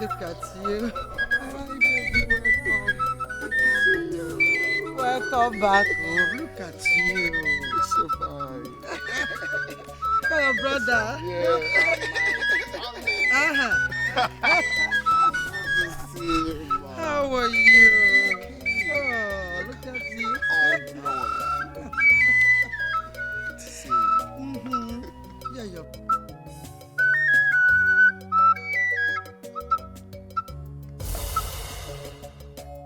Look at you. My baby, welcome. Welcome back home. Look at you. It's so fine. Hello, brother. Yeah. Good to see you, Mom. How are you? Oh, look at you. Oh, Lord. Good to see you. Yeah, you're...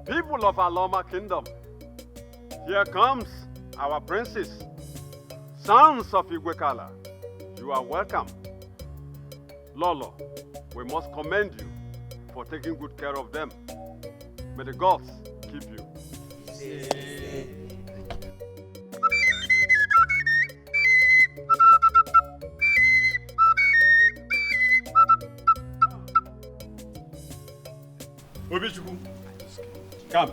People of Aloma Kingdom, here comes our princes, sons of Igwekala. You are welcome. Lolo, we must commend you for taking good care of them. May the gods keep you. Obichukwu, come.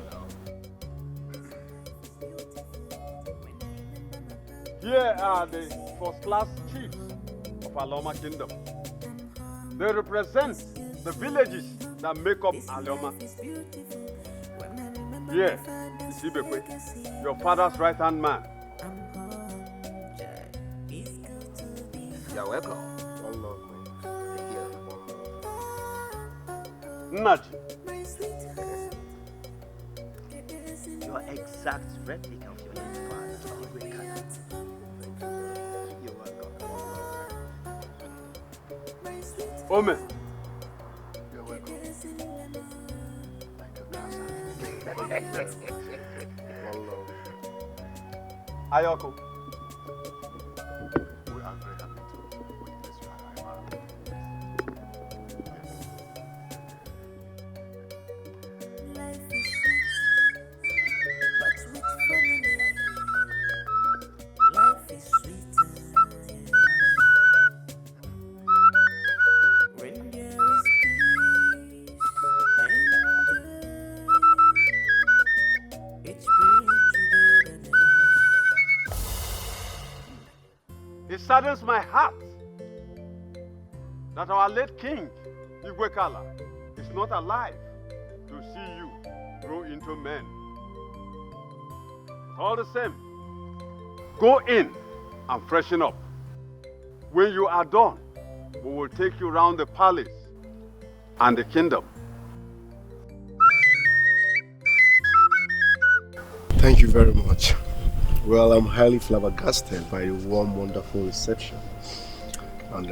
Here are the first-class chiefs of Aloma Kingdom. They represent the villages that make up Aloma. Here is Ibekwe, your father's right-hand man. You're welcome. One love, man. Here, one love. Nnaji, Your exact replica of your late father, Igwekala. You're welcome. Ome, You're welcome. One love. Ayoko. We are very happy to witness your arrival. It saddens my heart that our late king, Igwekala, is not alive to see you grow into men. All the same, go in and freshen up. When you are done, we will take you around the palace and the kingdom. Thank you very much. Well, I'm highly flabbergasted by the warm, wonderful reception. And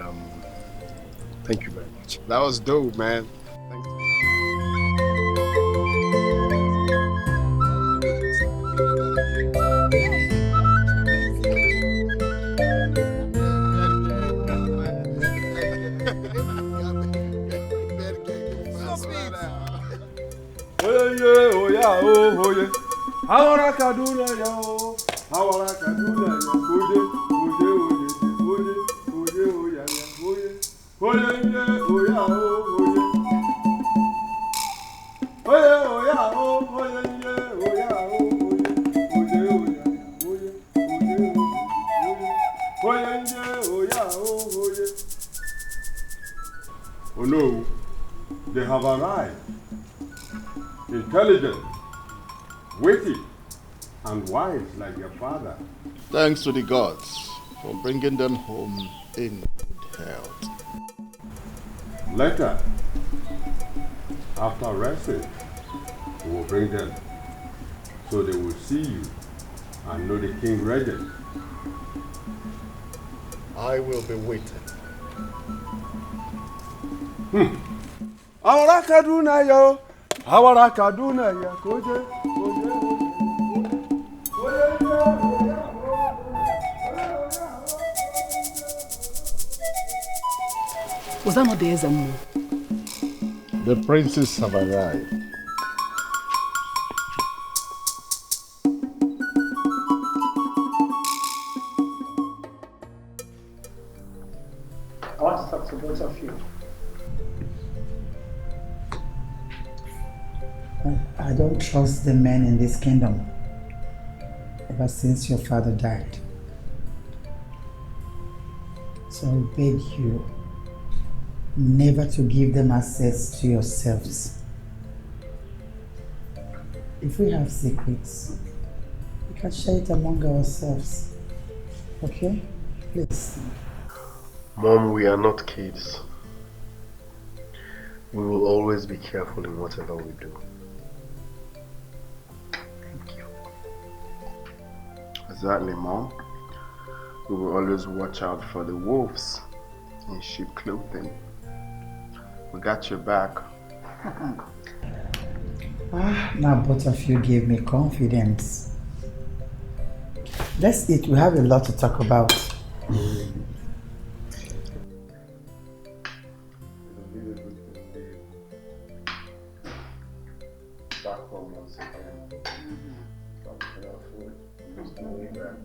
thank you very much. That was dope, man. Thank you. Awara Kaduna yo, Awara Kaduna yo, oye, oye, oye, oye, oye, oye, oye, oye. Oh no, they have arrived. Intelligent, witty, and wise like your father. Thanks to the gods for bringing them home in good health. Later, after resting, we will bring them so they will see you and know the king regent. I will be waiting. Awara Kaduna yo, Awara Kaduna yo, koje, Was that not the Ezamu? The princes have arrived. I want to talk to both of you. I don't trust the men in this kingdom ever since your father died. So I beg you, never to give them access to yourselves. If we have secrets, we can share it among ourselves. Okay? Please. Mom, we are not kids. We will always be careful in whatever we do. Thank you. Exactly, Mom. We will always watch out for the wolves in sheep clothing. We got your back. Now both of you gave me confidence. Let's eat. We have a lot to talk about. Back home once again. Talking about food. Just doing that.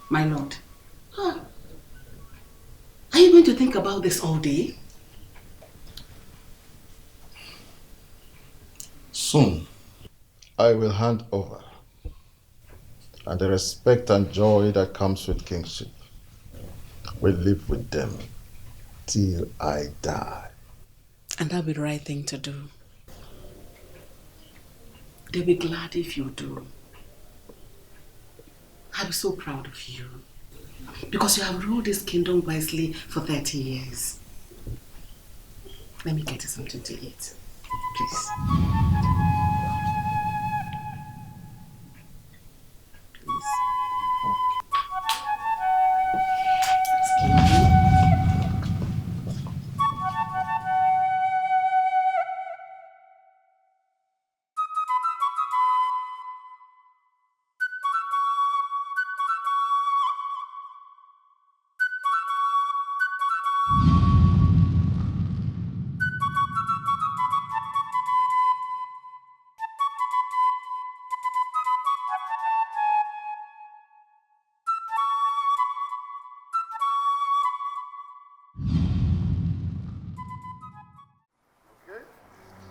My lord, are you going to think about this all day? Soon, I will hand over. And the respect and joy that comes with kingship will live with them till I die. And that'll be the right thing to do. They'll be glad if you do. I'll be so proud of you. Because you have ruled this kingdom wisely for 30 years. Let me get you something to eat. Please. Please.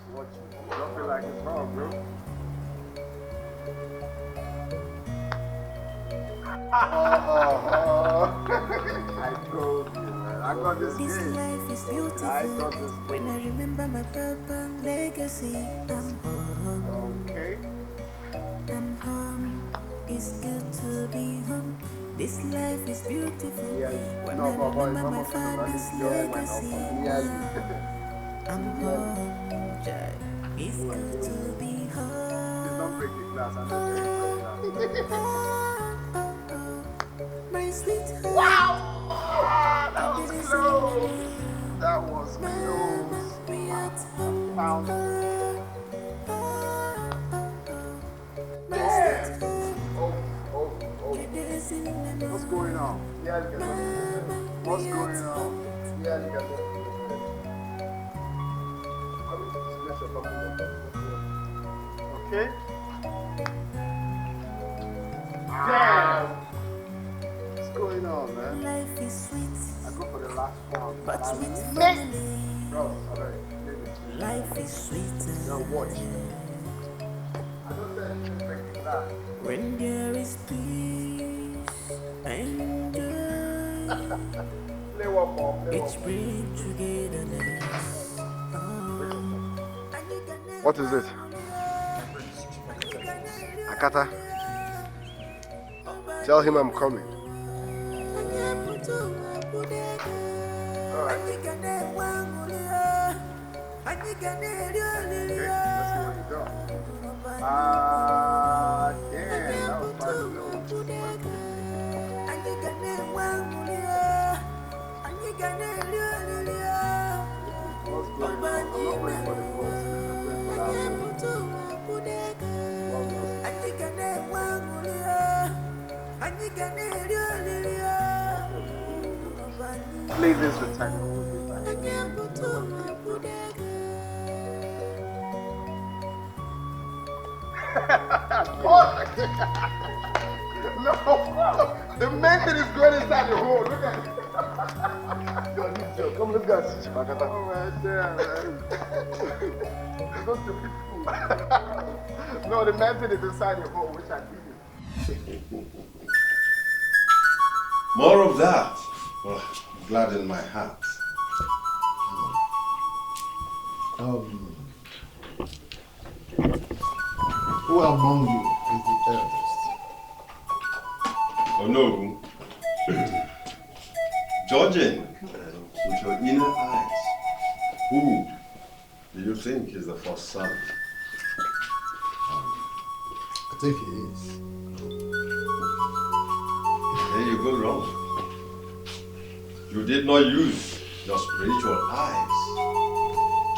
Excuse me. Don't feel like it's wrong, bro. I told you, man. I got this This game. life is beautiful. I got this When I remember my papa legacy, I'm home. Okay. I'm home. It's good to be home. This life is beautiful. Yeah. When No, I but boy, remember mama my put the money father's together, went up. legacy, Yeah. I'm home. Child. It's good to be Please home. don't break the glass. I'm just very break My sweetheart. Wow! That was close. That was close. Pound. Yeah. Oh. What's going on? Yeah, look at that. What's going on? Yeah, look at that. Okay? Damn! What's going on, man? Life is sweet. I go for the last one. But with family. Bro, alright. Life is sweet. Now watch. I don't say anything breaking that. When there is peace and joy, Play one more. Play which one bring togetherness. What is it? Akata, Tell him I'm coming. alright. Okay, let's see what you got. Damn, that was 5 minutes. What's going on? I'm not going for the voice. I'm going for that one. Play this with time. No, the main thing is going inside the hole. Look at it. Come, let's go. Oh, man, damn, man. It's not stupid food. No, the main thing is inside the hole, which I did. More of that will gladden my heart. Who among you is the eldest? Oh no. Judging with your inner eyes, who do you think is the first son? I think he is. There you go wrong. You did not use your spiritual eyes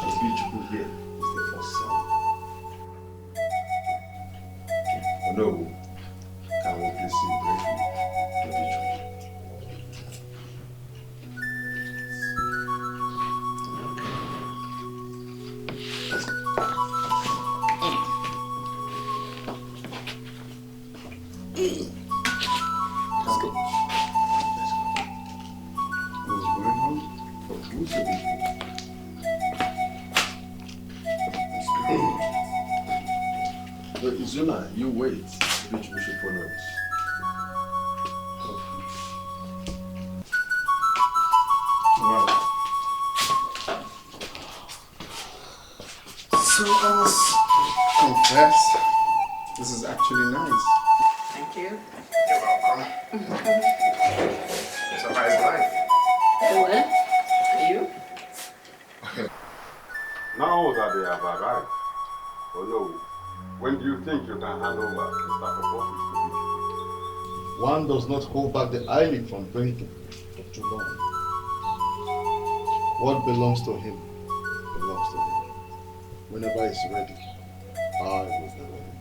to be who here is the first son. Oh no. Can we please see briefly the ritual? Let's go. Who's going on? Who's the ritual? But Izuna, you wait. Which we should follow us. Wow. So I must confess, this is actually nice. Thank you. You're welcome. It's a nice life. Very well. Are you? Now that they have arrived, oh no, when do you think you can hand over the staff of office to me? One does not hold back the eyelid from drinking for too long. What belongs to him belongs to him. Whenever he's ready, I will be ready.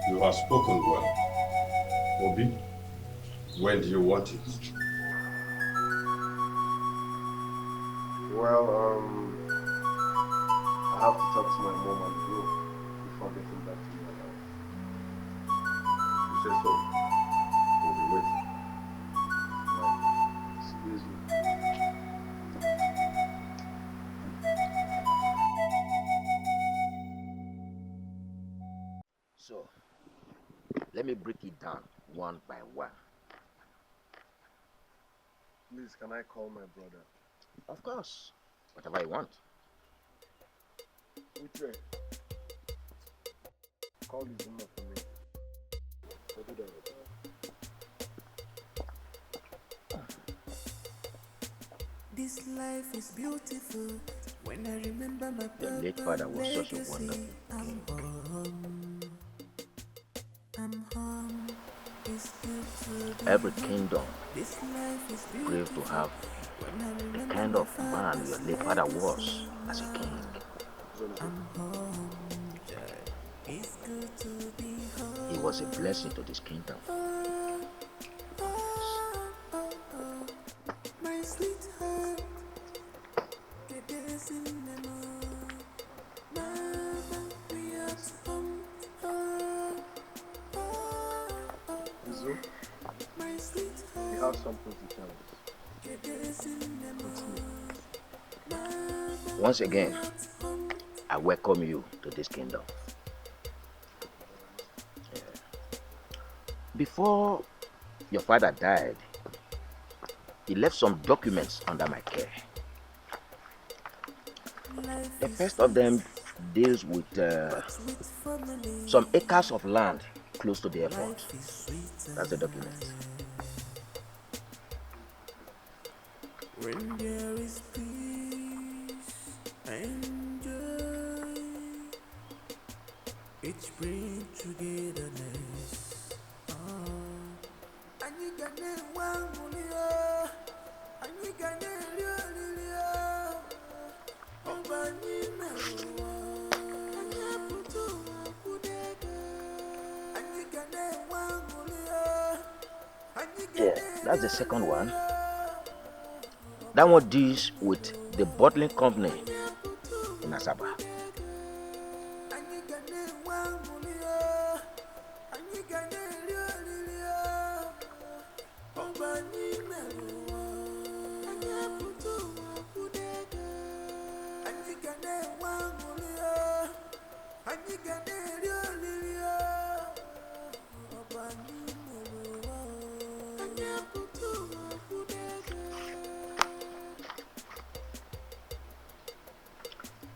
You have spoken well. Obi, when do you want it? Well, I have to talk to my mom and bro before getting back to my house. You say so. We'll be waiting. Excuse me. So, let me break it down one by one. Please, can I call my brother? Of course, whatever you want. Which way? Call his number for me. I'll do that. This life is beautiful. When I remember my Your late father was such a wonderful king. I'm home. It's good to be Every kingdom This life is craved to have when I the remember kind of man your late father was as a king. I'm home. It's good to be home. He was a blessing to this kingdom. My sweetheart, get this in the mood. Mama, we are home. Izu, My we sweetheart, have something to tell us. get this in the mood. Once again, I welcome you to this kingdom. Yeah. Before your father died, he left some documents under my care. The first of them deals with some acres of land close to the airport. That's the document. When there is peace and joy, it brings togetherness. And you can one and you can Yeah, that's the second one. That one deals with the bottling company in Asaba.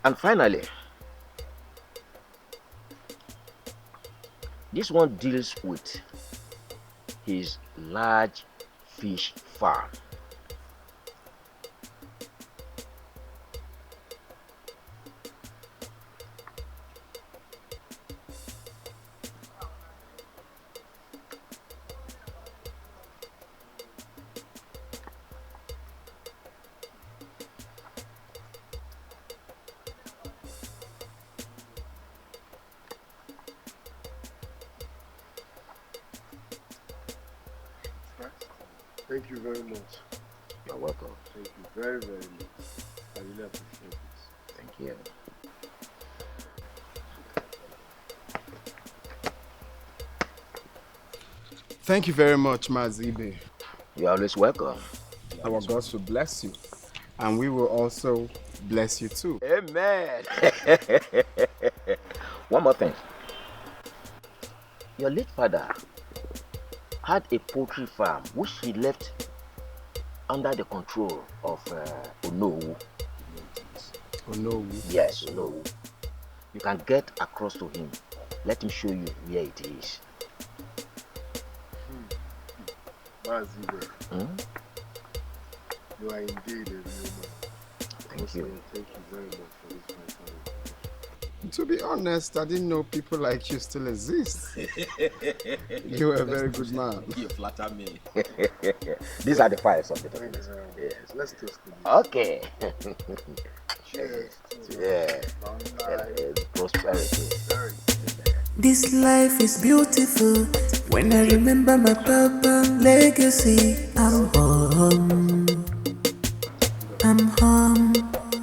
And finally, this one deals with his large fish farm. Thank you very much. You're welcome. Thank you very, very much. I really appreciate this. Thank you. Thank you very much, Mazibe. You're always welcome. Our God will bless you. And we will also bless you too. Amen. One more thing. Your late father had a poultry farm which he left under the control of Onowu. Onowu? Yes, Onowu. You can get across to him. Let him show you where it is. Mazibe, you are indeed a real man. Thank you. Thank you very much for this time. To be honest, I didn't know people like you still exist. You are a very good man. You flatter me. These are the files of the documents. Yes. Let's toast to this. Okay. Cheers. Yeah. Prosperity. This life is beautiful. When I remember my papa legacy, I'm home. I'm home.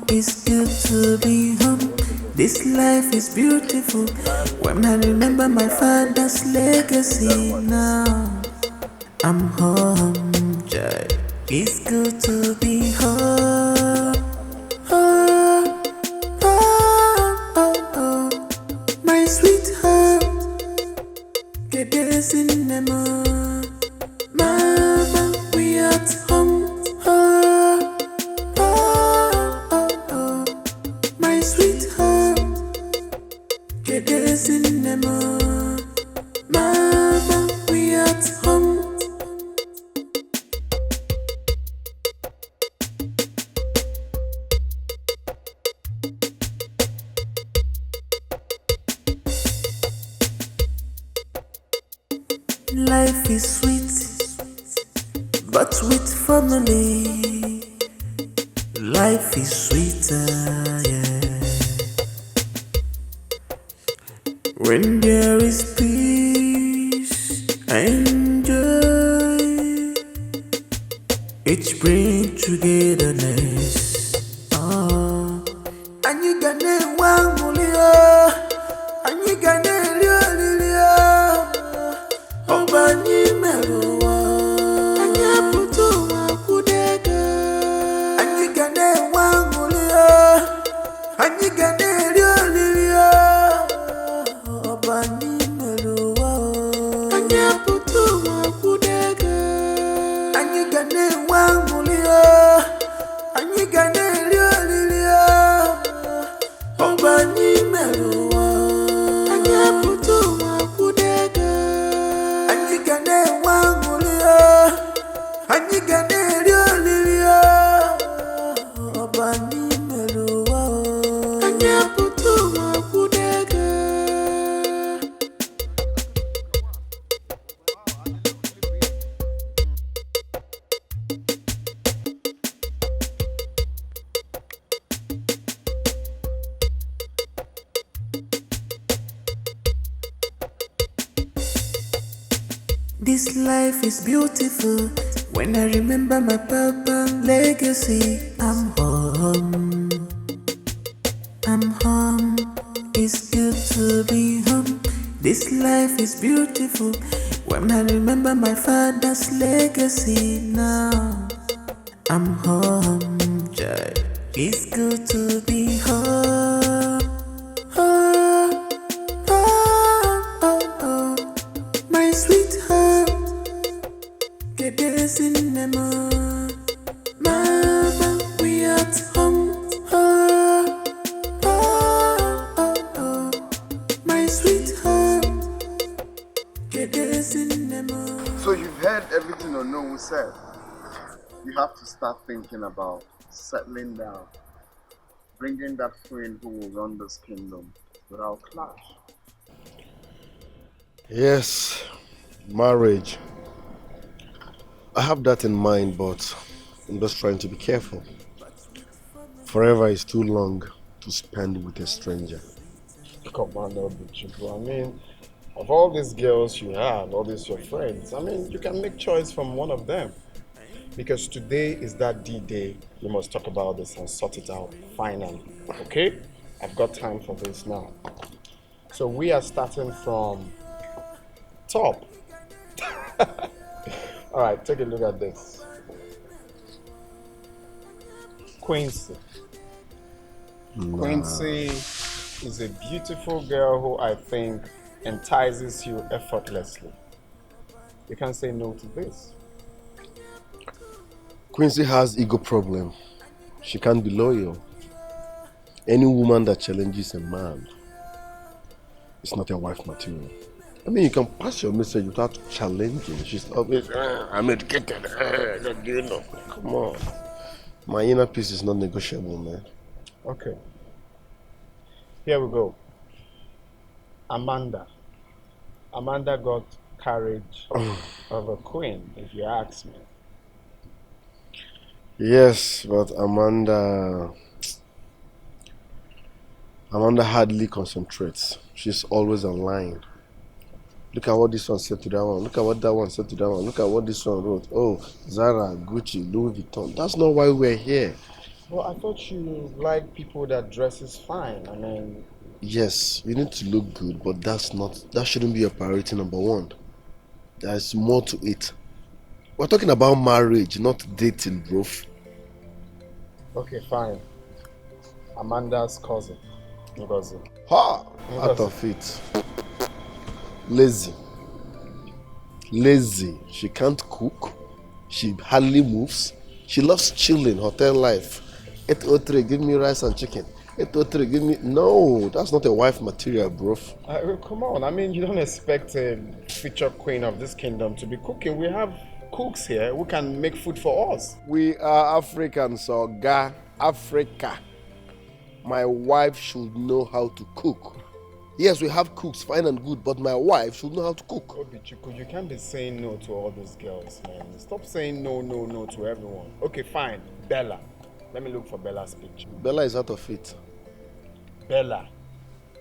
It's good to be home. This life is beautiful. When I remember my father's legacy, now I'm home. It's good to be home. Oh, oh, oh, oh. My sweetheart. Get this in the mood. Mama, we at home. Oh, oh, oh, oh. My sweetheart. Get this in the mood. Mama, we at home. Life is sweet, but with family, life is sweeter, yeah. When there is peace and joy, it brings togetherness. Oh, and you gonna one mulio, and you gonna liolio. Obani meruwa, anya putu wakudega, anyi gane wangulia, anyi gane liolilia. Obani meruwa, anya putu wakudega, anyi gane wangulia, anyi gane liolilia. Obani meruwa, anya putu wakudega. Anyigane wangulia, anyigane liolilia. Obani meruwa, anyaputu wakudega. This life is beautiful. When I remember my papa legacy, I'm home. I'm home. It's good to be home. This life is beautiful. When I remember my father's legacy, now I'm home. It's good to be home. Oh, oh, oh, oh. My sweetheart. Get this in the mood. Mama, we at home. Oh, oh, we said, you have to start thinking about settling down, bringing that queen who will run this kingdom without clash. Yes, marriage. I have that in mind, but I'm just trying to be careful. Forever is too long to spend with a stranger. Come on, Obichukwu. I mean, of all these girls you have, all these your friends, I mean, you can make choice from one of them. Because today is that D-Day. We must talk about this and sort it out finally. Okay? I've got time for this now. So we are starting from top. All right, take a look at this. Quincy. Quincy is a beautiful girl who I think entices you effortlessly. You can't say no to this. Quincy has ego problem. She can't be loyal. Any woman that challenges a man is not a wife material. I mean, you can pass your message without challenging. She's always, I'm educated. Do you know? Come on. My inner peace is not negotiable, man. Okay. Here we go. Amanda. Amanda got courage of a queen, if you ask me. Yes, but Amanda hardly concentrates. She's always online. Look at what this one said to that one. Look at what that one said to that one. Look at what this one wrote. Oh, Zara, Gucci, Louis Vuitton. That's not why we're here. Well, I thought you like people that dresses fine. I mean... Yes, you need to look good, but that shouldn't be your priority number one. There's more to it. We're talking about marriage, not dating, bro. Okay, fine. Amanda's cousin, Ngozi. Ha! Out of it. Lazy. She can't cook. She hardly moves. She loves chilling, hotel life. 803, give me rice and chicken. 803, give me... No, that's not a wife material, bro. Come on, I mean, you don't expect a future queen of this kingdom to be cooking. We have cooks here who can make food for us. We are Africans, so Africa. My wife should know how to cook. Yes, we have cooks, fine and good, but my wife should know how to cook. Obichukwu, you can't be saying no to all these girls, man. Stop saying no to everyone. Okay, fine. Bella. Let me look for Bella's picture. Bella is out of it.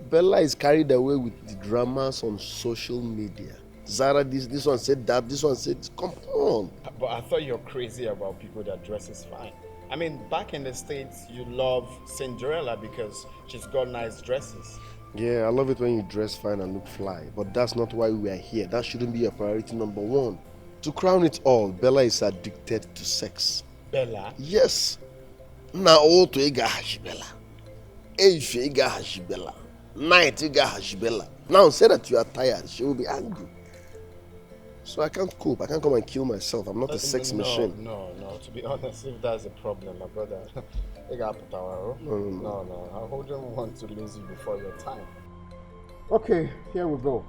Bella is carried away with the dramas on social media. Zara, this one said that, this one said, come on. But I thought you're crazy about people that dresses fine. I mean, back in the States, you love Cinderella because she's got nice dresses. Yeah, I love it when you dress fine and look fly, but that's not why we are here. That shouldn't be your priority number one. To crown it all, Bella is addicted to sex. Bella? Yes. Now all to ega Bella. Age ega Bella. Night ega Bella. Now say that you are tired, she will be angry. So I can't cope. I can't come and kill myself. I'm not a sex machine. No. To be honest, if that's a problem, my brother, no. I wouldn't want to lose you before your time. Okay, here we go.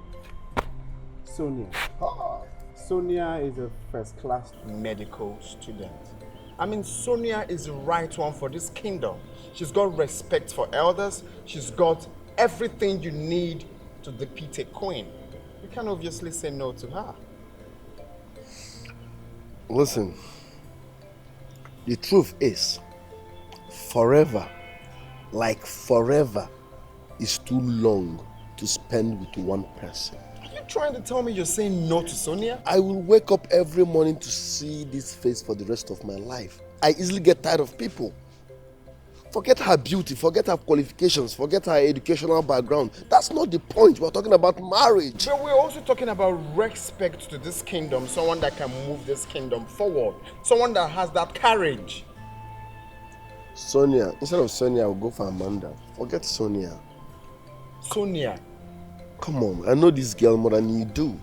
Sonia. Sonia is a first-class medical student. I mean, Sonia is the right one for this kingdom. She's got respect for elders. She's got everything you need to defeat a queen. You can't obviously say no to her. Listen, the truth is, forever is too long to spend with one person. Are you trying to tell me you're saying no to Sonia? I will wake up every morning to see this face for the rest of my life. I easily get tired of people. Forget her beauty, forget her qualifications, forget her educational background. That's not the point. We're talking about marriage. But we're also talking about respect to this kingdom, someone that can move this kingdom forward, someone that has that courage. Sonia, instead of Sonia, I will go for Amanda. Forget Sonia. Sonia? Come on, I know this girl more than you do.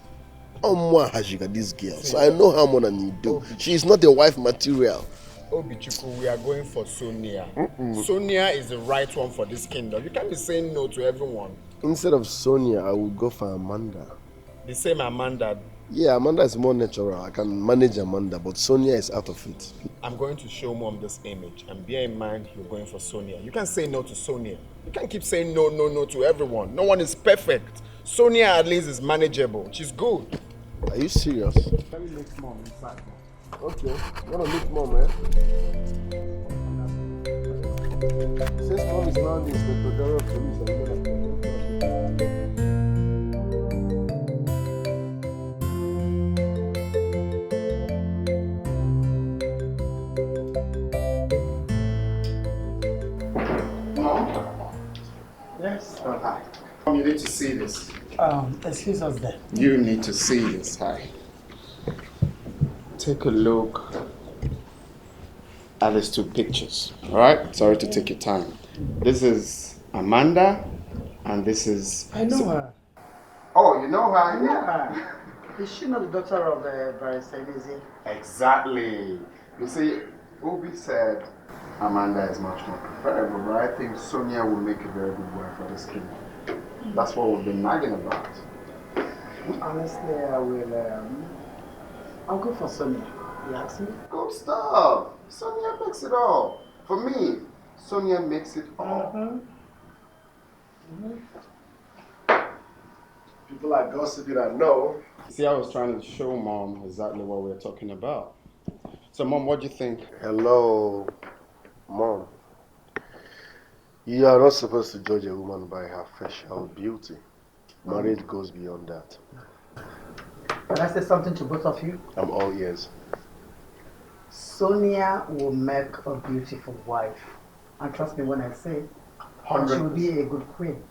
How more has she got this girl? So I know her more than you do. She is not a wife material. Obichukwu, we are going for Sonia. Sonia is the right one for this kingdom. You can't be saying no to everyone. Instead of Sonia, I will go for Amanda. The same Amanda Yeah, Amanda is more natural. I can manage Amanda, but Sonia is out of it. I'm going to show Mom this image, and bear in mind you're going for Sonia. You can't say no to Sonia. You can't keep saying no, no, no to everyone. No one is perfect. Sonia at least is manageable. She's good. Are you serious? Let me meet Mom inside. Okay. You want to meet Mom, man? Since Mom is now the Inspector of Police, I'm going to... Yes. Oh, hi. You need to see this. Excuse us then. You need to see this. Hi. Take a look at these two pictures. All right? Sorry to take your time. This is Amanda, and this is... I know her. Oh, you know her? I know her. Is she not the daughter of Barrister Lizzie? Exactly. You see, Obi said Amanda is much more preferable, but I think Sonia will make a very good wife for this king. That's what we've been nagging about. Honestly, I'll go for Sonia. You ask me? Good stuff. Sonia makes it all. For me, Sonia makes it all. People are gossiping, I know. See, I was trying to show Mom exactly what we're talking about. So, Mom, what do you think? Hello, Mom. You are not supposed to judge a woman by her facial beauty. Marriage goes beyond that. Can I say something to both of you? I'm all ears. Sonia will make a beautiful wife. And trust me when I say, she will be a good queen.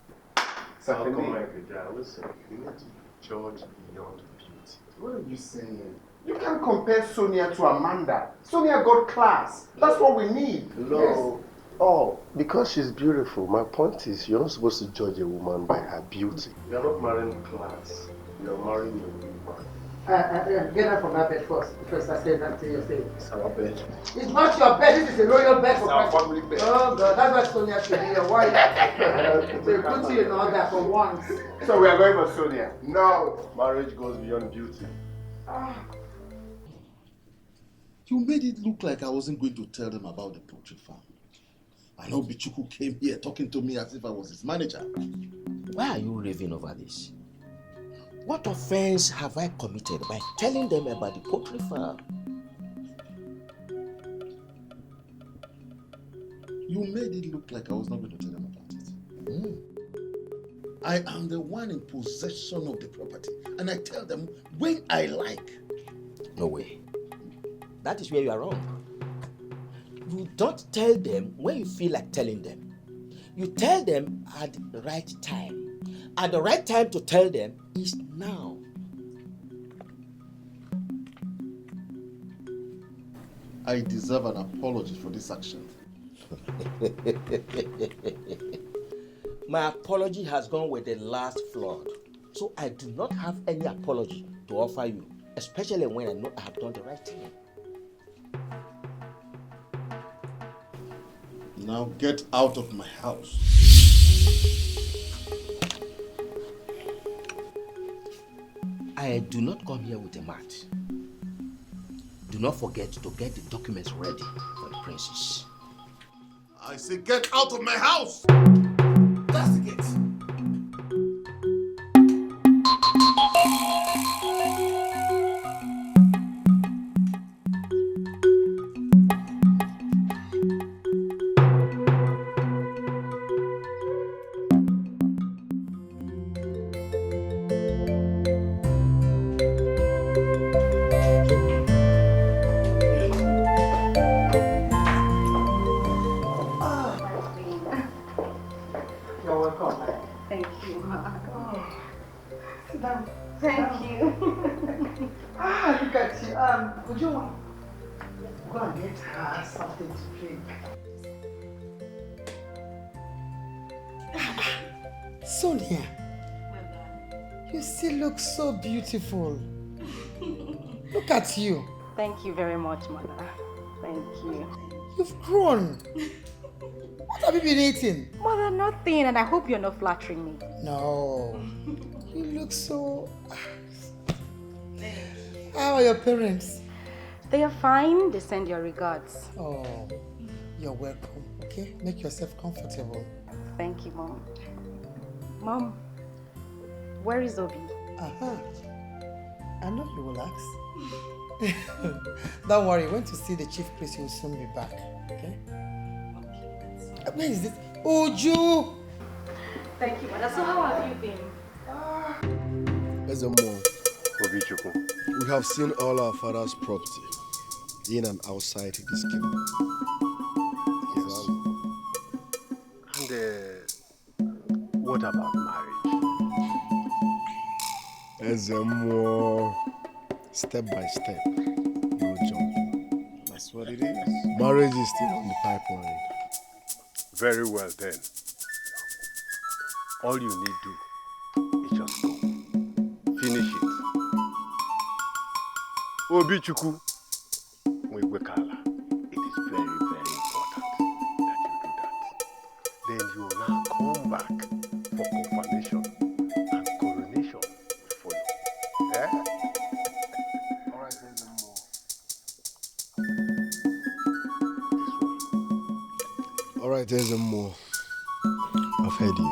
Listen, you need to judge beyond beauty. What are you saying? You can't compare Sonia to Amanda. Sonia got class. That's what we need. Hello. Yes. Oh, because she's beautiful. My point is, you're not supposed to judge a woman by her beauty. You're not marrying class. You're marrying a woman. Get her from her bed first. First, I said that to you. It's our bed. It's not your bed. This is a royal bed for It's our family bed. Oh, God. That's why Sonia should be your wife. They put you in order for once. So we are going for Sonia. No. Marriage goes beyond beauty. You made it look like I wasn't going to tell them about the poultry farm. I know Bichuku came here talking to me as if I was his manager. Why are you raving over this? What offense have I committed by telling them about the poultry farm? You made it look like I was not going to tell them about it. I am the one in possession of the property, and I tell them when I like. No way. That is where you are wrong. You don't tell them when you feel like telling them. You tell them at the right time. And the right time to tell them is now. I deserve an apology for this action. My apology has gone with the last flood. So I do not have any apology to offer you, especially when I know I have done the right thing. Now get out of my house. I do not come here with a mat. Do not forget to get the documents ready for the princess. I say get out of my house! That's the gate. Would you want go and get her something to drink? Sonia, you still look so beautiful. Look at you. Thank you very much, Mother. Thank you. You've grown. What have you been eating? Mother, nothing, and I hope you're not flattering me. No. You look so... How are your parents? They are fine. They send your regards. Oh, you're welcome. Okay, make yourself comfortable. Thank you, Mom. Mom, where is Zubby? I know you will ask. Don't worry, when to see the chief priest, he will soon be back. Okay? Where is this? Uju! Thank you, Mother. So how have you been? There's a more. We have seen all our father's property in and outside this kingdom. Yes. And what about marriage? There's a more. Step by step, no jumping. That's what it is. Marriage is still on the pipeline. Very well then. All you need do is just go. Finish it. Obichuku, Mwigwekala, it is very, very important that you do that. Then you will now come back for confirmation and coronation for you. Eh? Alright, there's more. Alright, there's more. I've heard you.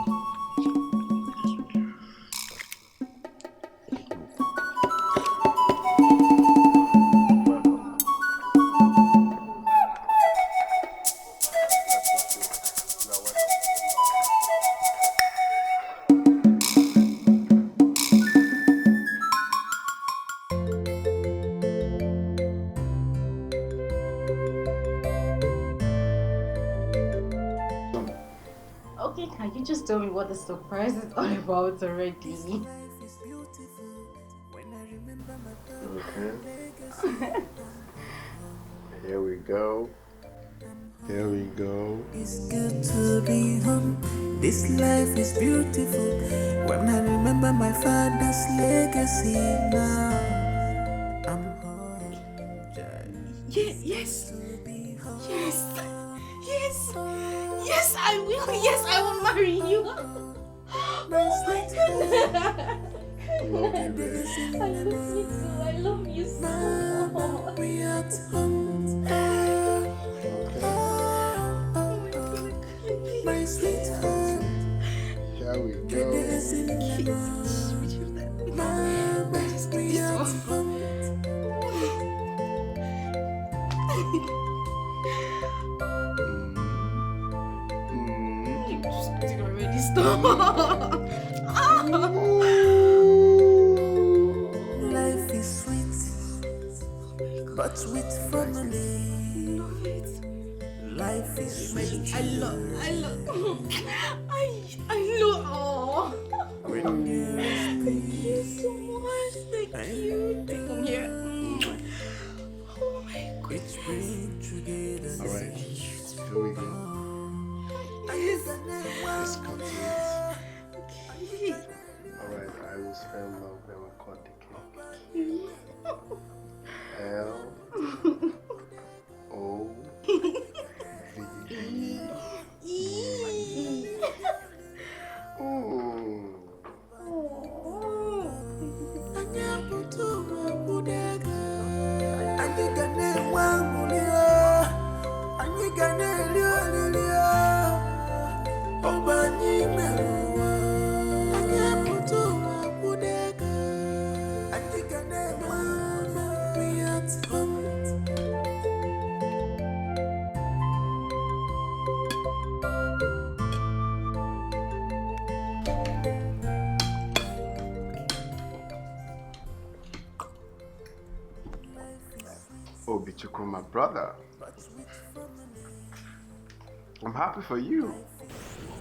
Okay, can you just tell me what the surprise is all about already? Okay. Here we go. Here we go. It's good to be home. This life is beautiful. When I remember my father's legacy now, I'm home. Yes. Yes, I will. Yes, I will marry you. Oh my goodness. I love you, baby. I love you too. I love you so much. We at home. My sweet home. Here we go. Mama, we at home. Already stop. Life is sweet, but with family. Life is sweet. I love. When you Thank you so much. Thank you. Come here. Oh my God. which bring together. Alright, here we go. Let's cut it. Alright, I will spell love, then we'll cut the cake. Obichukwu, my brother. I'm happy for you.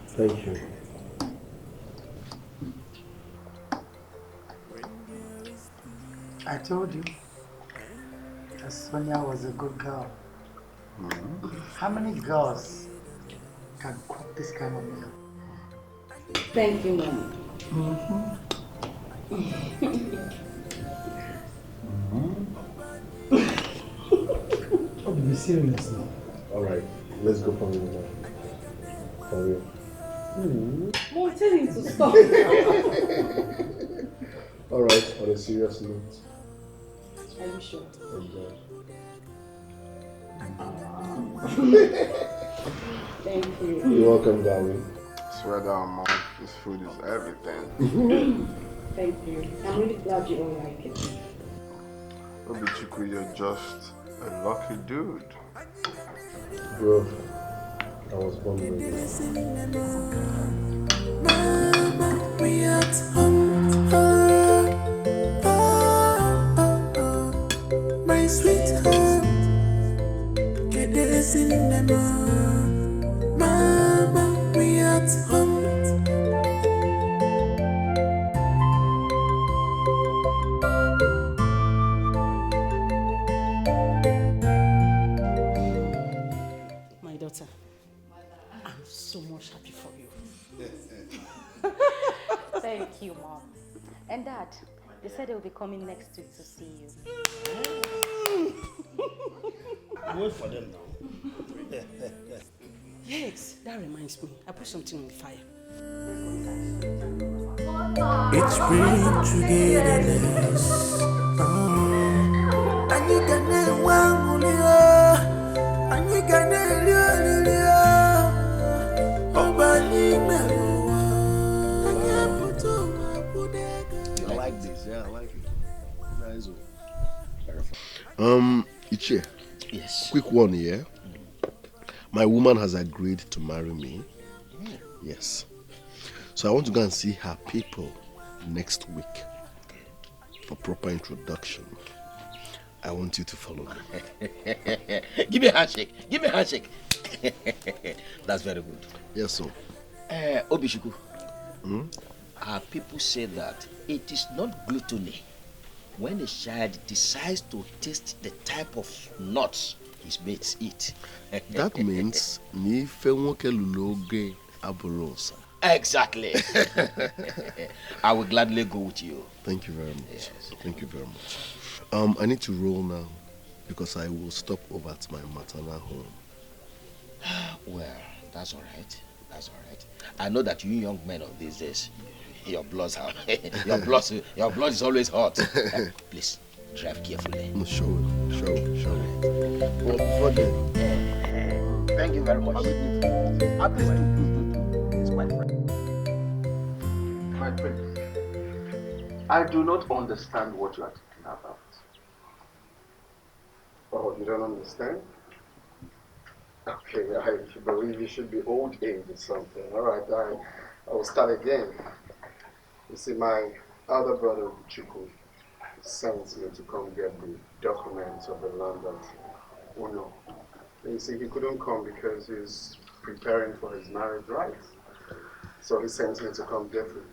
Thank you. I told you that Sonia was a good girl. How many girls can cook this kind of meal? Thank you, Mom. Oh, be serious now. Alright, let's go for real now. For real. Mom, tell him to stop. Alright, on a serious note. Are you sure? Thank you. You're welcome, darling. Swear down, Mom. This food is everything. Thank you. I'm really glad you all like it. Obichukwu, you're just a lucky dude. Bro, I was born ready. Mama, we at home. My sweetheart, get this in the morning. Mama, we at home. My daughter, I'm so much happy for you. Thank you, Mom. And Dad, they said they'll be coming next week to see you. Wait for them now. Yes, that reminds me. I put something on the fire. It's bring togetherness. And you can one and you can I like this, yeah, I like it. Nice one. Very fun. Ichie. Yes. Quick one here. My woman has agreed to marry me. Yes. So I want to go and see her people next week for proper introduction. I want you to follow me. Give me a handshake. Give me a handshake. That's very good. Yes, sir. Obishuku, our people say that it is not gluttony when a child decides to taste the type of nuts his mates eat. That means ni fe nwoke lulu oge abụrụ. Exactly. I will gladly go with you. Thank you very much. Yes. Thank you very much. I need to roll now because I will stop over at my maternal home. Well, that's all right. That's all right. I know that you young men of these days, your blood is always hot. Please drive carefully. No, sure. Well, before then, thank you very much. It's my friend. My prince, I do not understand what you are talking about. Oh, you don't understand? Okay, I believe you should be old age or something. All right, I will start again. You see, my other brother, Chuku, sent me to come get the documents of the land that Uno. You see, he couldn't come because he's preparing for his marriage rites. So he sent me to come get him.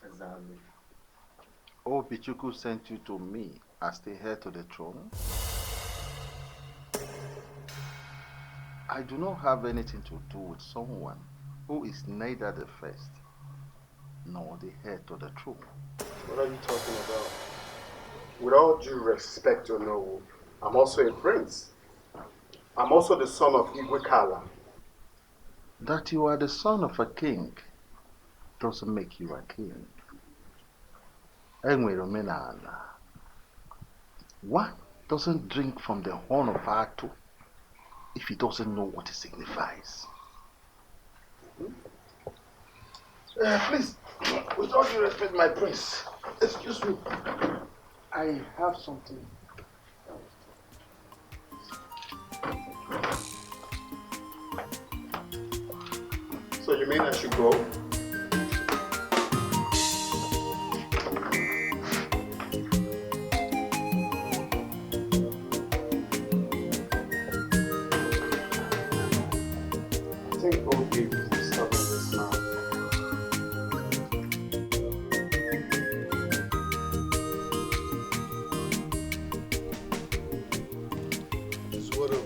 Exactly. Oh, Bichuku sent you to me as the heir to the throne? I do not have anything to do with someone who is neither the first nor the heir to the throne. What are you talking about? With all due respect, Ono, I'm also a prince. I'm also the son of Igwekala. That you are the son of a king doesn't make you a king. One doesn't drink from the horn of Atu if he doesn't know what it signifies. Please, with all due respect, my prince, excuse me. I have something. So you mean I should go? I think old Gabe is disturbing this now. What up?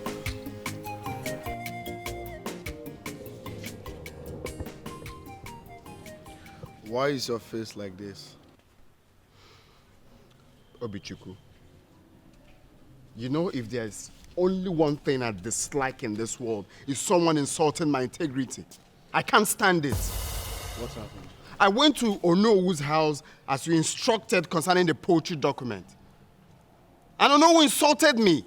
Why is your face like this? Obichukwu, you know, if there's only one thing I dislike in this world, is someone insulting my integrity. I can't stand it. What's happened? I went to Onowu's house as you instructed concerning the poultry document. And Onowu insulted me.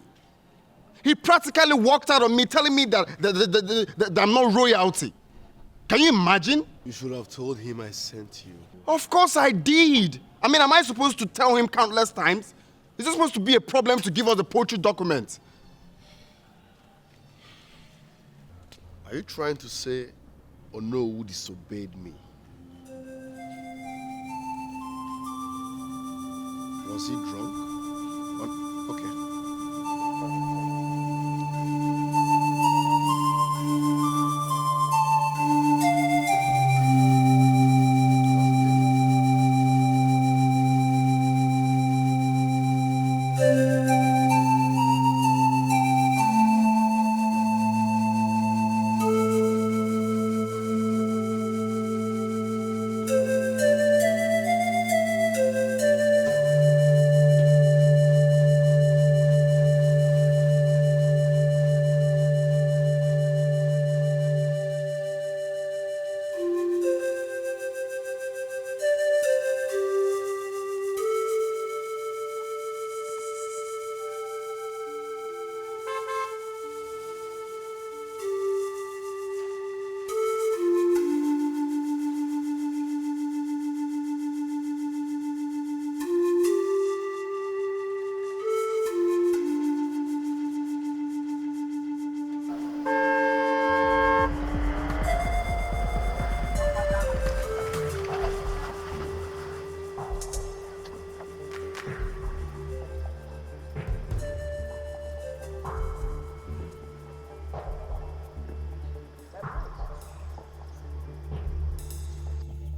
He practically walked out on me telling me that I'm not royalty. Can you imagine? You should have told him I sent you. Of course I did. I mean, am I supposed to tell him countless times? Is it supposed to be a problem to give us the poultry document? Are you trying to say Onowu disobeyed me? Was he drunk? Okay.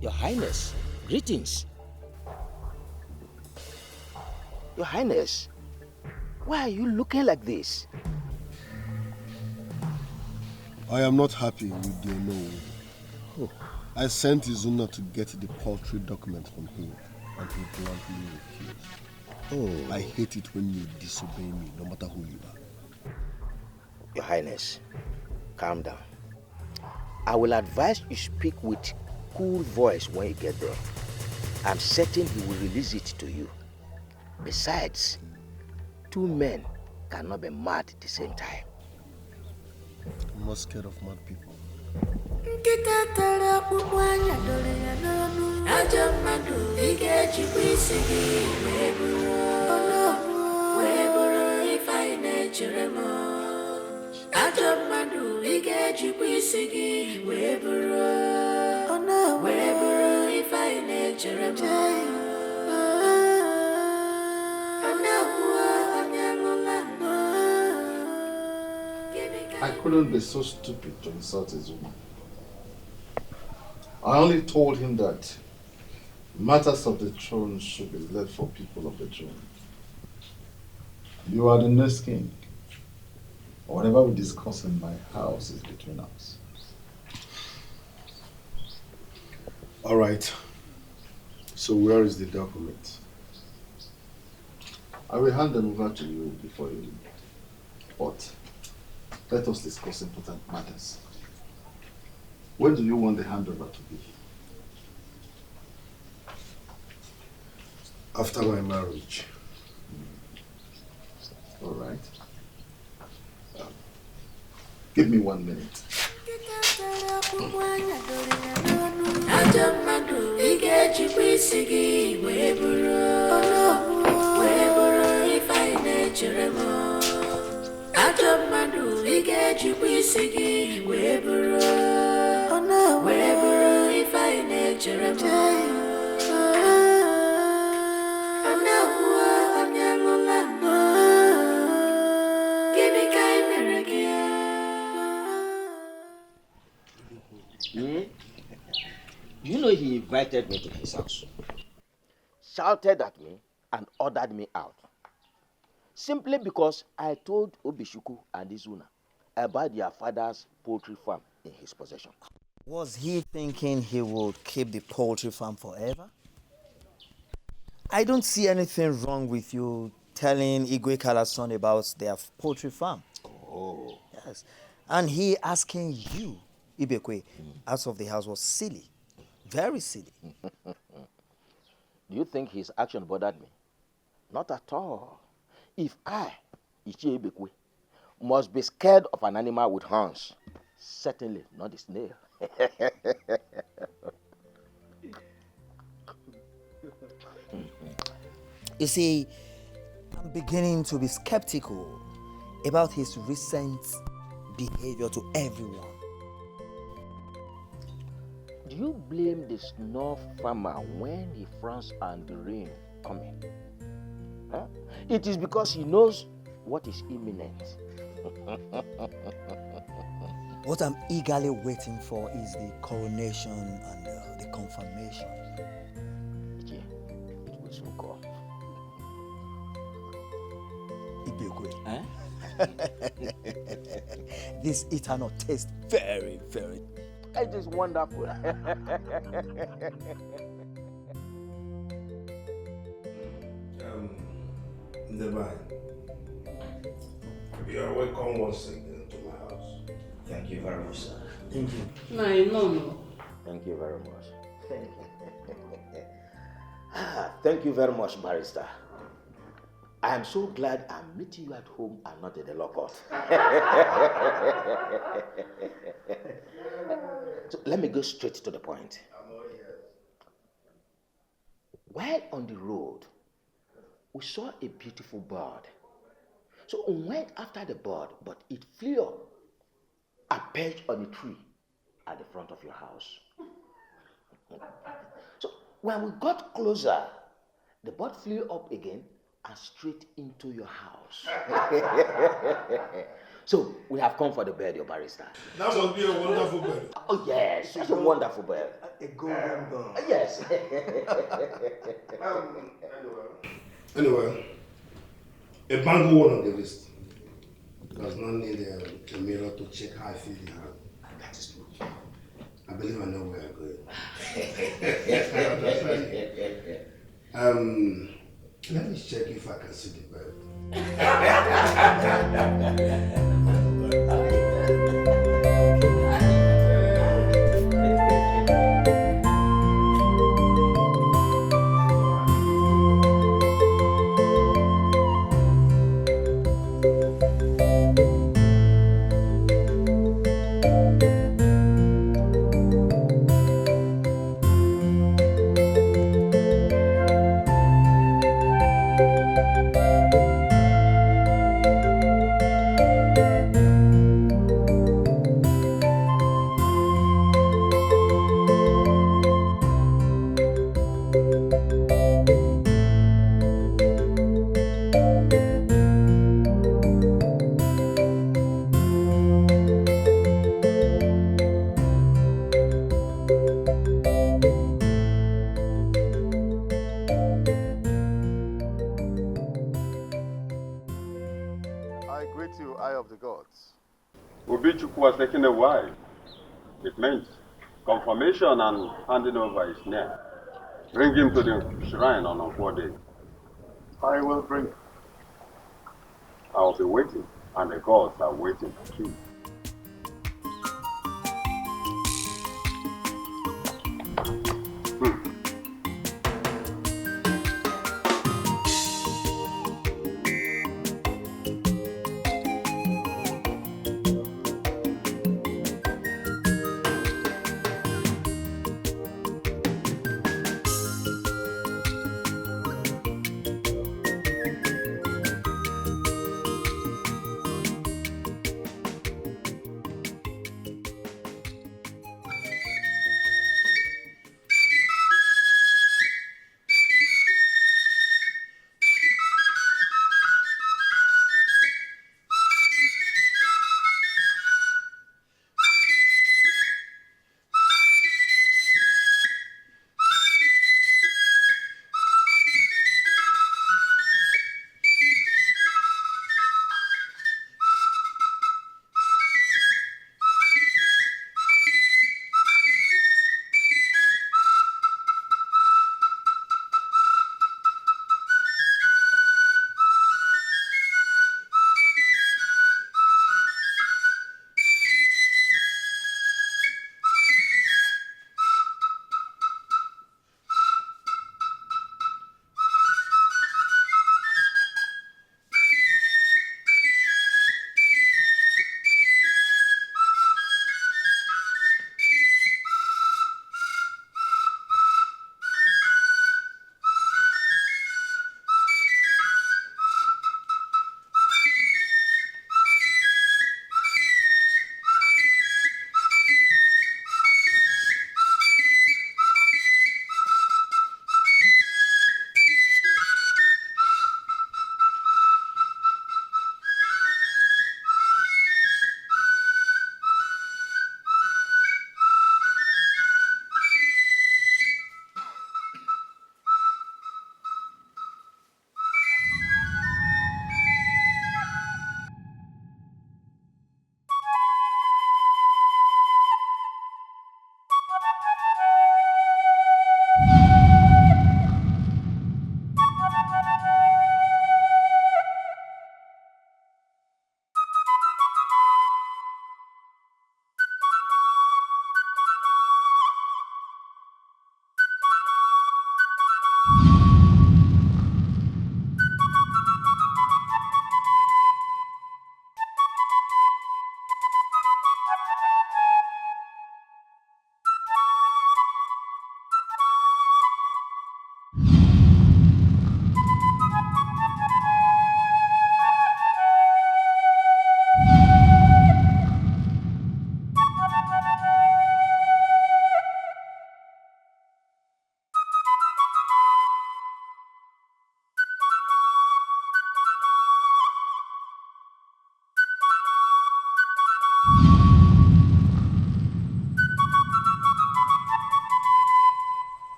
Your Highness, greetings. Your Highness, why are you looking like this? I am not happy with the Onowu. Oh. I sent Izuna to get the poultry document from him, and he bluntly refused. Oh. I hate it when you disobey me, no matter who you are. Your Highness, calm down. I will advise you speak with cool voice when you get there. I'm certain he will release it to you. Besides, two men cannot be mad at the same time. I'm not scared of mad people. I couldn't be so stupid to insult Izuma. I only told him that matters of the throne should be left for people of the throne. You are the next king. Whatever we discuss in my house is between us. All right. So where is the document? I will hand them over to you before you leave. But let us discuss important matters. When do you want the handover to be? After my marriage. All right. Give me 1 minute. You know he invited me to his house, shouted at me and ordered me out. Simply because I told Obishuku and Izuna about their father's poultry farm in his possession. Was he thinking he would keep the poultry farm forever? I don't see anything wrong with you telling Igwe Kala's son about their poultry farm. Oh. Yes. And he asking you, Ibekwe, out of the house was silly. very silly. Do you think his action bothered me? Not at all. If I, Ichie Ibekwe, must be scared of an animal with horns, certainly not a snail. You see, I'm beginning to be skeptical about his recent behavior to everyone. Do you blame the snuff farmer when he frowns and the rain coming? Huh? It is because he knows what is imminent. What I'm eagerly waiting for is the coronation and the confirmation. Yeah, it will soon come. Ibekwe. This eternal tastes very, very. It is wonderful. Divine, you are welcome once again to my house. Thank you very much, sir. Thank you. No. Thank you very much. Thank you very much, Barrister. I am so glad I'm meeting you at home and not in the law court. So let me go straight to the point. While on the road, we saw a beautiful bird. So we went after the bird, but it flew up and perched on a tree at the front of your house. So when we got closer, the bird flew up again and straight into your house. So we have come for the bird, your barrister. That must be a wonderful bird. Oh yes, it's a wonderful bird. A golden bird. Yes. Anyway, a bangle one on the list does not need a mirror to check how I feel in hand. That is true. I believe I know where I'm going. Let me check if I can see the bird. Ubichukwu was taking a while. It meant confirmation and handing over is near. Bring him to the shrine on Okwo Day. I will bring. I'll be waiting, and the gods are waiting too.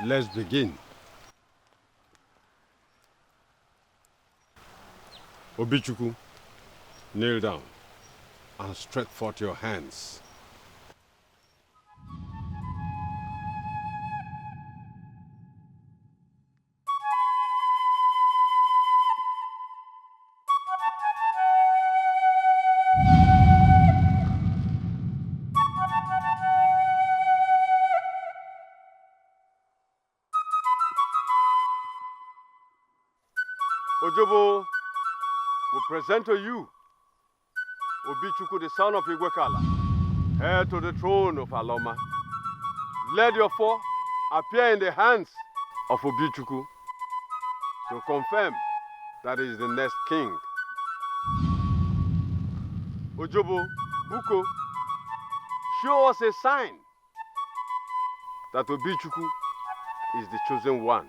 Let's begin. Obichuku, kneel down and stretch forth your hands. Ojobo will present to you Obichuku, the son of Igwekala, heir to the throne of Aloma. Let your four appear in the hands of Obichuku to confirm that he is the next king. Ojobo, Buko, show us a sign that Obichuku is the chosen one.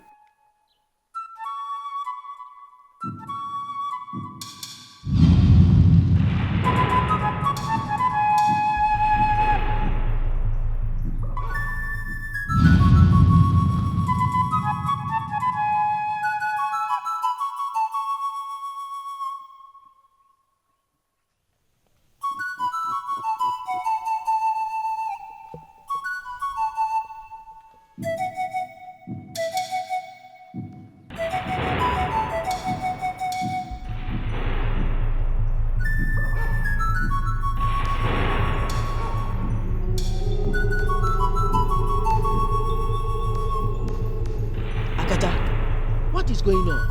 What is going on?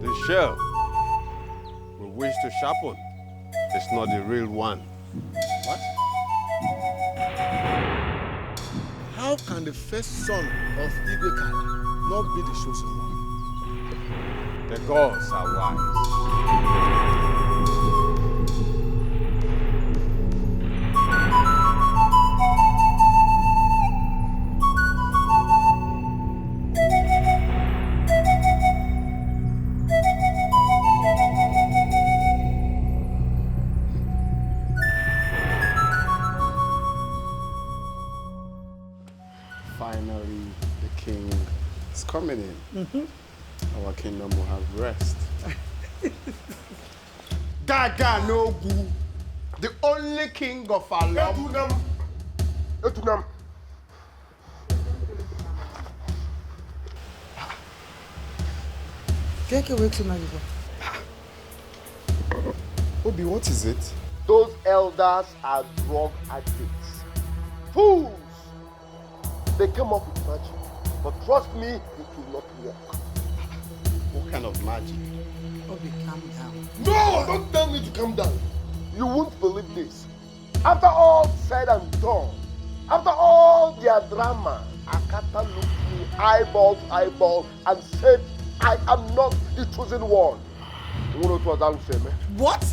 The shell we wish to sharpen is not the real one. What? How can the first son of Igwekala not be the chosen one? The gods are wise. Finally, the king is coming in. Our kingdom will have rest. Gaga no gu, the only king of Alom. Etunam. Obi, what is it? Those elders are drug addicts. Fools! They came up with magic, but trust me, it will not work. What kind of magic? Obi, calm down. No, don't tell me to calm down. You won't believe this. After all said and done, after all their drama, Akata looked me eyeball to eyeball and said, I am not the chosen one. You know what was saying, man? What?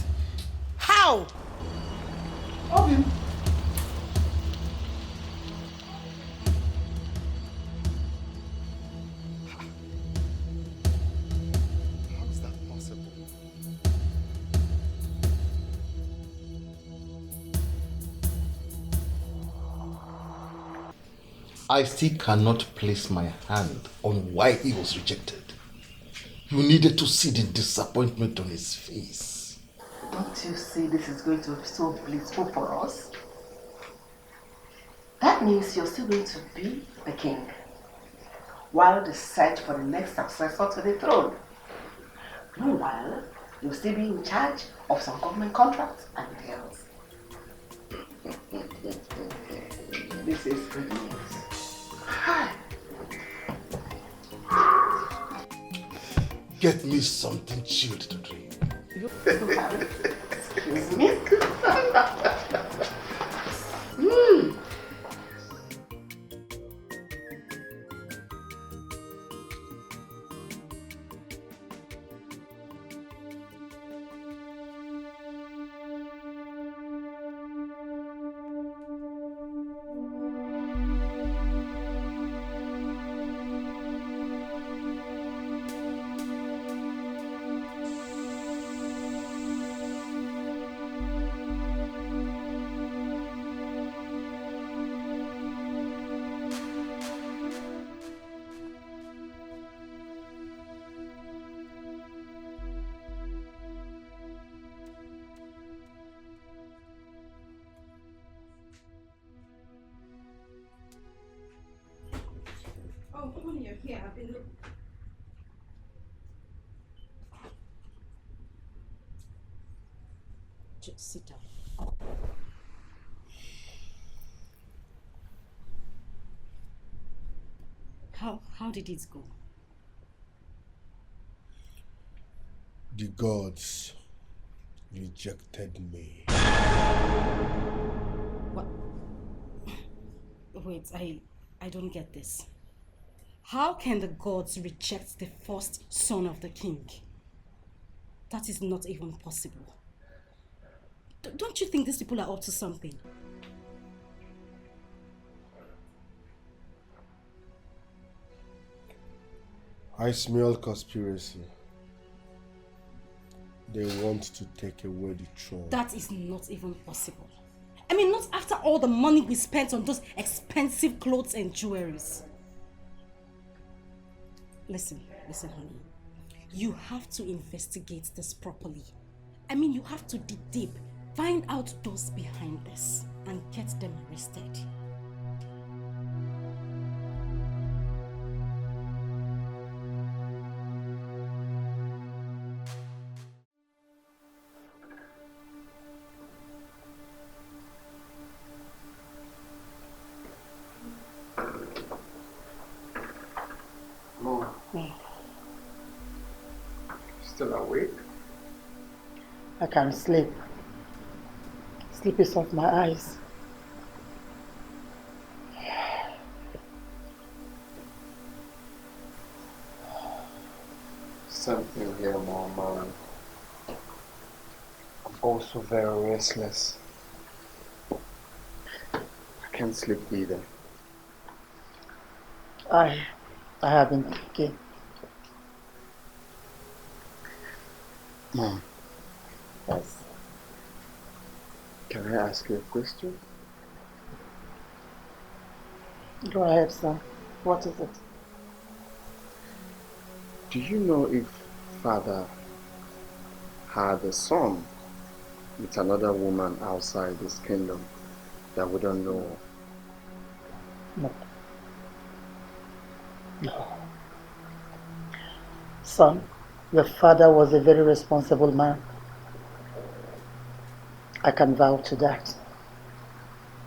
How? Obi. How is that possible? I still cannot place my hand on why he was rejected. You needed to see the disappointment on his face. Don't you see this is going to be so blissful for us? That means you're still going to be the king, while the search for the next successor to the throne. Meanwhile, you'll still be in charge of some government contracts and deals. This is good news. Hi. Get me something chilled to drink. Excuse me. you're here. I've been looking. Just sit down. How did it go? The gods rejected me. What? Wait, I don't get this. How can the gods reject the first son of the king? That is not even possible. Don't you think these people are up to something? I smell conspiracy. They want to take away the throne. That is not even possible. I mean, not after all the money we spent on those expensive clothes and jewelries. Listen, honey. You have to investigate this properly. I mean, you have to dig deep, find out those behind this, and get them arrested. Mom. Still awake? I can't sleep. Sleep is off my eyes. Something here, Mom. I'm also very restless. I can't sleep either. I have been thinking. Mom. Yes. Can I ask you a question? Go ahead, son. What is it? Do you know if Father had a son with another woman outside his kingdom that we don't know of? No. No. Son, your father was a very responsible man. I can vouch to that.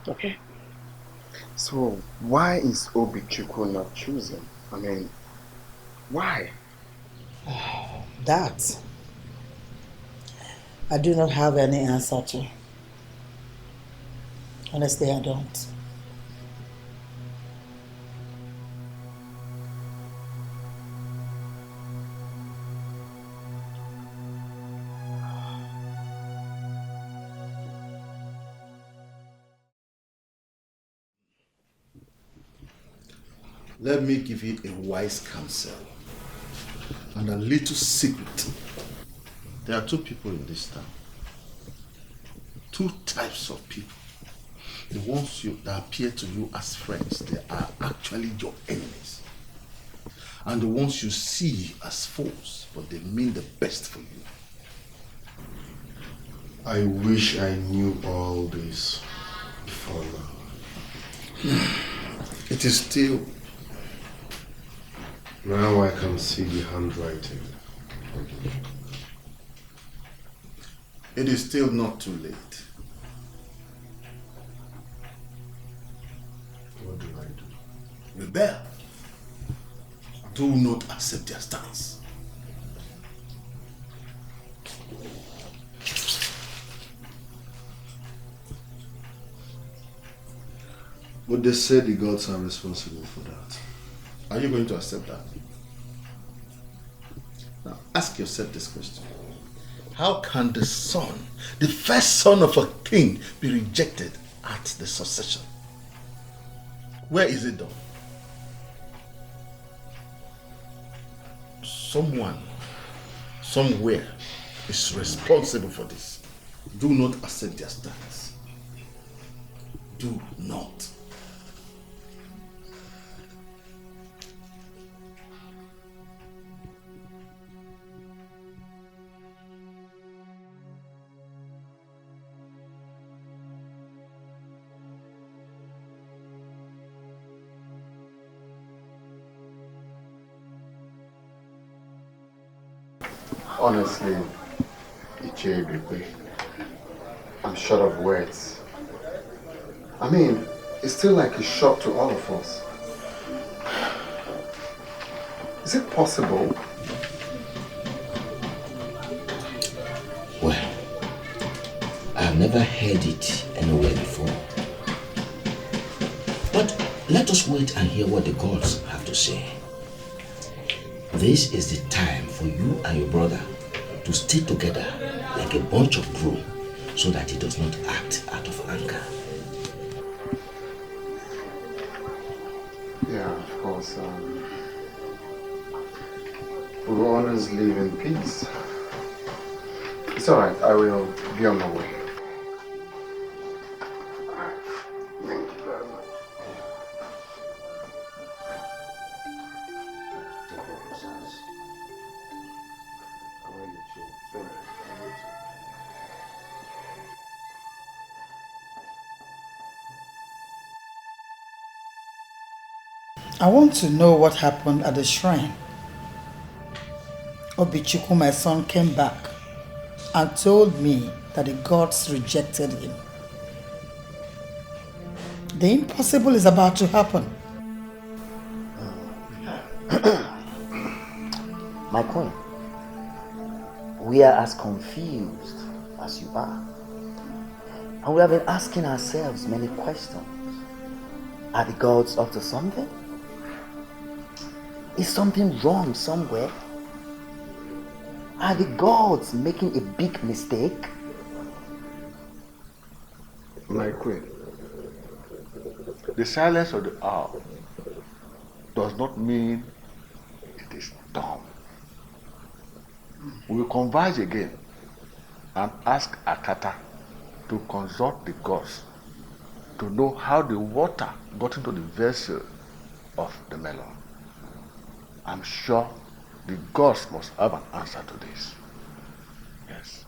Okay? So why is Obichukwu not choosing? I mean, why? That I do not have any answer to. Honestly, I don't. Let me give you a wise counsel and a little secret. There are two people in this town. Two types of people. The ones that appear to you as friends, they are actually your enemies. And the ones you see as foes, but they mean the best for you. I wish I knew all this before now. It is still... Now I can see the handwriting. It is still not too late. What do I do? Rebel. Do not accept their stance. But they said the gods are responsible for that. Are you going to accept that? Now ask yourself this question. How can the son, the first son of a king, be rejected at the succession? Where is it done? Someone, somewhere, is responsible for this. Do not accept their stance. Do not. Honestly, Ichebekwe, I'm short of words. I mean, it's still like a shock to all of us. Is it possible? Well, I've never heard it anywhere before. But let us wait and hear what the gods have to say. This is the time for you and your brother to stay together like a bunch of broom so that he does not act out of anger. Yeah, of course. We will always live in peace. It's alright, I will be on my way. Thank you very much. I want to know what happened at the shrine. Obichuku, my son, came back and told me that the gods rejected him. The impossible is about to happen. My queen, we are as confused as you are. And we have been asking ourselves many questions. Are the gods up to something? Is something wrong somewhere? Are the gods making a big mistake? My queen, the silence of the owl does not mean it is dumb. We will converge again and ask Akata to consult the gods to know how the water got into the vessel of the melon. I'm sure the gods must have an answer to this. Yes.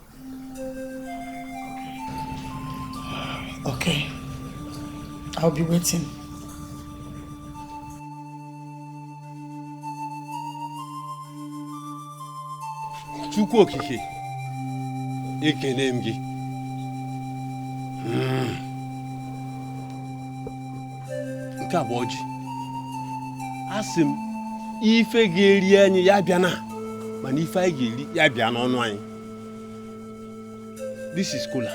Okay. I'll be waiting. Chukwu okike, ekene m gị. Nke a bụ ọjị. Asị m, ife ga-eri anyị ya bịa na, mana ife anyị ga-eri ya bịa n'ọnụ anyị. This is kola.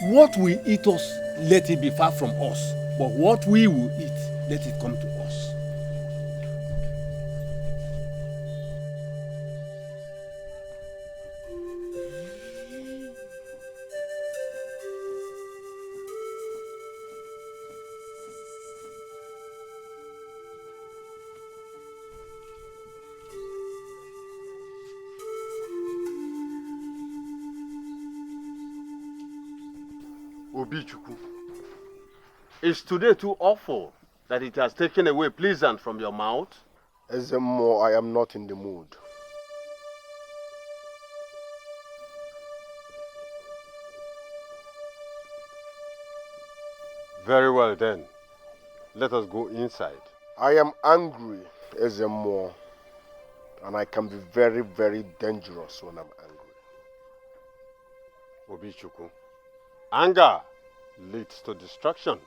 What will eat us, let it be far from us. But what we will eat, let it come to us. Obichukwu, is today too awful that it has taken away pleasant from your mouth? Ezemo, I am not in the mood. Very well then. Let us go inside. I am angry, Ezemo, and I can be very, very dangerous when I'm angry. Obichukwu, anger leads to destruction.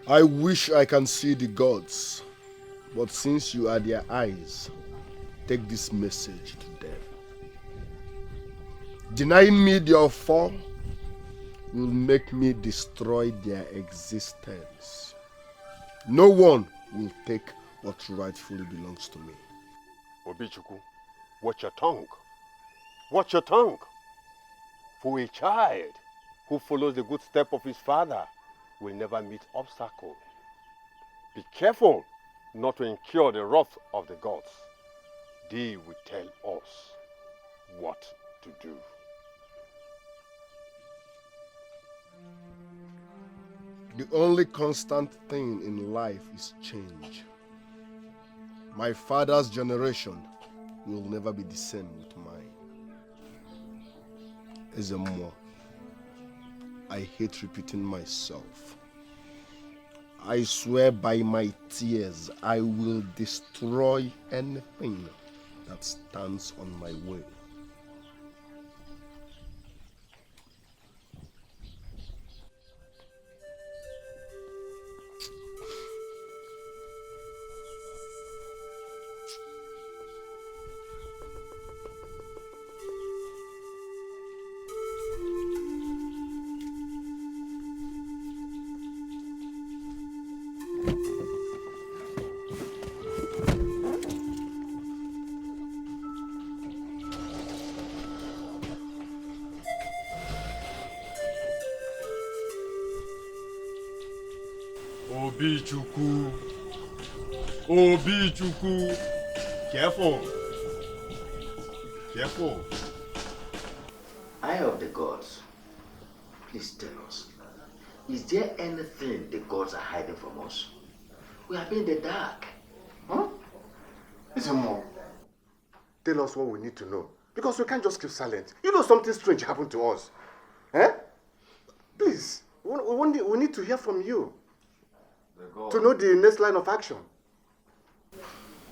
I wish I can see the gods, but since you are their eyes, take this message to them. Denying me their form will make me destroy their existence. No one will take what rightfully belongs to me. Obichukwu, watch your tongue. Watch your tongue. For a child who follows the good step of his father will never meet obstacle. Be careful not to incur the wrath of the gods. They will tell us what to do. The only constant thing in life is change. My father's generation will never be the same with mine. Ezemo, I hate repeating myself, I swear by my tears, I will destroy anything that stands on my way. Obichuku. Obichuku. Careful. Careful. Eye of the gods, please tell us, is there anything the gods are hiding from us? We have been in the dark. Huh? Listen, Mom. Tell us what we need to know. Because we can't just keep silent. You know something strange happened to us. Eh? Please, we need to hear from you. To know the next line of action.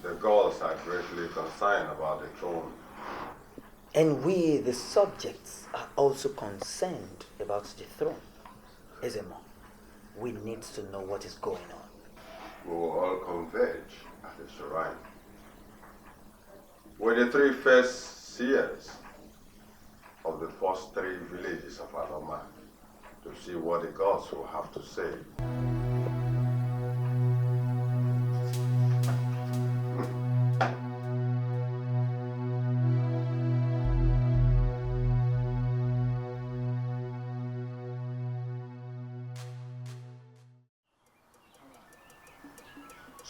The gods are greatly concerned about the throne. And we, the subjects, are also concerned about the throne. Ezemo, we need to know what is going on. We will all converge at the shrine. With the 3 first seers of the first 3 villages of Aloma to see what the gods will have to say.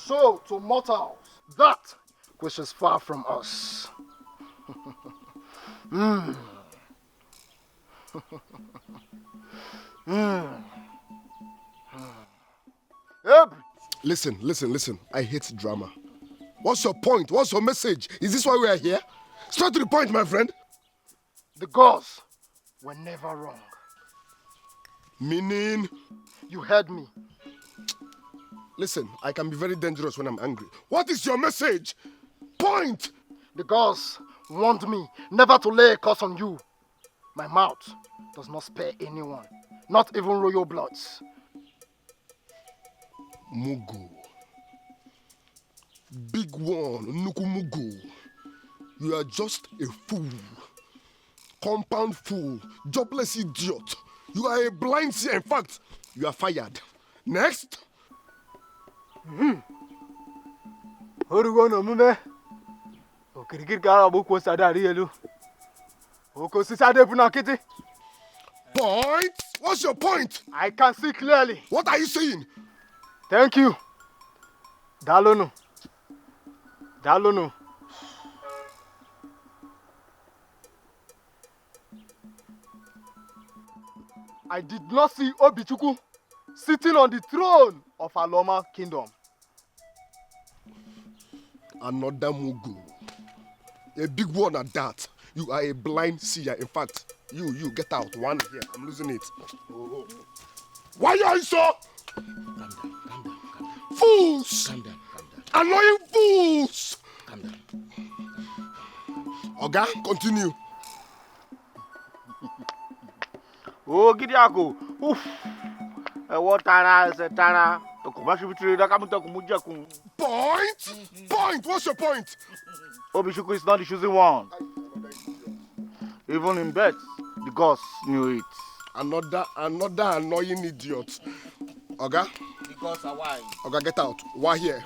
So, to mortals, that which is far from us. Listen. I hate drama. What's your point? What's your message? Is this why we are here? Straight to the point, my friend. The gods were never wrong. Meaning? You heard me. Listen, I can be very dangerous when I'm angry. What is your message? Point! The gods warned me never to lay a curse on you. My mouth does not spare anyone, not even royal bloods. Mugu. Big one, Nuku Mugu. You are just a fool. Compound fool. Jobless idiot. You are a blind seer. In fact, you are fired. Next. Point? What's your point? I can see clearly. What are you saying? Thank you. Dalono. I did not see Obichuku sitting on the throne of Aloma Kingdom. Another Mugu. A big one at that. You are a blind seer. In fact, you get out. One here. I'm losing it. Why are you so? Calm down. Fools! Calm down. Annoying fools! Calm down. Oga, continue. Oh, Gidiago. Oof. Point! What's your point? Obishuku is not the choosing one. Even in bed, the gods knew it. Another annoying idiot. Oga? The gods are wild. Oga, get out. Why here?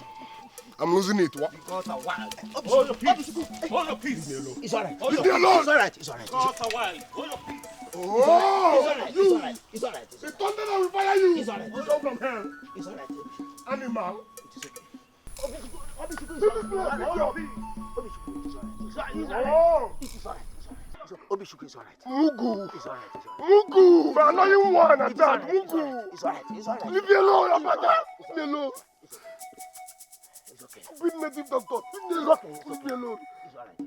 I'm losing it. The gods are wild. Hold your peace. Hold your peace. It's alright. Leave me alone. It's alright. Gods are wild. Hold your peace. Oh, you! It's alright. The thunder that will fire you! It's alright. You come from hell. It's alright. Animal. It is okay. Obishuku is alright. Mugu. It's alright. Mugu. The annoying one at that. Mugu. It's alright. Leave me alone, Abada. Leave me alone. It's okay. Stupid native doctor. Leave me alone. Leave me alone. It's alright.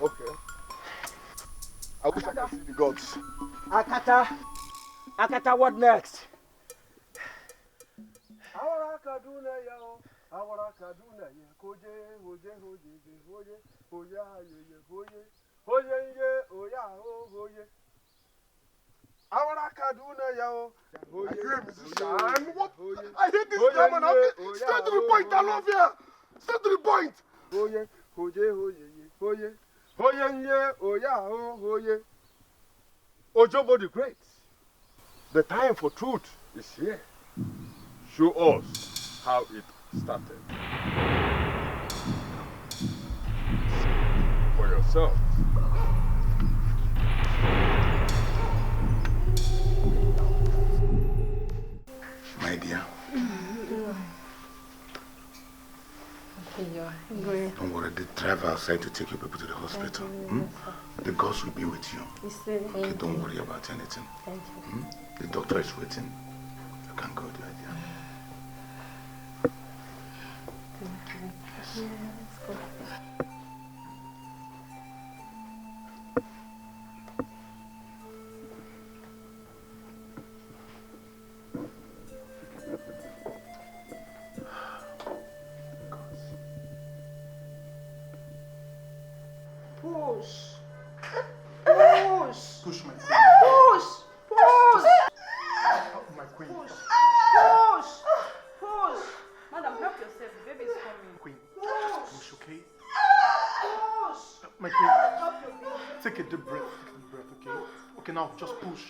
Okay. I wish I could see the gods. Akata, Akata, what next? What? I hate this drama now. Straight to the point, I love you. Straight to the point. Ojobo the Great, the time for truth is here. Show us how it started. For yourself. My dear. Don't worry, the driver outside to take your people to the hospital. The gods will be with you. Okay, don't worry about anything. The doctor is waiting. You can go, dear. Yes. Let's go. Push my queen. Push! Push! My queen. Push! Push! Madam, help yourself. The baby is coming. Queen. Push, okay? Push! My queen. Help your baby. Take a deep breath. Take a deep breath, okay? Okay, now just push.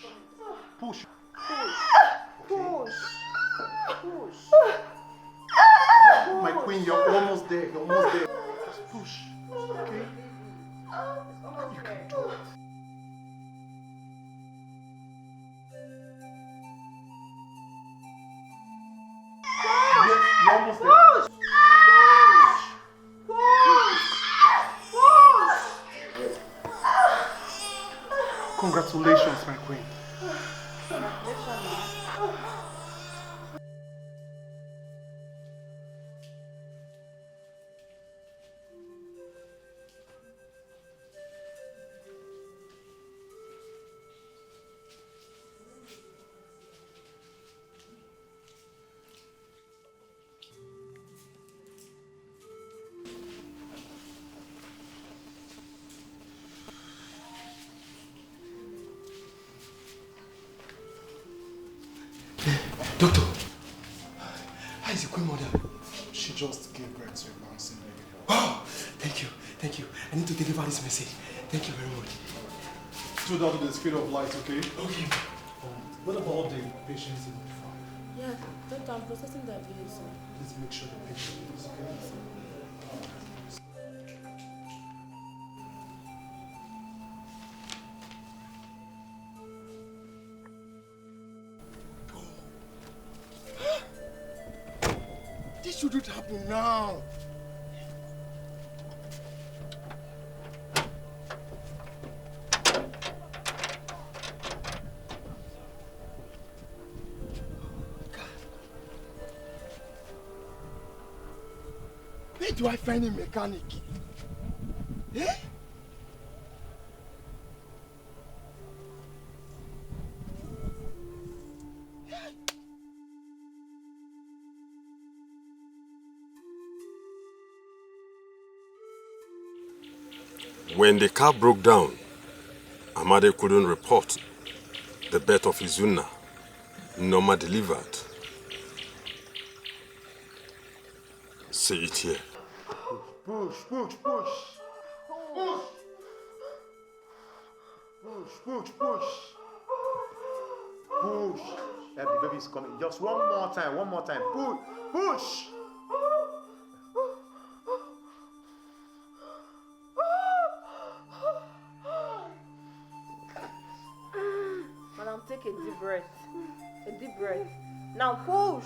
Push. Push! Push! My queen, you're almost there. You're almost there. Just push. Okay? You can do it. You're almost there. Push! Push! Congratulations, my queen. Doctor, how is the queen mother? She just gave birth to a bouncing baby. Oh, thank you, thank you. I need to deliver this message. Thank you very much. Two down to the speed of light, okay? Okay. What about the patient's file? Yeah, Doctor, I'm processing the abuse. Please make sure the patient is okay. This shouldn't happen now. Where do I find a mechanic? Eh? When the car broke down, Amade couldn't report the birth of Izuna. Norma delivered. See it here. Push, push, push. Push. Push, push, push. Push. Yeah, the baby's coming. Just one more time, one more time. Push, push. Madam, take a deep breath. A deep breath. Now push.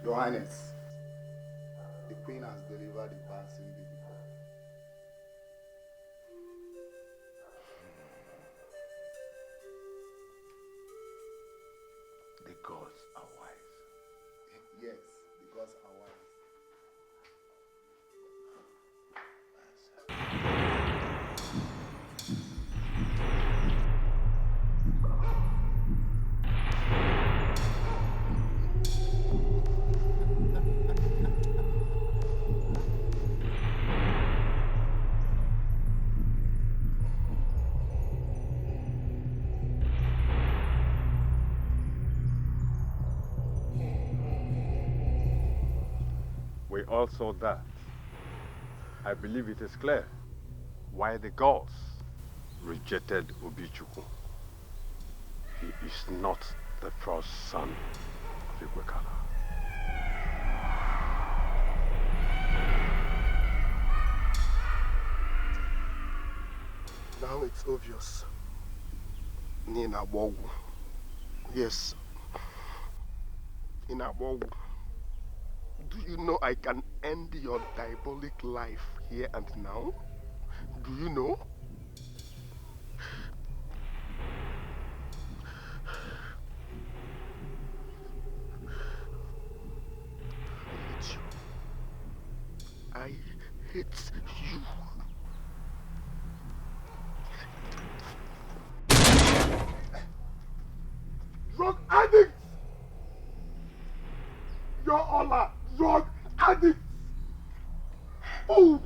Your Highness, the Queen has delivered the bouncing baby. gods are wise. Yes, the gods are wise. We all saw that. I believe it is clear why the gods rejected Obichukwu. He is not the first son of Igwekala. Now it's obvious. Nina Bogu. Yes. Nina Bogu. Do you know I can end your diabolic life here and now? Do you know? I hate you. Drug addict! You're all a drug addict! Oh!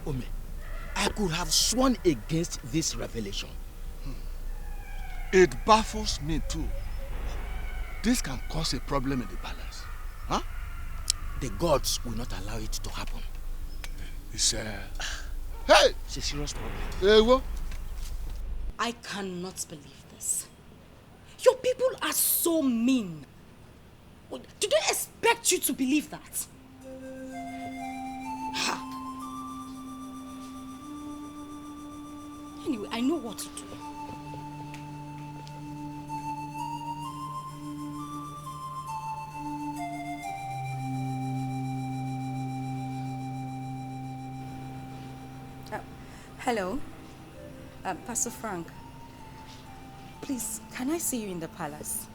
Ome, I could have sworn against this revelation. It baffles me too. This can cause a problem in the palace. Huh? The gods will not allow it to happen. It's Hey! It's a serious problem. Hey, what? I cannot believe this. Your people are so mean. Do they expect you to believe that? Ha. Anyway, I know what to do. Hello, Pastor Frank. Please, can I see you in the palace?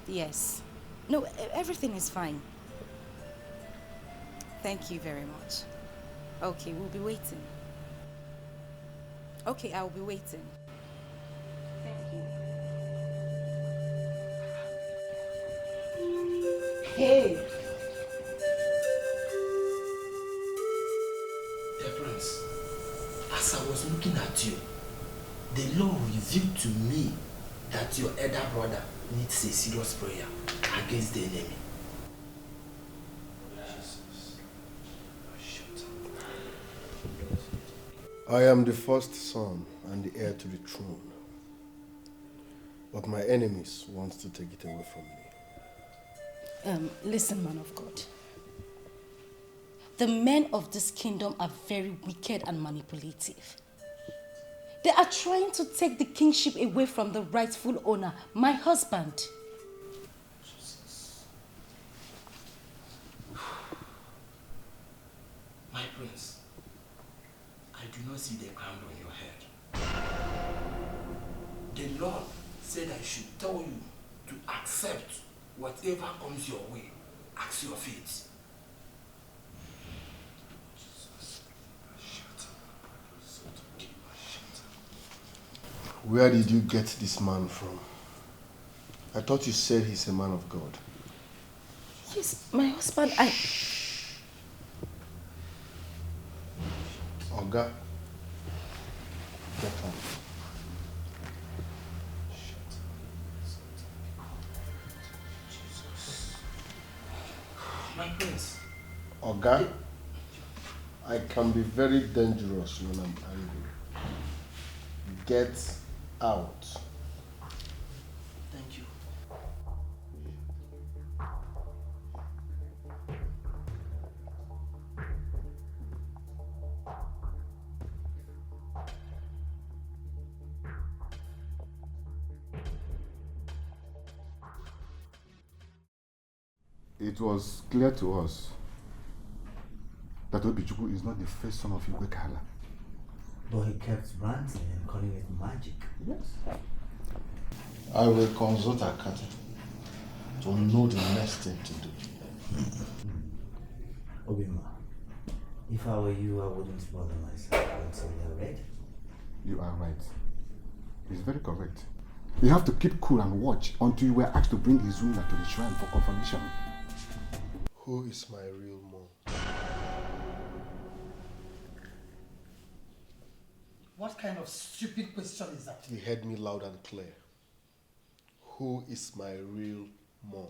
Yes. No, everything is fine. Thank you very much. Okay, we'll be waiting. Okay, I'll be waiting. Thank you. Hey! Dear friends, as I was looking at you, the Lord revealed to me that your elder brother needs a serious prayer against the enemy. I am the first son and the heir to the throne. But my enemies want to take it away from me. Listen, man of God. The men of this kingdom are very wicked and manipulative. They are trying to take the kingship away from the rightful owner, my husband. My prince, I do not see the crown on your head. The Lord said I should tell you to accept whatever comes your way. Ask your fate. Where did you get this man from? I thought you said he's a man of God. Yes, my husband, Oga, get out. My prince. Oga, I can be very dangerous when I'm angry. Get out. Thank you. It was clear to us that Obichukwu is not the first son of Igwekala. But he kept ranting and calling it magic. Yes. I will consult Akata to know the next thing to do. Obima, if I were you, I wouldn't bother myself until they're ready. You are right. He's very correct. You have to keep cool and watch until you were asked to bring Izuna to the shrine for confirmation. Who is my real mom? What kind of stupid question is that? You heard me loud and clear. Who is my real mom?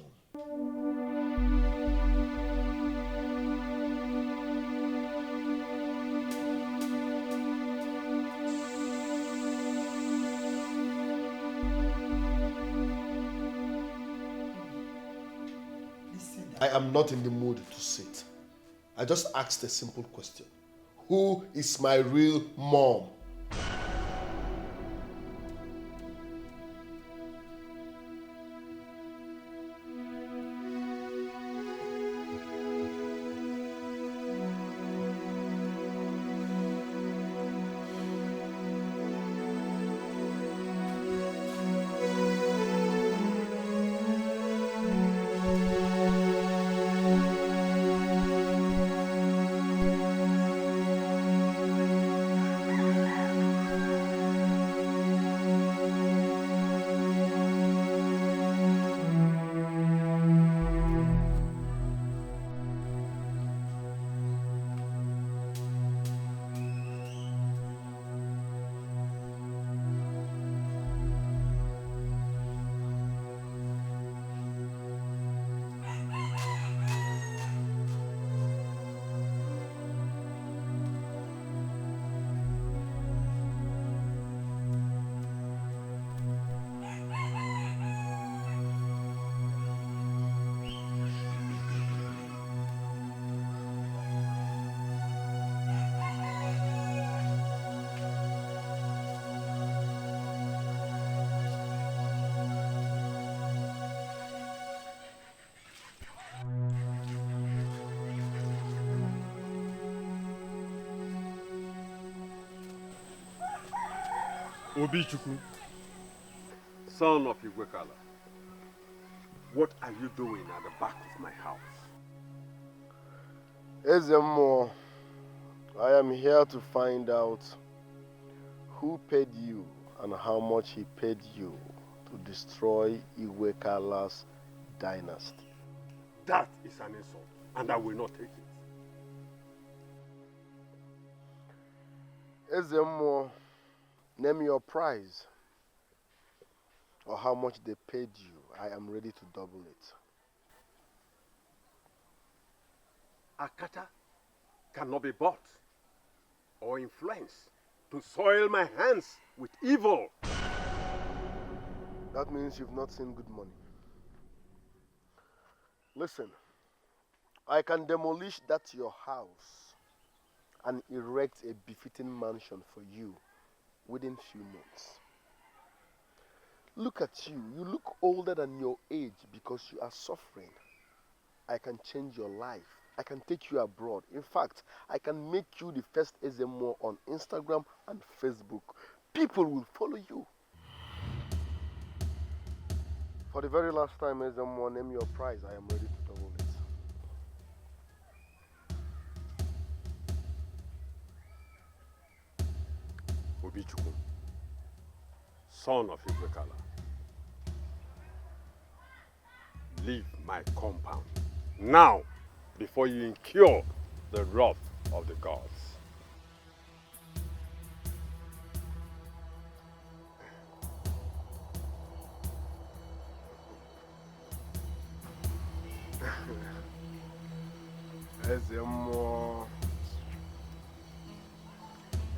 I am not in the mood to sit. I just asked a simple question. Who is my real mom? Obichukwu, son of Igwekala, what are you doing at the back of my house? Ezemo, I am here to find out who paid you and how much he paid you to destroy Igwekala's dynasty. That is an insult, and I will not take it. Ezemo, name your price or how much they paid you. I am ready to double it. Akata cannot be bought or influenced to soil my hands with evil. That means you've not seen good money. Listen, I can demolish that your house and erect a befitting mansion for you within few months. Look at you. You look older than your age because you are suffering. I can change your life. I can take you abroad. In fact, I can make you the first SMO on Instagram and Facebook. People will follow you. For the very last time, SMO, name your price. I am ready to double it. Obichukwu, son of Igbekala, leave my compound now before you incur the wrath of the gods.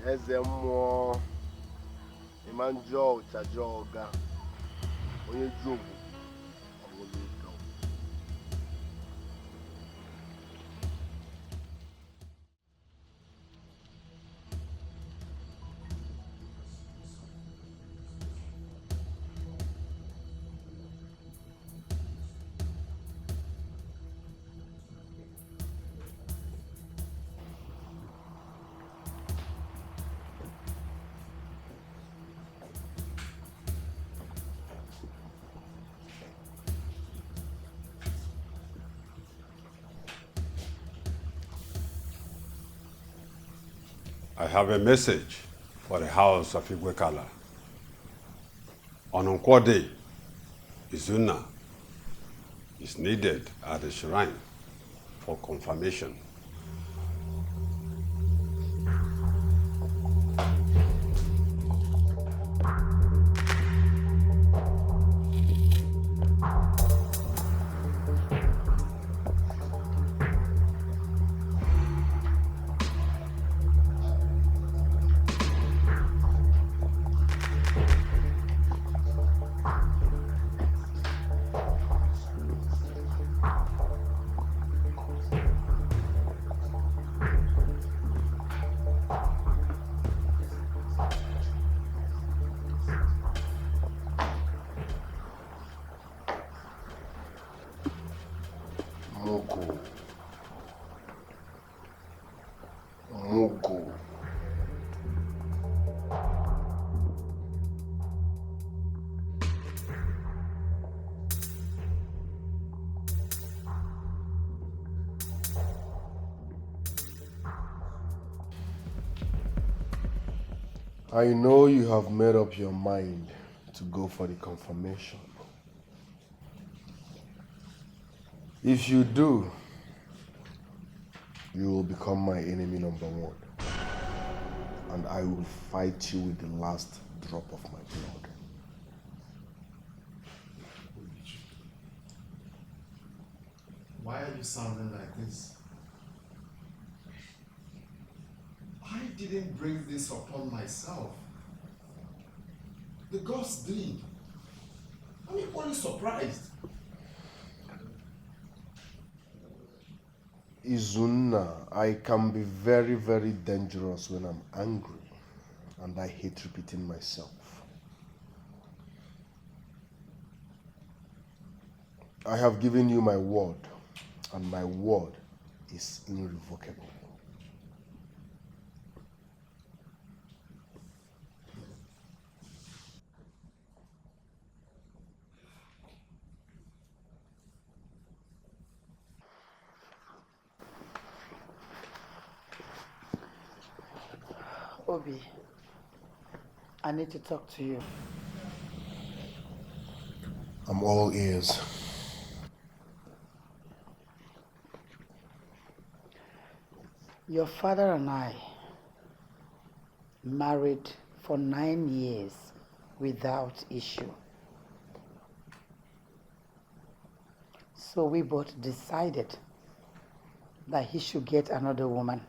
Eze mmụọ ịma njọ ụchajọ ọga onye ji ogwu ọbụla ụdọ. I have a message for the house of Igbekala. On Nkwo Day, Izuna is needed at the shrine for confirmation. Mugu. I know you have made up your mind to go for the confirmation. If you do, you will become my enemy #1. And I will fight you with the last drop of my blood. Why are you sounding like this? I didn't bring this upon myself. The gods did. I'm equally surprised. Izuna, I can be very, very dangerous when I'm angry, and I hate repeating myself. I have given you my word, and my word is irrevocable. Obi, I need to talk to you. I'm all ears. Your father and I married for 9 years without issue. So we both decided that he should get another woman.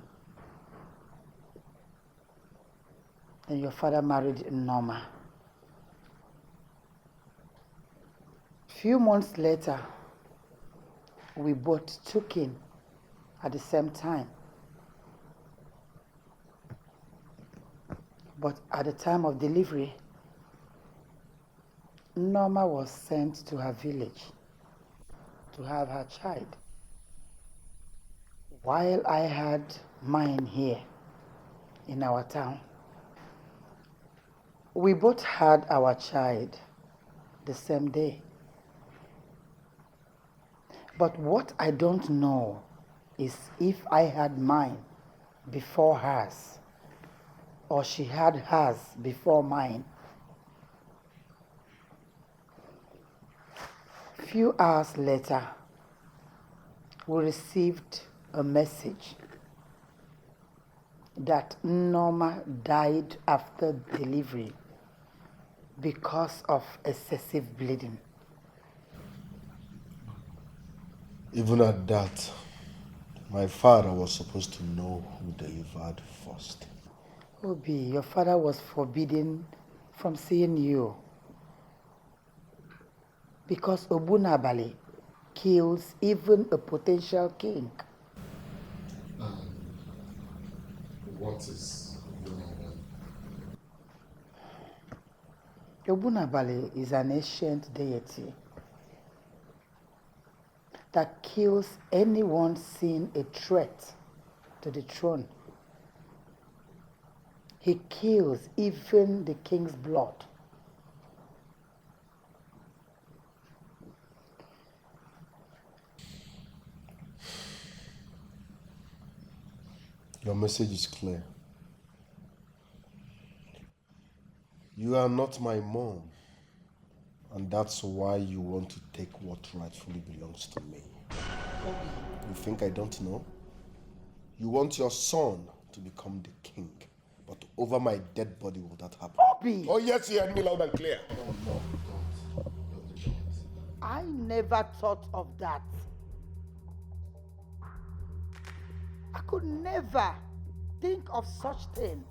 Then your father married Norma. Few months later, we both took in at the same time. But at the time of delivery, Norma was sent to her village to have her child, while I had mine here in our town. We both had our child the same day. But what I don't know is if I had mine before hers, or she had hers before mine. few hours later, we received a message that Norma died after delivery because of excessive bleeding. Even at that, my father was supposed to know who delivered first. Obi, your father was forbidden from seeing you because Obunabali kills even a potential king. What is Obunabali? Obunabali is an ancient deity that kills anyone seeing a threat to the throne. He kills even the king's blood. Your message is clear. You are not my mom, and that's why you want to take what rightfully belongs to me. You think I don't know? You want your son to become the king, but over my dead body will that happen? Obi! Oh yes, you heard me loud and clear. No, don't. I never thought of that. I could never think of such thing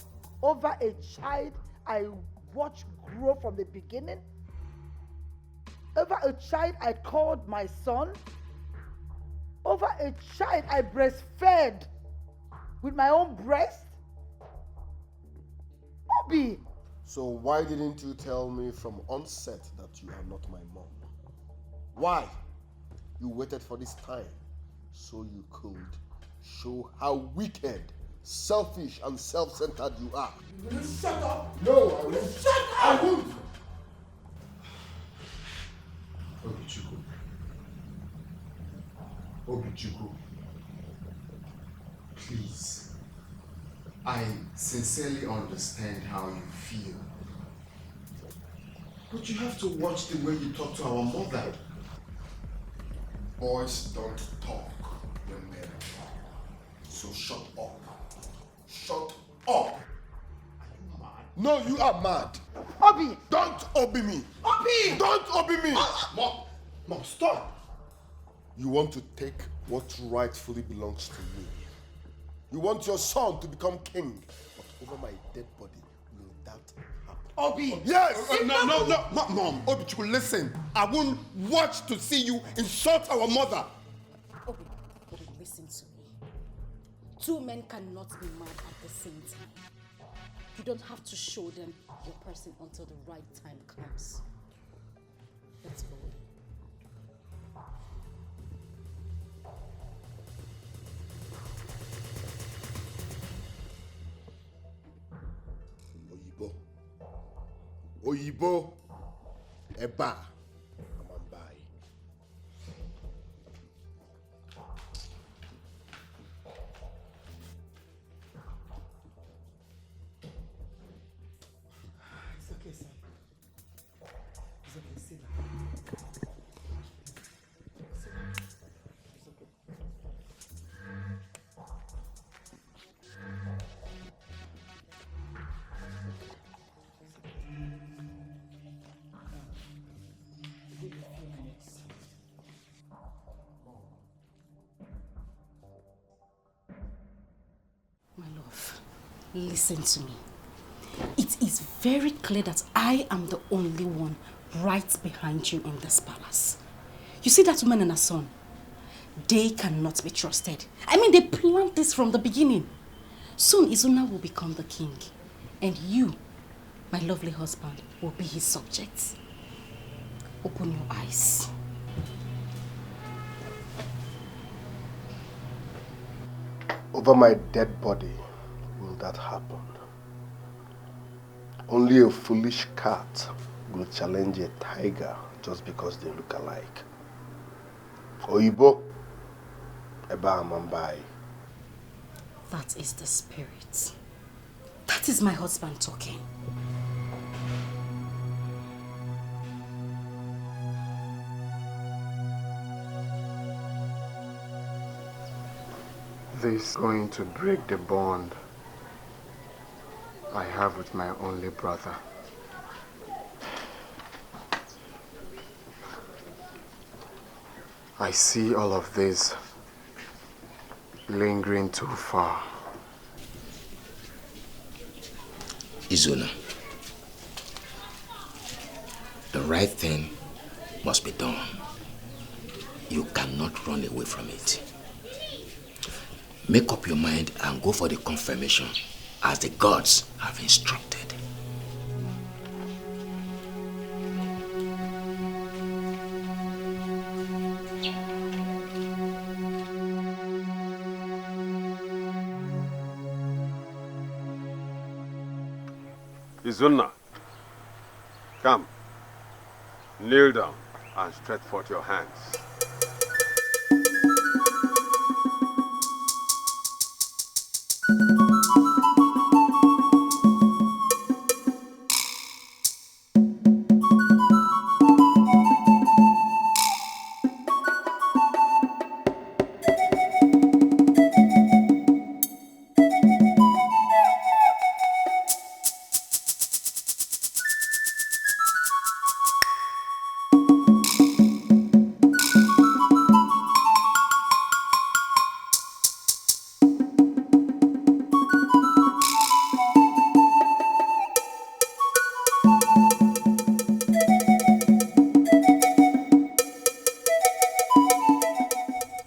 over a child I watched grow from the beginning, over a child I called my son, over a child I breastfed with my own breast. Obi! So why didn't you tell me from onset that you are not my mom? Why? You waited for this time so you could show how wicked, selfish, and self-centered you are. Will you shut up? No, I won't. Shut up! I won't. Obichukwu, please. I sincerely understand how you feel. But you have to watch the way you talk to our mother. Boys don't talk when men talk. So shut up. Shut up. Are you mad? No, you are mad. Obi! Don't Obi me. Obi! Don't Obi me. Mom, stop. You want to take what rightfully belongs to me. You want your son to become king, but over my dead body, will that happen? Obi! Yes! No, Mom, Obichukwu, listen. I won't watch to see you insult our mother. Obi, listen to me. Two men cannot be mad at the same time. You don't have to show them your person until the right time comes. Let's go. Oyibo, Eba, Amambai. It's okay, son. It's okay, sit down. It's okay. Give you a few minutes. My love, listen to me. It is very clear that I am the only one right behind you in this palace. You see that woman and her son? They cannot be trusted. I mean, they planned this from the beginning. Soon Izuna will become the king. And you, my lovely husband, will be his subject. Open your eyes. Over my dead body, will that happen? Only a foolish cat will challenge a tiger just because they look alike. Oyibo, Eba Amambai. That is the spirit. That is my husband talking. this going to break the bond I have with my only brother? I see all of this lingering too far. Izuna, the right thing must be done. You cannot run away from it. Make up your mind and go for the confirmation as the gods have instructed. Izuna, come, kneel down and stretch forth your hands.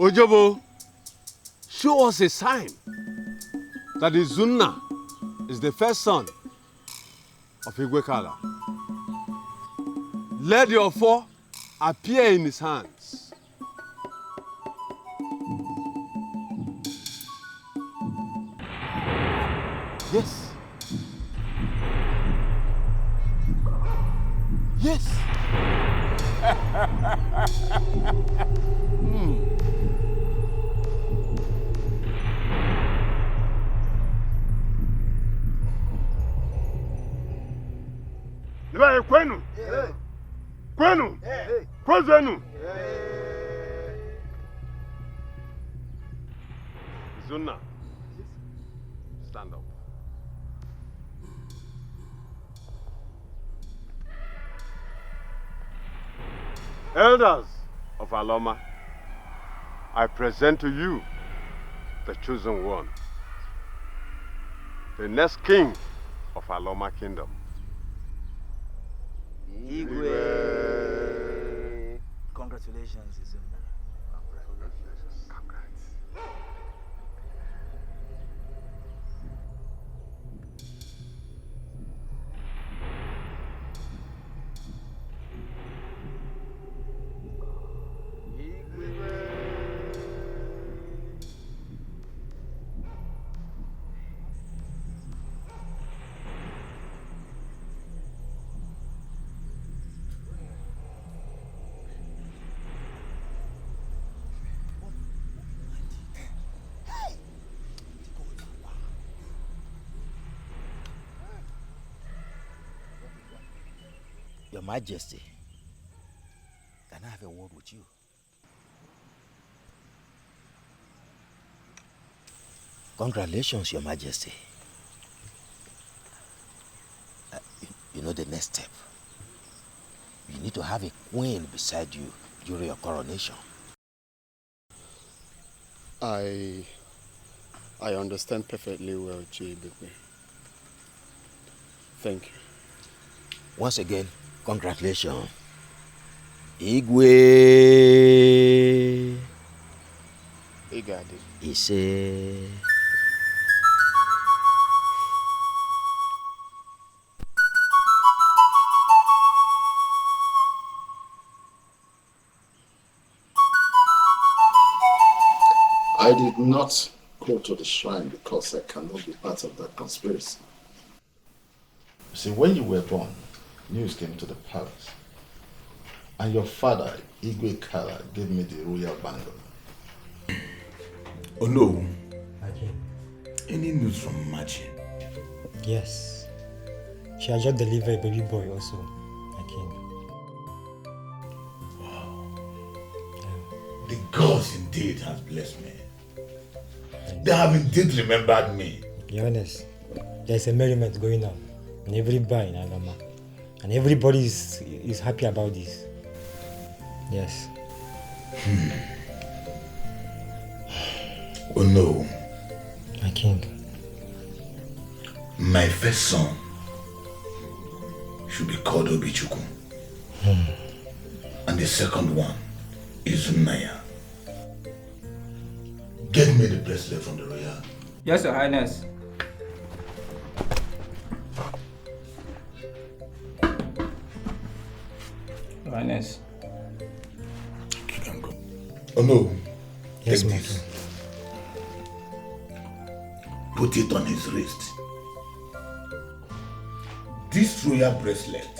Ojobo, show us a sign that Izuna is the first son of Igwekala. Let your four appear in his hands. Yes. Yes. Kwenu. Kwenu. Kwenu. Izuna, stand up. Elders of Aloma, I present to you the chosen one, the next king of Aloma Kingdom. Igwe. Congratulations, Izuna. Congrats. Your Majesty, can I have a word with you? Congratulations, Your Majesty. You know the next step. You need to have a queen beside you during your coronation. I understand perfectly well, J.B. Thank you. Once again, congratulations. Igwe. Igadi. Ise. I did not go to the shrine because I cannot be part of that conspiracy. You see, when you were born, news came to the palace. And your father, Igwe Kala, gave me the royal bangle. Oh no. Again. Any news from Machi? Yes. She has just delivered a baby boy also, my king. Wow. The gods indeed has blessed me. They have indeed remembered me. Be honest, there's a merriment going on in every bar in Alama. And everybody is happy about this. Yes. Oh no. My king. My first son should be called Obichukwu. And the second one is Naya. Get me the bracelet from the royal. Yes, Your Highness. Your Highness. You can go. Oh no. Yes, take my this. Put it on his wrist. This royal bracelet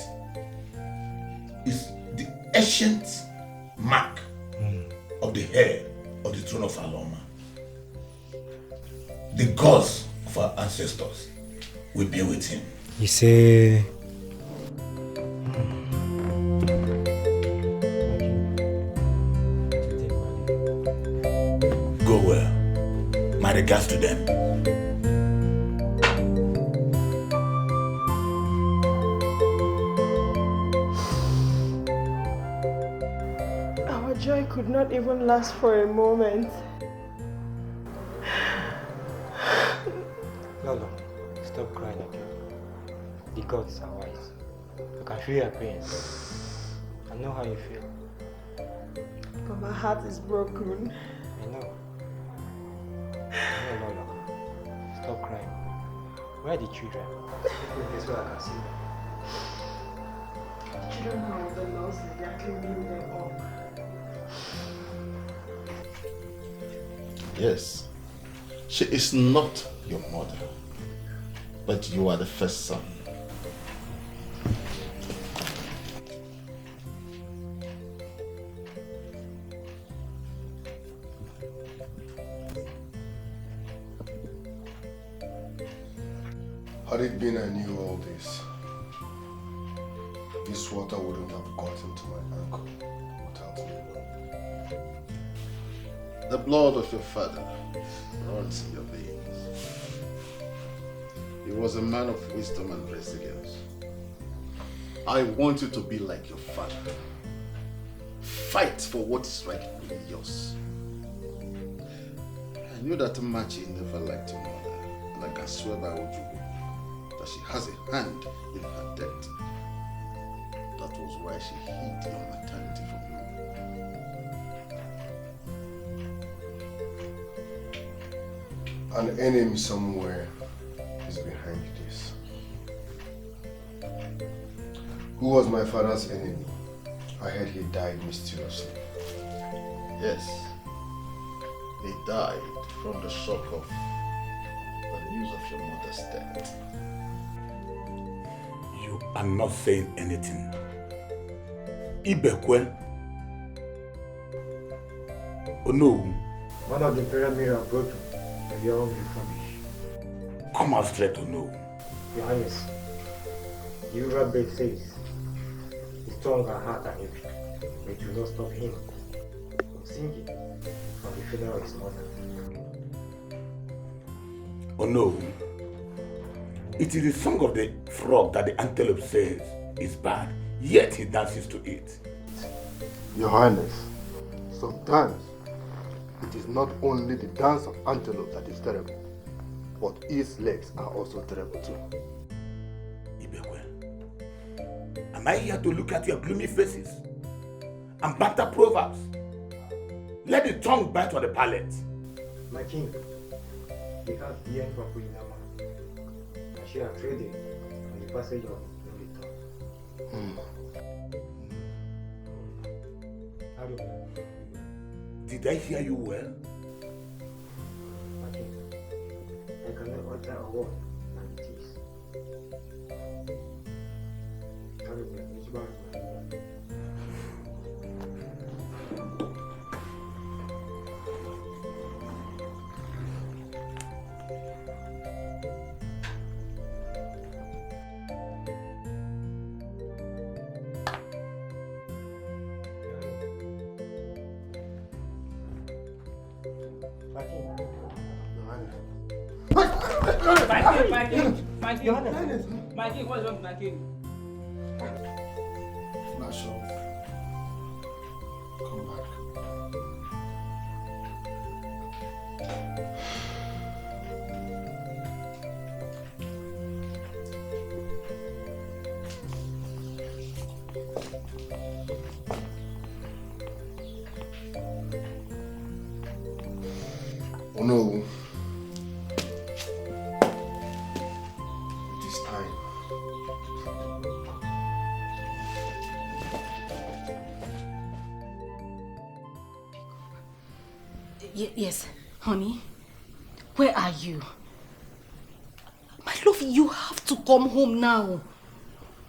is the ancient mark of the heir of the throne of Aloma. The gods of our ancestors will be with him. You say... Go well. My regards to them. Our joy could not even last for a moment. Lolo, stop crying again. The gods are wise. You can feel your pain. I know how you feel. But my heart is broken. I know. No, Lolo. Stop crying. Where are the children? This way I can see them. Children know the laws they are cleaning them up. Yes, she is not your mother, but you are the first son. Had it been I knew all this, this water wouldn't have gotten to my ankle without me. The blood of your father runs in your veins. He was a man of wisdom and resilience. I want you to be like your father. Fight for what is rightfully yours. I knew that Machi never liked your mother, and I can swear by Ojugo that she has a hand in her death. That was why she hid your maternity from you. An enemy somewhere is behind this. Who was my father's enemy? I heard he died mysteriously. Yes, he died from the shock of the news of your mother's death. You are not saying anything. Ibekwe. Oh no. One of the pyramids are broken and we are all refurbished. Come out straight to know. Your Highness, the river bed says his tongue and heart are heavy, but it will not stop him from singing from the funeral of his mother. Oh no. It is the song of the frog that the antelope says is bad, yet he dances to it. Your Highness, sometimes it is not only the dance of antelope that is terrible, but its legs are also terrible too. Ibekwe, am I here to look at your gloomy faces and banter proverbs? Let the tongue bite on the palate. My king, we have the end from Kuinama, and she are traded on the passage of no return. Did I hear you well? My king, I cannot utter a word and it is. Your My king, what's wrong with my king? Flash off. Come back. Oh no. It is time. Yes, honey. Where are you? My love, you have to come home now.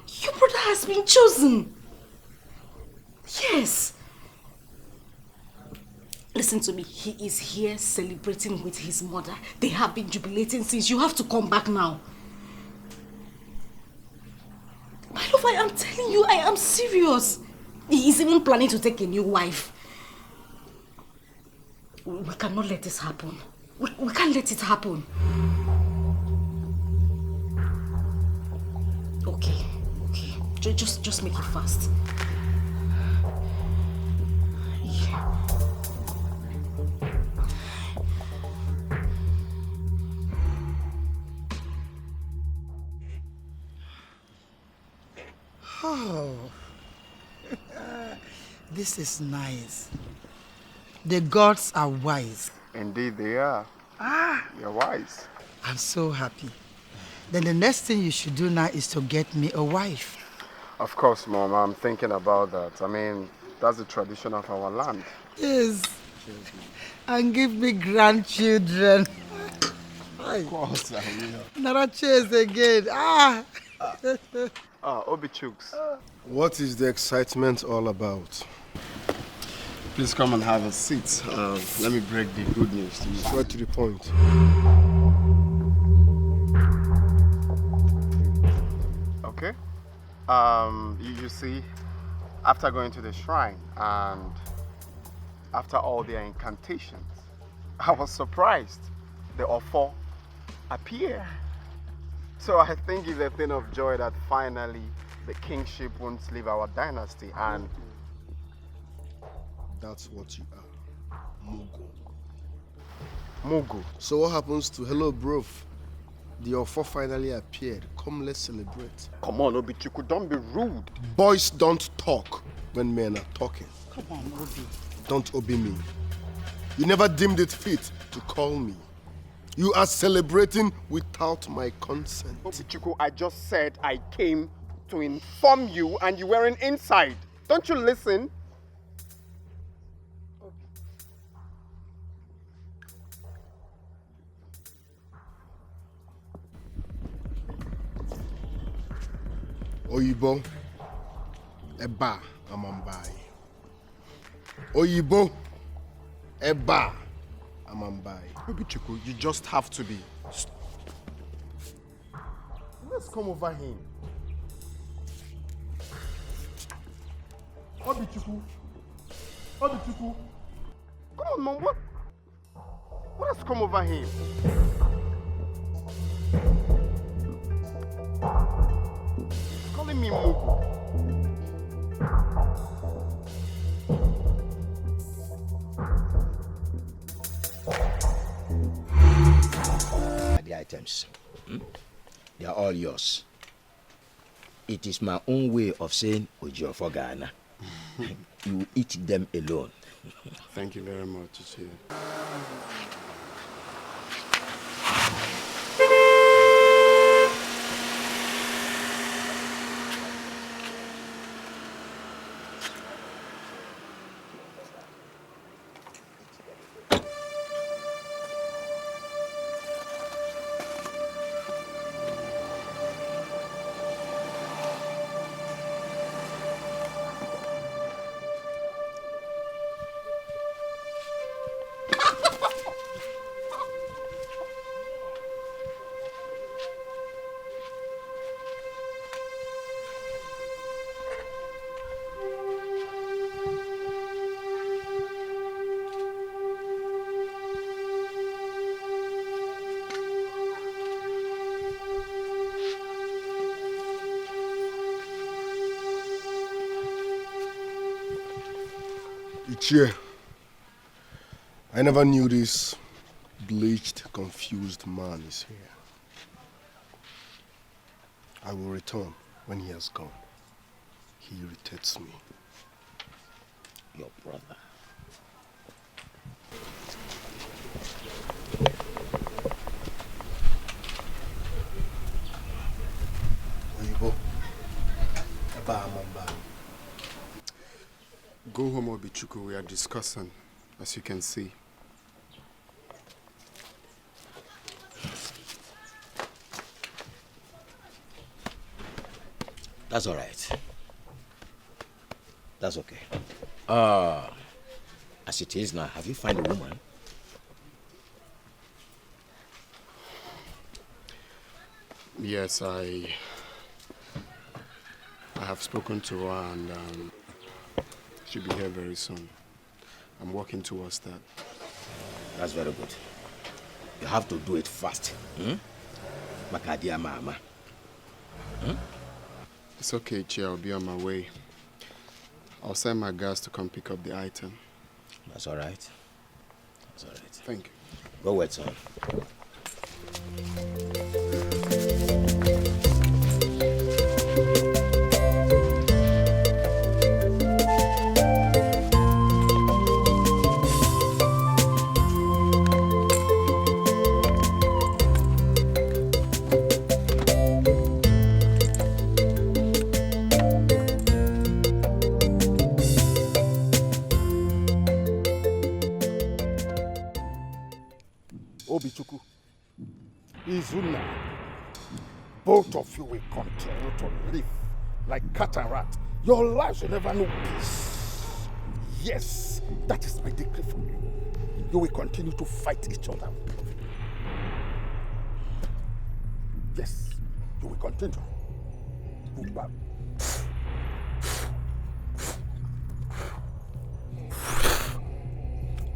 Your brother has been chosen. Yes. Listen to me. He is here celebrating with his mother. They have been jubilating since. You have to come back now. My love, I am telling you, I am serious. He is even planning to take a new wife. We cannot let this happen. We can't let it happen. Okay. Just make it fast. Yeah. Oh, this is nice. The gods are wise. Indeed they are. They're wise. I'm so happy. Then the next thing you should do now is to get me a wife. Of course, Mom, I'm thinking about that. I mean, that's the tradition of our land. Yes. And give me grandchildren. Of course, I will. Not a chase again. Obi Chooks. What is the excitement all about? Please come and have a seat. Let me break the good news to you. Straight to the point. Okay. You see, after going to the shrine and after all their incantations, I was surprised. The Ofo appeared. So I think it's a thing of joy that finally the kingship won't leave our dynasty, and that's what you are. Mugu. Mugu. So what happens to hello bro? The Ofo finally appeared. Come, let's celebrate. Come on, Obichuku, don't be rude. Boys don't talk when men are talking. Come on, Obi. Don't obey me. You never deemed it fit to call me. You are celebrating without my consent. Obichuku, I just said I came to inform you and you weren't inside. Don't you listen? Oyibo, Eba, Amambai. Oyibo, Eba, Amambai. Obichuku, you just have to be. Let's come over him. Obichuku. Obichuku. Come on, Mom, what has come over him? Calling me Mugu. The items, they are all yours. It is my own way of saying Ojo for Ghana. You eat them alone. Thank you very much, Ichie. Ichie, I never knew this bleached, confused man is here. I will return when he has gone. He irritates me. Your brother. Go home, Obichuku. We are discussing, as you can see. That's all right. That's okay. As it is now, have you found a woman? Yes, I have spoken to her and she'll be here very soon. I'm working towards that. That's very good. You have to do it fast. Makadia mama. It's okay, Chia. I'll be on my way. I'll send my guys to come pick up the item. That's all right. That's all right. Thank you. Go wait, son. Obichuku, Izuna, both of you will continue to live like cat and rat. Your lives will never know peace. Yes, that is my decree for you. You will continue to fight each other. Yes, you will continue. Goodbye.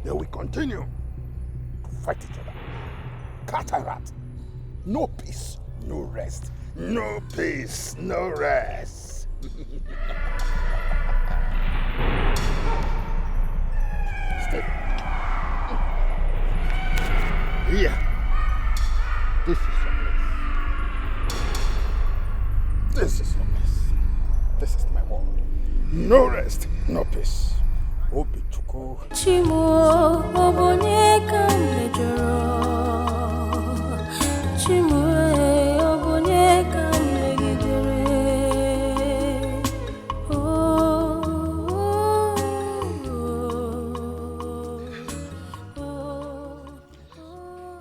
They will continue to fight each other. Cat and rat. No peace, no rest. No peace, no rest. Stay. Here. This is your place. This is your place. This is my world. No rest, no peace. Obichuku. Chimo obonye kamejoro. Chimo obonye kamegidere.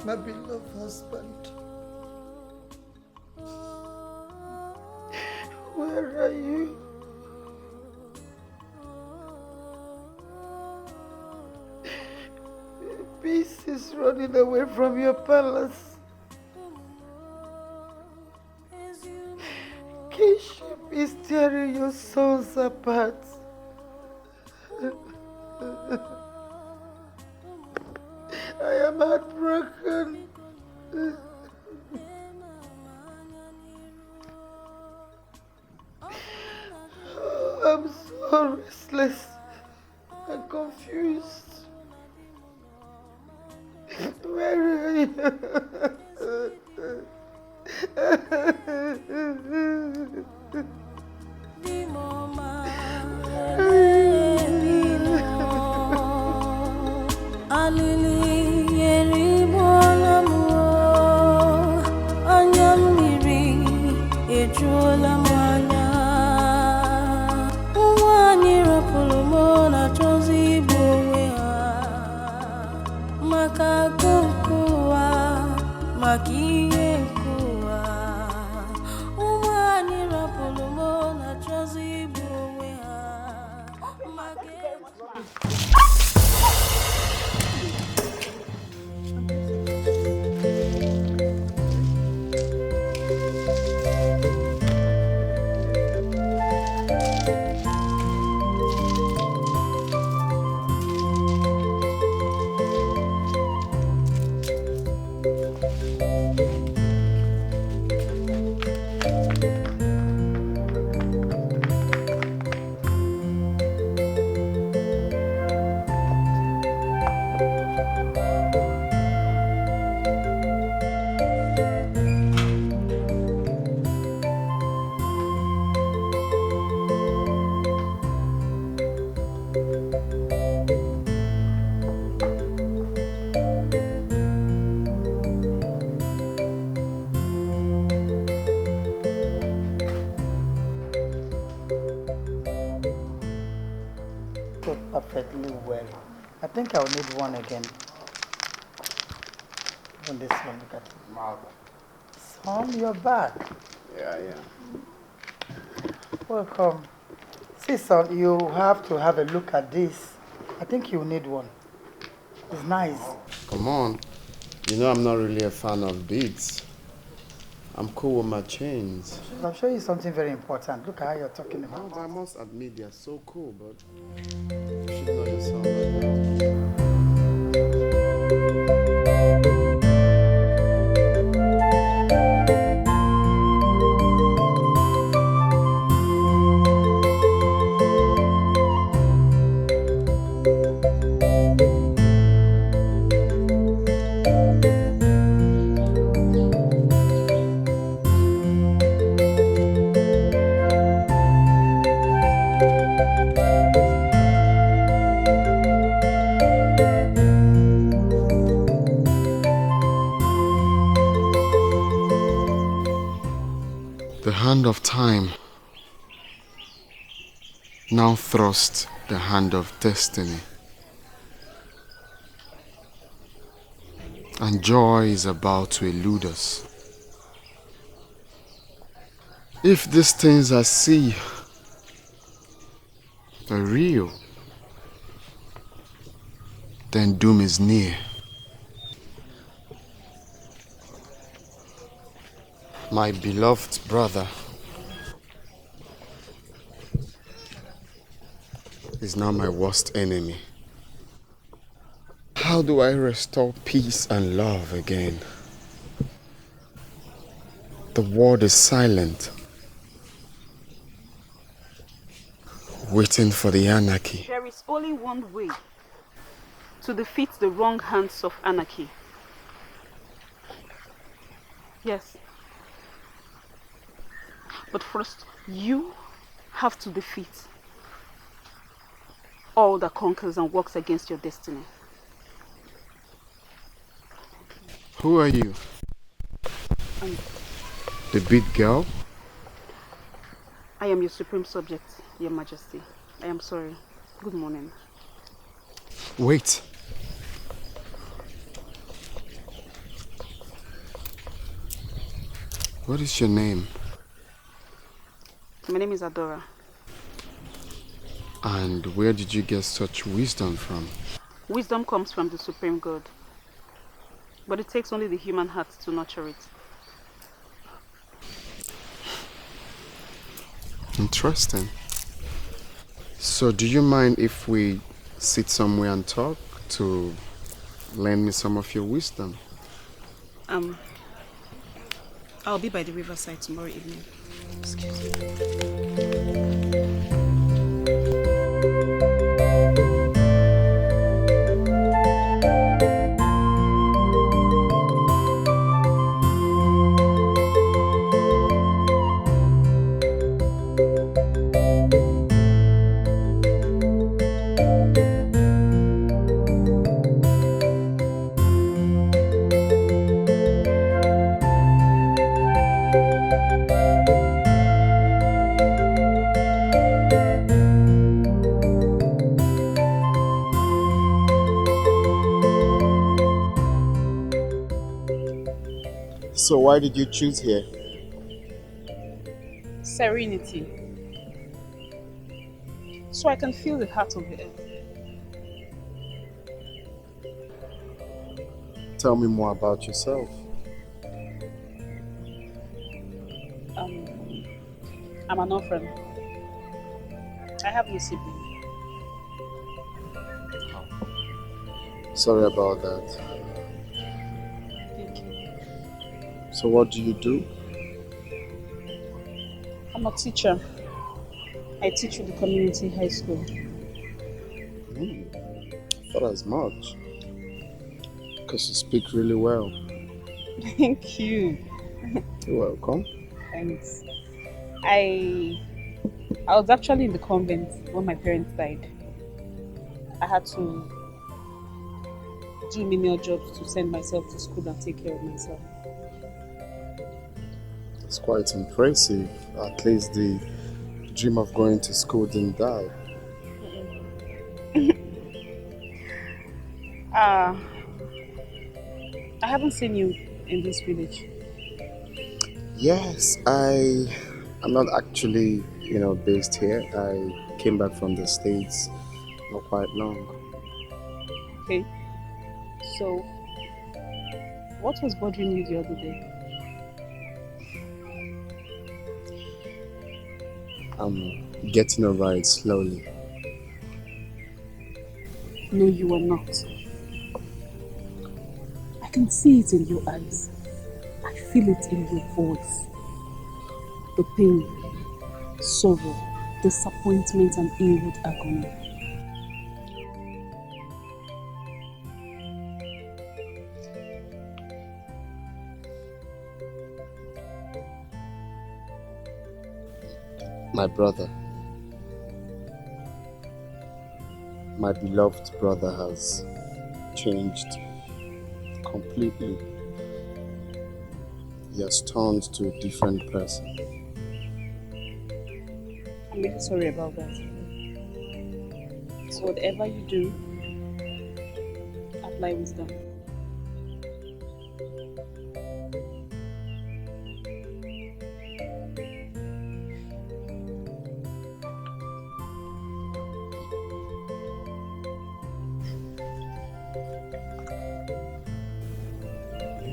My beloved husband, where are you? Peace is running away from your palace. Kingship is tearing your sons apart. I am heartbroken. I'm so restless and confused. Where are perfectly well. I think I'll need one again. On this one, look at it. Son, you're back. Yeah, yeah. Welcome. See, son, you have to have a look at this. I think you need one. It's nice. Come on. You know I'm not really a fan of beads. I'm cool with my chains. I'll show you something very important. Look at how you're talking about it. I must admit they're so cool, but you should know yourself by now. The hand of time now thrusts the hand of destiny. And joy is about to elude us. If these things I see are real, then doom is near. My beloved brother is now my worst enemy. How do I restore peace and love again? The world is silent, waiting for the anarchy. There is only one way to defeat the wrong hands of anarchy. Yes. But first, you have to defeat all that conquers and works against your destiny. Who are you? The big girl? I am your supreme subject, Your Majesty. I am sorry. Good morning. Wait. What is your name? My name is Adora. And where did you get such wisdom from? Wisdom comes from the Supreme God. But it takes only the human heart to nurture it. Interesting. So do you mind if we sit somewhere and talk to lend me some of your wisdom? I'll be by the riverside tomorrow evening. Excuse me. So why did you choose here? Serenity. So I can feel the heart of the earth. Tell me more about yourself. I'm an orphan. I have no sibling. Sorry about that. Thank you. So what do you do? I'm a teacher. I teach at the community high school. Thought as much. Because you speak really well. Thank you. You're welcome. Thanks. I was actually in the convent when my parents died. I had to do menial jobs to send myself to school and take care of myself. It's quite impressive. At least the dream of going to school didn't die. I haven't seen you in this village. Yes, I'm not actually, based here. I came back from the States not quite long. Okay. So, what was bothering you the other day? I'm getting over it slowly. No, you are not. I can see it in your eyes. I feel it in your voice. The pain, sorrow, disappointment, and inward agony. My brother, my beloved brother has changed completely. He has turned to a different person. I'm really sorry about that. So whatever you do, apply wisdom.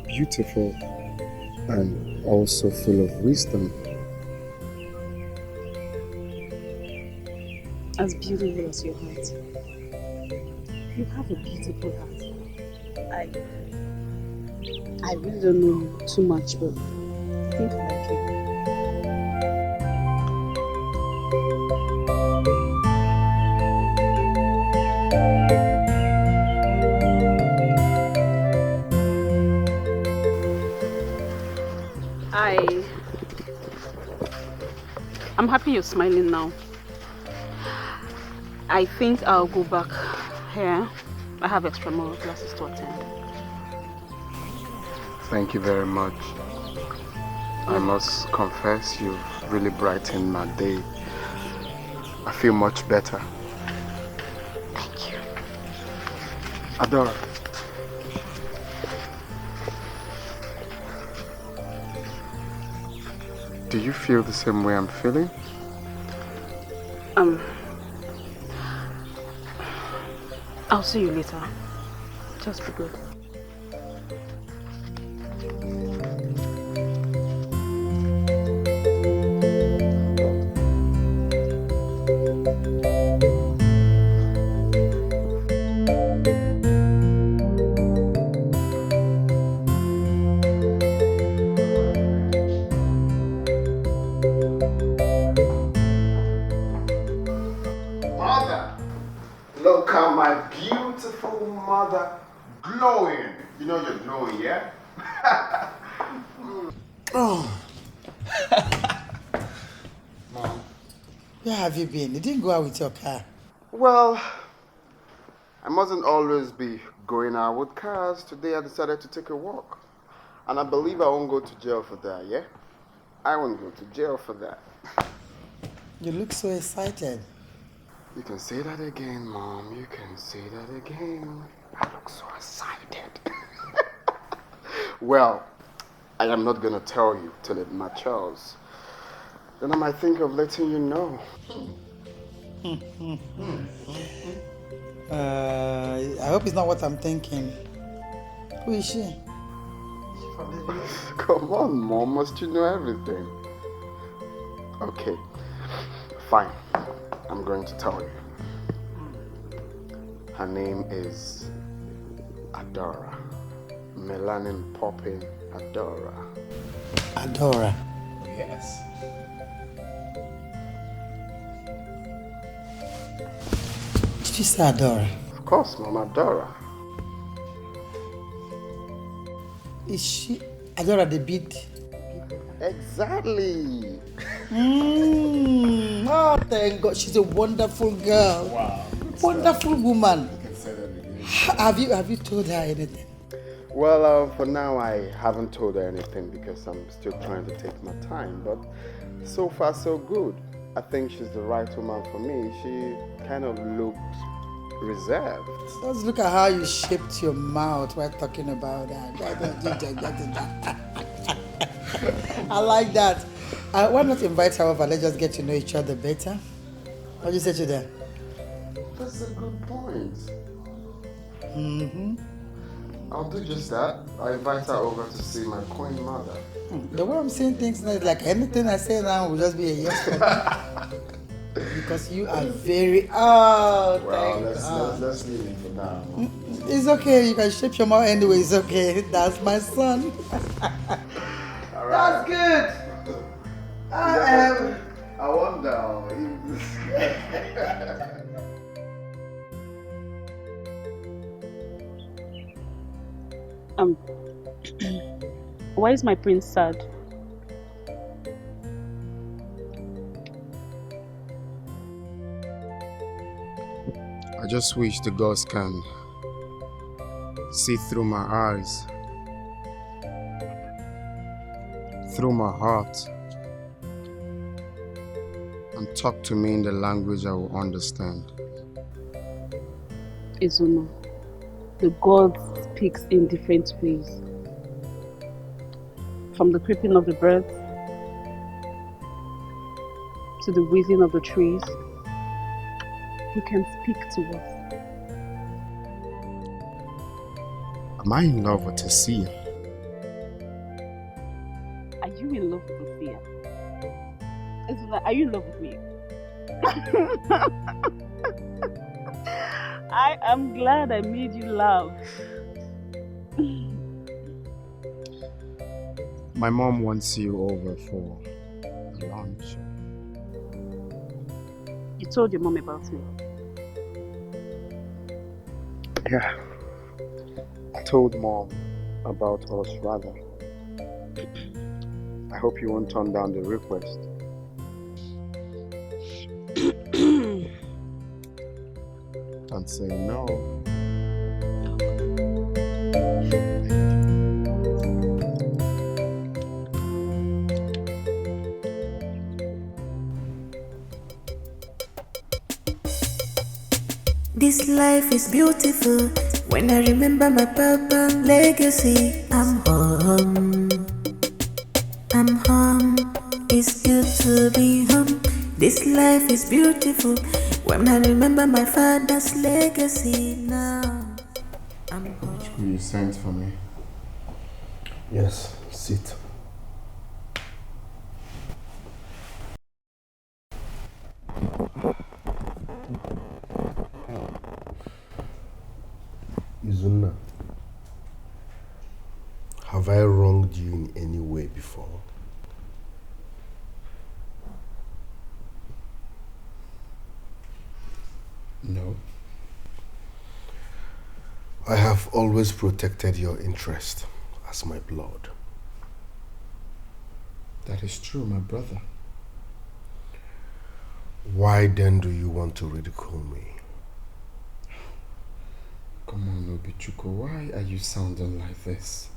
Beautiful and also full of wisdom. As beautiful as your heart. You have a beautiful heart. I really don't know too much, but I think I like you. I'm happy you're smiling now. I think I'll go back here. I have extramural classes to attend. Thank you very much. I must confess you've really brightened my day. I feel much better. Thank you. Adora. Do you feel the same way I'm feeling? I'll see you later. Just be good. Mother! Look at my beautiful mother glowing. You know you're glowing, yeah? Oh. Mom, where have you been? You didn't go out with your car. Well, I mustn't always be going out with cars. Today I decided to take a walk. And I believe I won't go to jail for that, yeah? I won't go to jail for that. You look so excited. You can say that again, Mom. You can say that again. I look so excited. Well, I am not going to tell you till it matures. Then I might think of letting you know. I hope it's not what I'm thinking. Who is she? Come on, Mom. Must you know everything? Okay. Fine. I'm going to tell you. Her name is Adora. Melanin popping Adora. Adora. Yes. Did you say Adora? Of course, Mama Adora. Is she Adora the beat? Exactly. Oh, thank God. She's a wonderful girl. Wow. Wonderful woman. You can say that again. Have you told her anything? Well, for now I haven't told her anything because I'm still trying to take my time. But so far so good. I think she's the right woman for me. She kind of looks reserved. Just look at how you shaped your mouth while talking about that. I like that. Why not invite her over? Let's just get to know each other better. What do you say to that? That's a good point. Mm-hmm. I'll do just that. I'll invite her over to see my queen mother. The way I'm saying things now is like anything I say now will just be a yes for me. Because you are very Well, let's leave it for now. It's okay, you can shape your mouth anyway, it's okay. That's my son. All That's good. I wonder. Why is my prince sad? I just wish the gods can see through my eyes, through my heart, and talk to me in the language I will understand. Izuna, the god speaks in different ways. From the creeping of the birds to the whizzing of the trees, he can speak to us. Am I in love with Tessia? Are you in love with Sophia? Izuna, are you in love with me? I am glad I made you laugh. My mom wants you over for lunch. You told your mom about me. Yeah, I told mom about us rather. I hope you won't turn down the request. Don't say no. This life is beautiful. When I remember my papa legacy, I'm home. I'm home. It's good to be home. This life is beautiful. When I remember my father's legacy now, I'm home. You sent for me. Yes, sit. Izuna, have I wronged you in any way before? No. I have always protected your interest as my blood. That is true, my brother. Why then do you want to ridicule me? Come on, Obichuko, why are you sounding like this?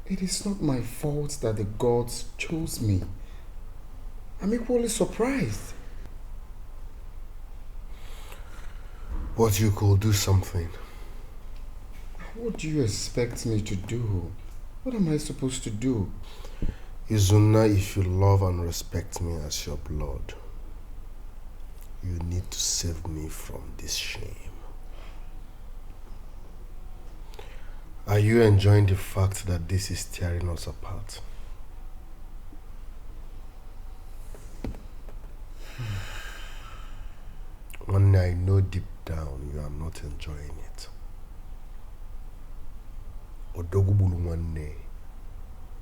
It is not my fault that the gods chose me. I'm equally surprised. But you could do something. What do you expect me to do? What am I supposed to do? Izuna, if you love and respect me as your blood, you need to save me from this shame. Are you enjoying the fact that this is tearing us apart? One I know deep down you are not enjoying it. Odogubulu nwanne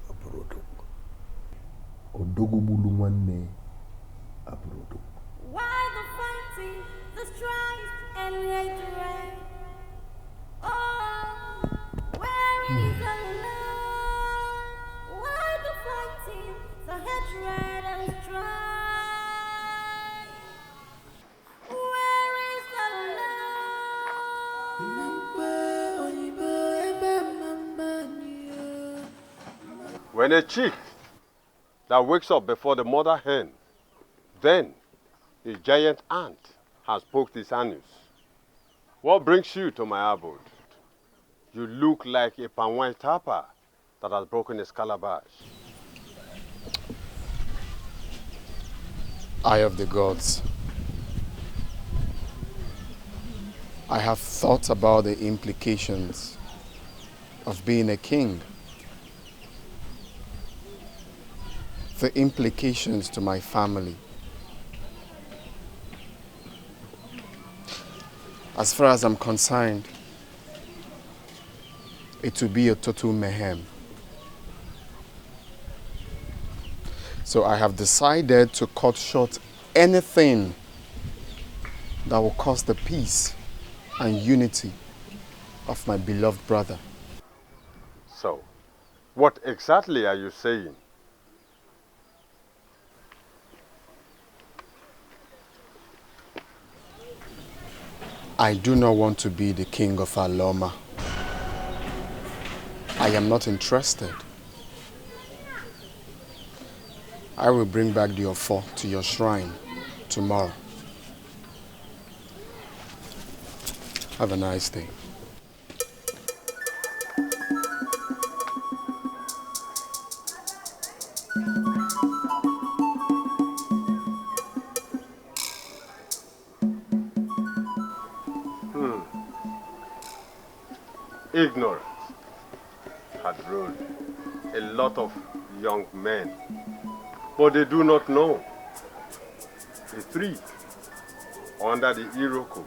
aburu odogwu. Odogubulu nwanne aburu odogwu. Why the fighting, the strife, and hatred? Oh, where is the love? Why the fighting, the hatred and strife? Where is the love? When a chick that wakes up before the mother hen, then a giant ant has poked his anus. What brings you to my abode? You look like a palm wine tapper that has broken his calabash. Eye of the gods. I have thought about the implications of being a king. The implications to my family. As far as I'm concerned, it will be a total mayhem. So I have decided to cut short anything that will cause the peace and unity of my beloved brother. So, what exactly are you saying? I do not want to be the king of Aloma. I am not interested. I will bring back the Ofo to your shrine tomorrow. Have a nice day. Ignorance had ruled a lot of young men, but they do not know. A tree under the Iroko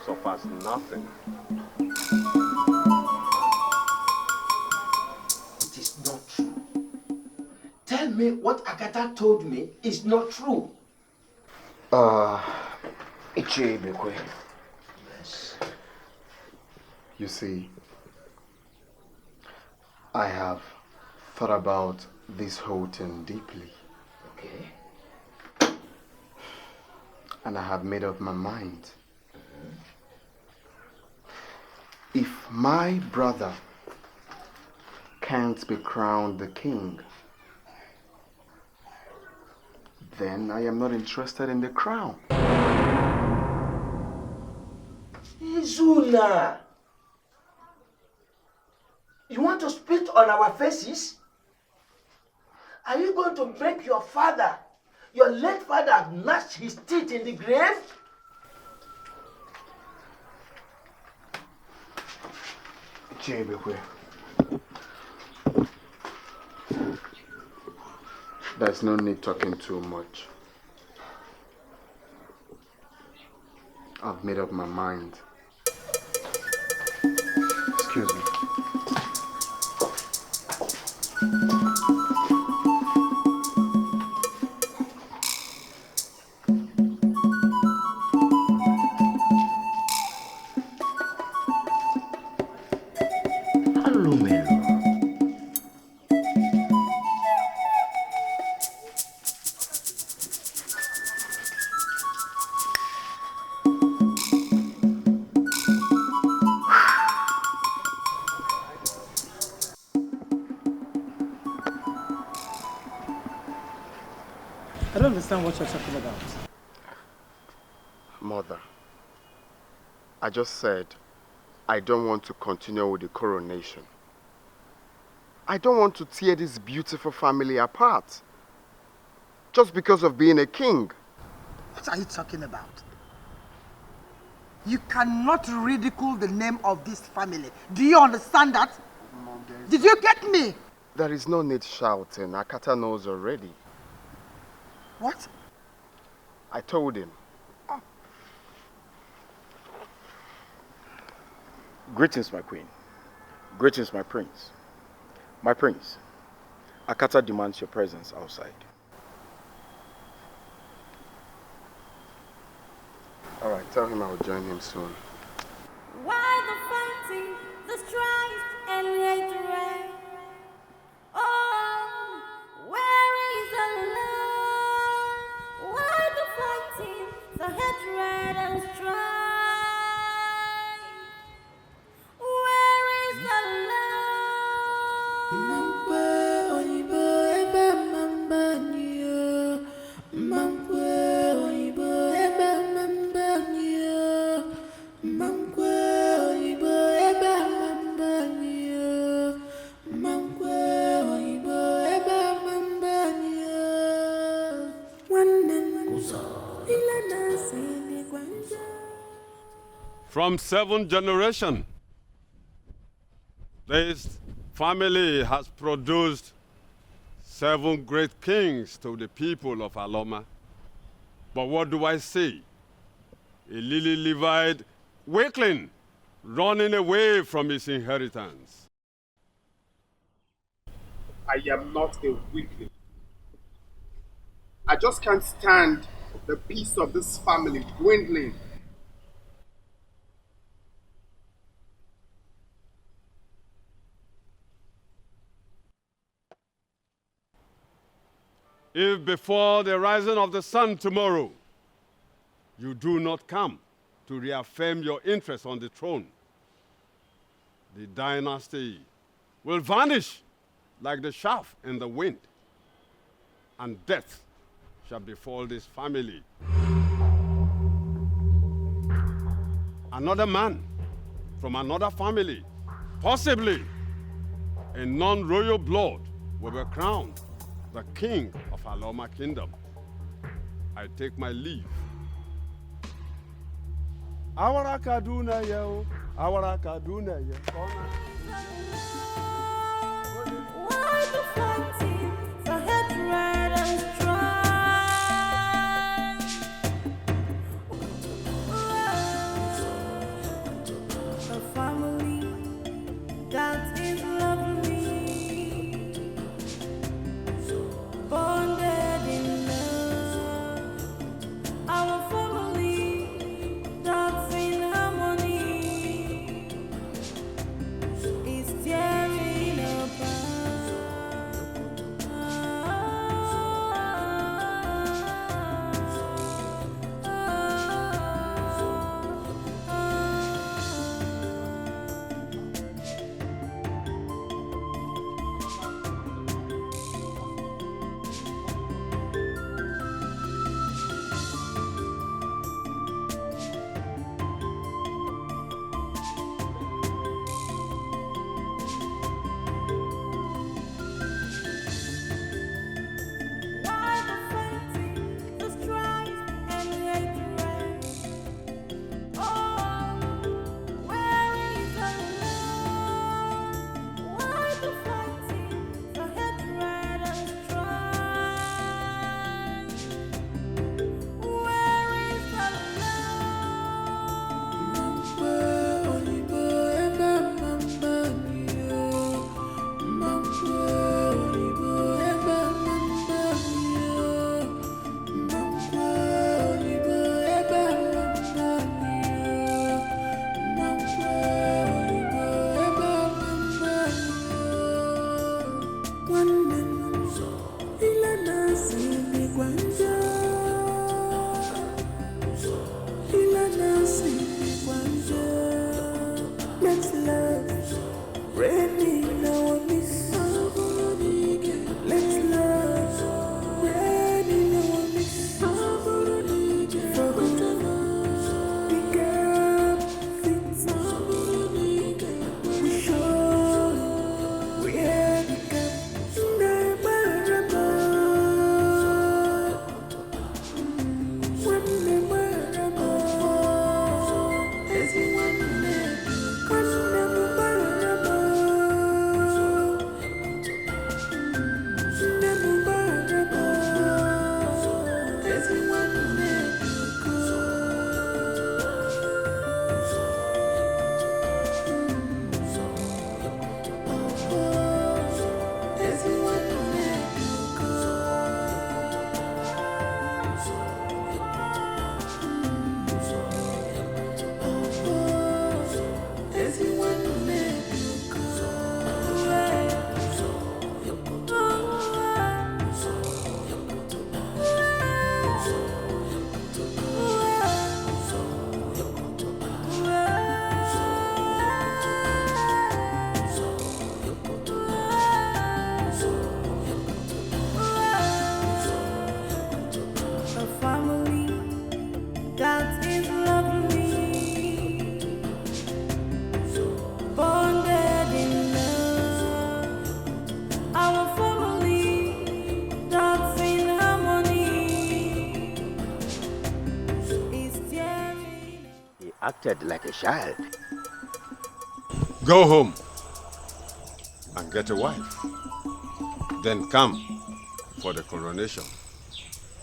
suffers nothing. It is not true. Tell me what Akata told me is not true. Ichebekwe. Yes. You see, I have thought about this whole thing deeply. Okay. And I have made up my mind. If my brother can't be crowned the king, then I am not interested in the crown. Izuna! You want to spit on our faces? Are you going to make your father, your late father, gnash his teeth in the grave? Jebekwe. There's no need talking too much. I've made up my mind. Excuse me. I don't understand what you're talking about. Mother, I just said I don't want to continue with the coronation. I don't want to tear this beautiful family apart just because of being a king. What are you talking about? You cannot ridicule the name of this family. Do you understand that? Mom, did you get me? There is no need shouting. Akata knows already. What? I told him. Oh. Greetings, my queen. Greetings, my prince. My prince, Akata demands your presence outside. All right, tell him I will join him soon. Why the fighting, the strife, and hatred? Oh, where is the love? Why the fighting, the hatred and strife? Where is the love? Mampe oyibo ebe mambe niyo. Mampe oyibo ebe mambe. From 7 generations, this family has produced 7 great kings to the people of Aloma. But what do I see? A lily-livered weakling running away from his inheritance. I am not a weakling. I just can't stand the peace of this family dwindling. If before the rising of the sun tomorrow, you do not come to reaffirm your interest on the throne, the dynasty will vanish like the chaff in the wind, and death shall befall this family. Another man from another family, possibly in non-royal blood, will be crowned the king of Aloma Kingdom. I take my leave. Awara Kaduna yo, Awara Kaduna yo. That is lovely, bonded in love. Our family that's in harmony is tearing acted like a child. Go home and get a wife. Then come for the coronation.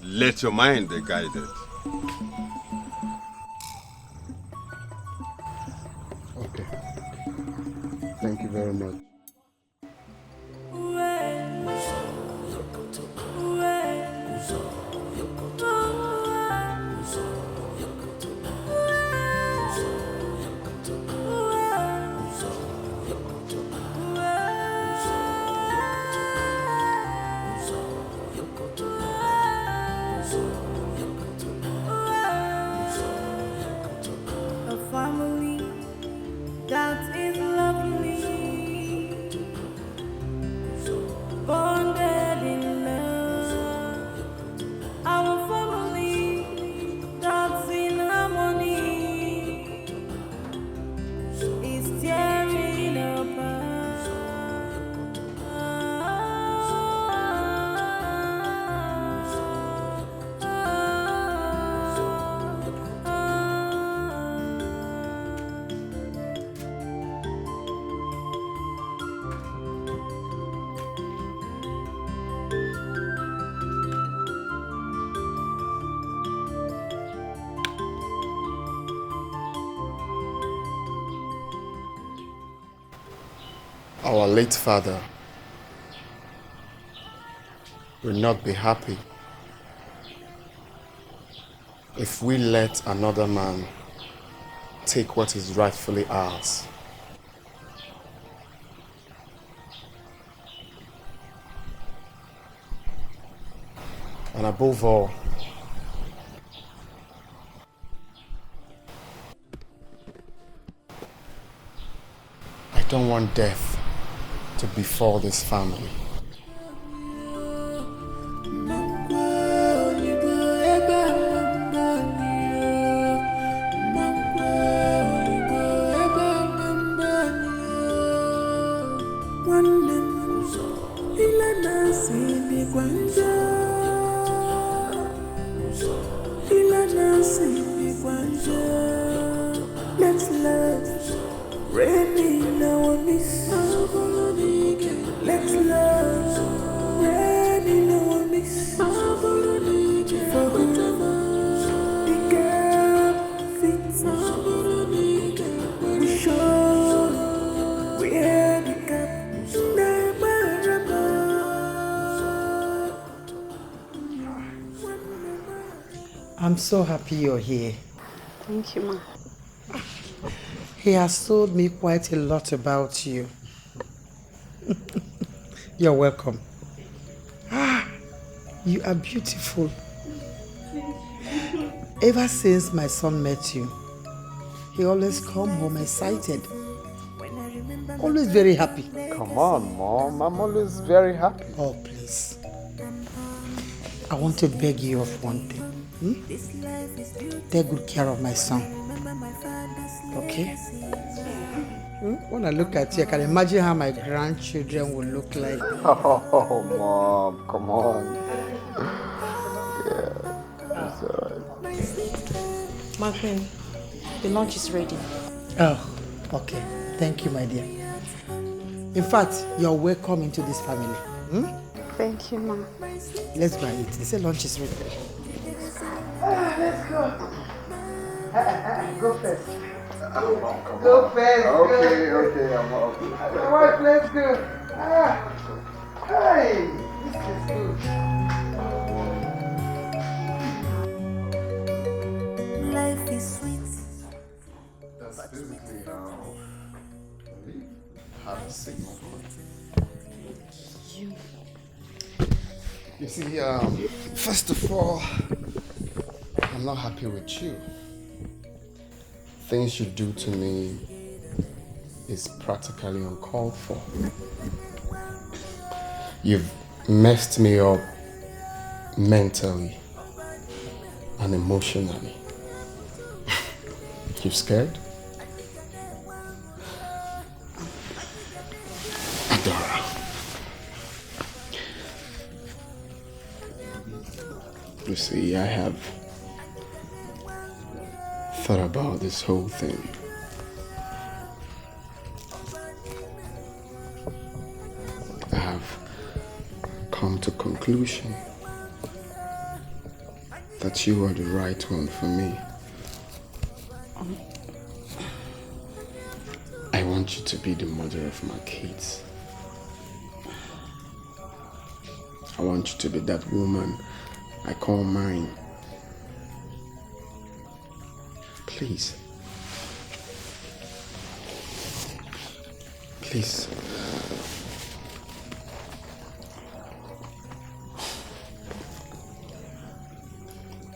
Let your mind be guided. Okay. Thank you very much. A family that is lovely, bonded in love. Our family that's in harmony is tearing apart. Our late father will not be happy if we let another man take what is rightfully ours. And above all, I don't want death to befall this family. Let's love, rain in our midst. Let's love, rain in our midst. For whoever the gap fits, we show where the gap never. I'm so happy you're here. Thank you, Ma. He has told me quite a lot about you. You're welcome. You are beautiful. Ever since my son met you, he always come home excited. Always very happy. Come on, Mom. I'm always very happy. Oh, please. I want to beg you of one thing. Take good care of my son. Okay? When I look at you, I can imagine how my grandchildren will look like. Oh, Mom, come on. Yeah, it's alright. My queen, the lunch is ready. Oh, okay. Thank you, my dear. In fact, you're welcome into this family. Thank you, Ma. Let's go and eat. They say lunch is ready. Let's go. Go first. Go first. Okay, I'm off. My wife, let's go. Hey, this is good. Life is sweet. That's basically how we have a signal. You see, first of all, I'm not happy with you. Things you do to me is practically uncalled for. You've messed me up mentally and emotionally. You scared? Adora. You see, I have thought about this whole thing. I have come to conclusion that you are the right one for me. I want you to be the mother of my kids. I want you to be that woman I call mine. Please. Please.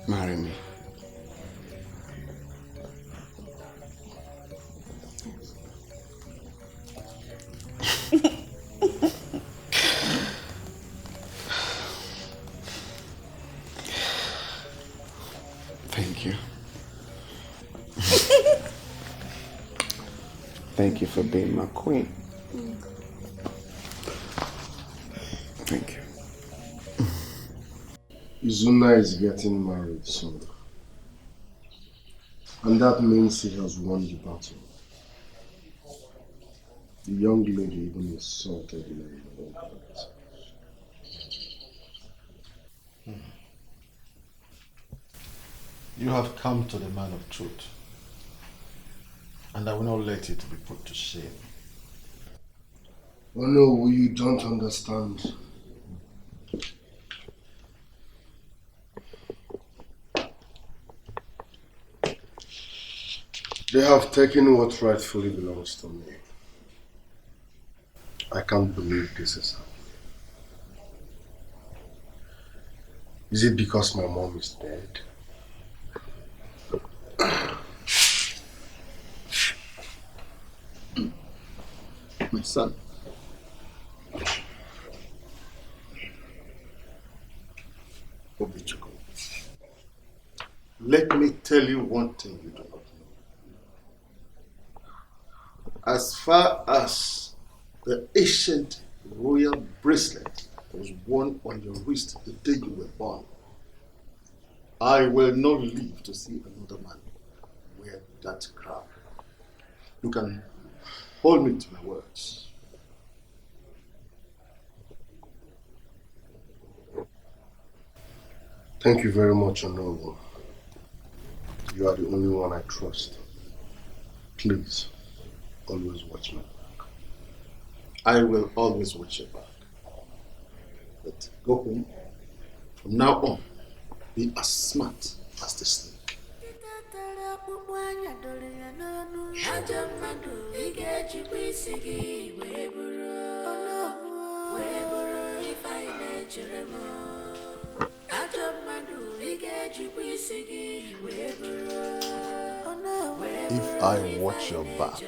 Marry me. Thank you. Thank you for being my queen. Thank you. Izuna is getting married soon. And that means he has won the battle. The young lady even insulted me. You have come to the man of truth, and I will not let it be put to shame. Oh no, you don't understand. They have taken what rightfully belongs to me. I can't believe this is happening. Is it because my mom is dead? My son. Wazico. Let me tell you one thing you do not know. As far as the ancient royal bracelet was worn on your wrist the day you were born, I will not live to see another man wear that crown. You can hold me to my words. Thank you very much, Honorable. You are the only one I trust. Please, always watch my back. I will always watch your back. But go home. From now on, be as smart as the snake. If I watch your back,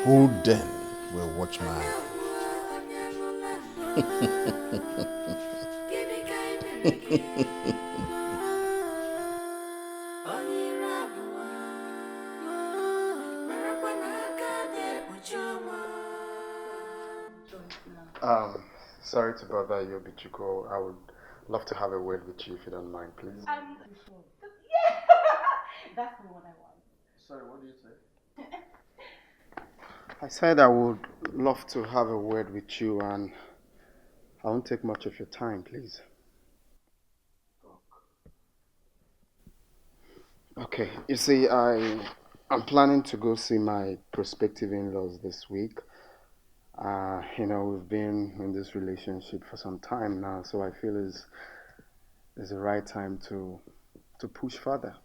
who then will watch mine? Sorry to bother you, Bichuko. I would love to have a word with you if you don't mind, please. That's the one I want. Sorry, what did you say? I said I would love to have a word with you, and I won't take much of your time, please. Okay, you see, I'm planning to go see my prospective in-laws this week. We've been in this relationship for some time now, so I feel it's the right time to push further.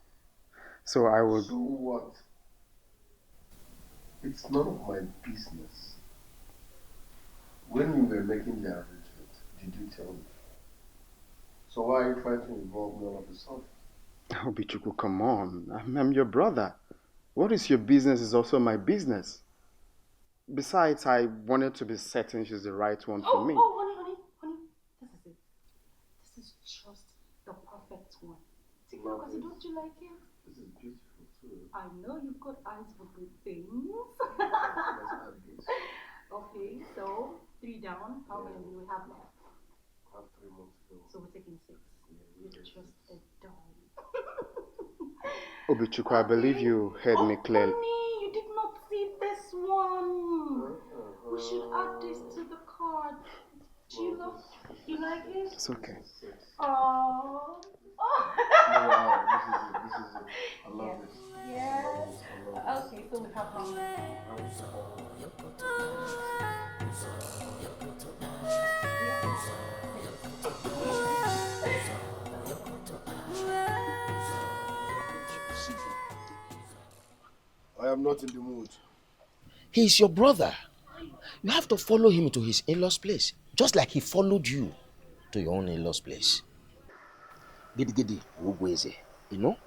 So I would... So what? It's none of my business. When you were making the arrangement, did you tell me? So why are you trying to involve me all of a sudden? Oh, Bichuku, come on. I'm your brother. What is your business is also my business. Besides, I wanted to be certain she's the right one for me. Oh, honey. This is it. This is just the perfect one. Because don't you like it? This is beautiful too. I know you've got eyes for good things. Okay, so 3 down. How many do we have left? I have 3 months to go. So we're taking 6. You're just a doll. Obichuku, I believe you heard me clearly. Honey, you did not see this one. We should add this to the card. Do you love? You like it? It's okay. Oh. This is it. I love this. Yes. Okay, so we have one. I am not in the mood. He's your brother. You have to follow him to his in-laws place, just like he followed you to your own in-laws place. Gidi, Ugweze, you know?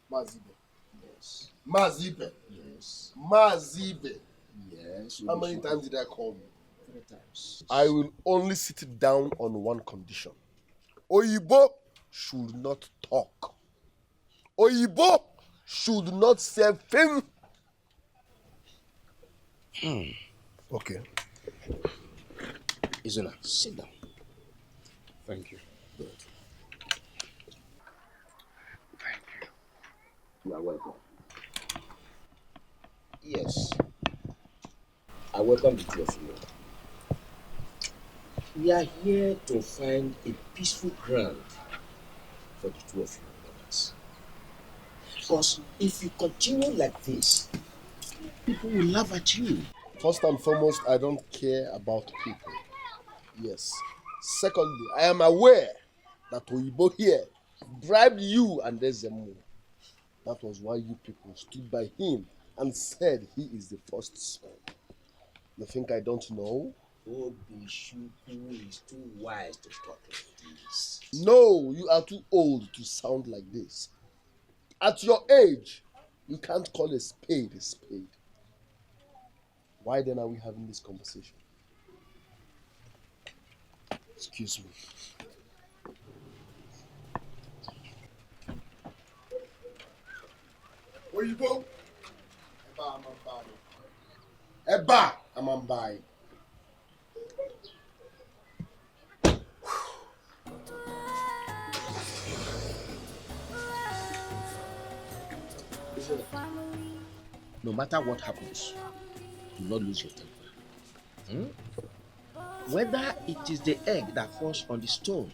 Mazibe. Yes. Mazibe. Yes. Mazibe. Yes. How many times did I call you? 3 times. I will only sit down on one condition. Oyibo should not talk. Oyibo should not say thing. Okay. Izuna, sit down. Thank you. Good. You are welcome. Yes. I welcome the two of you. We are here to find a peaceful ground for the two of you brothers. Because if you continue like this, people will laugh at you. First and foremost, I don't care about people. Yes. Secondly, I am aware that Oyibo here bribed you and Ezemo. That was why you people stood by him and said he is the first son. You think I don't know? Obishuku is too wise to talk like this. No, you are too old to sound like this. At your age, you can't call a spade a spade. Why then are we having this conversation? Excuse me. Oyibo. Eba Amambai. No matter what happens, do not lose your temper. Whether it is the egg that falls on the stone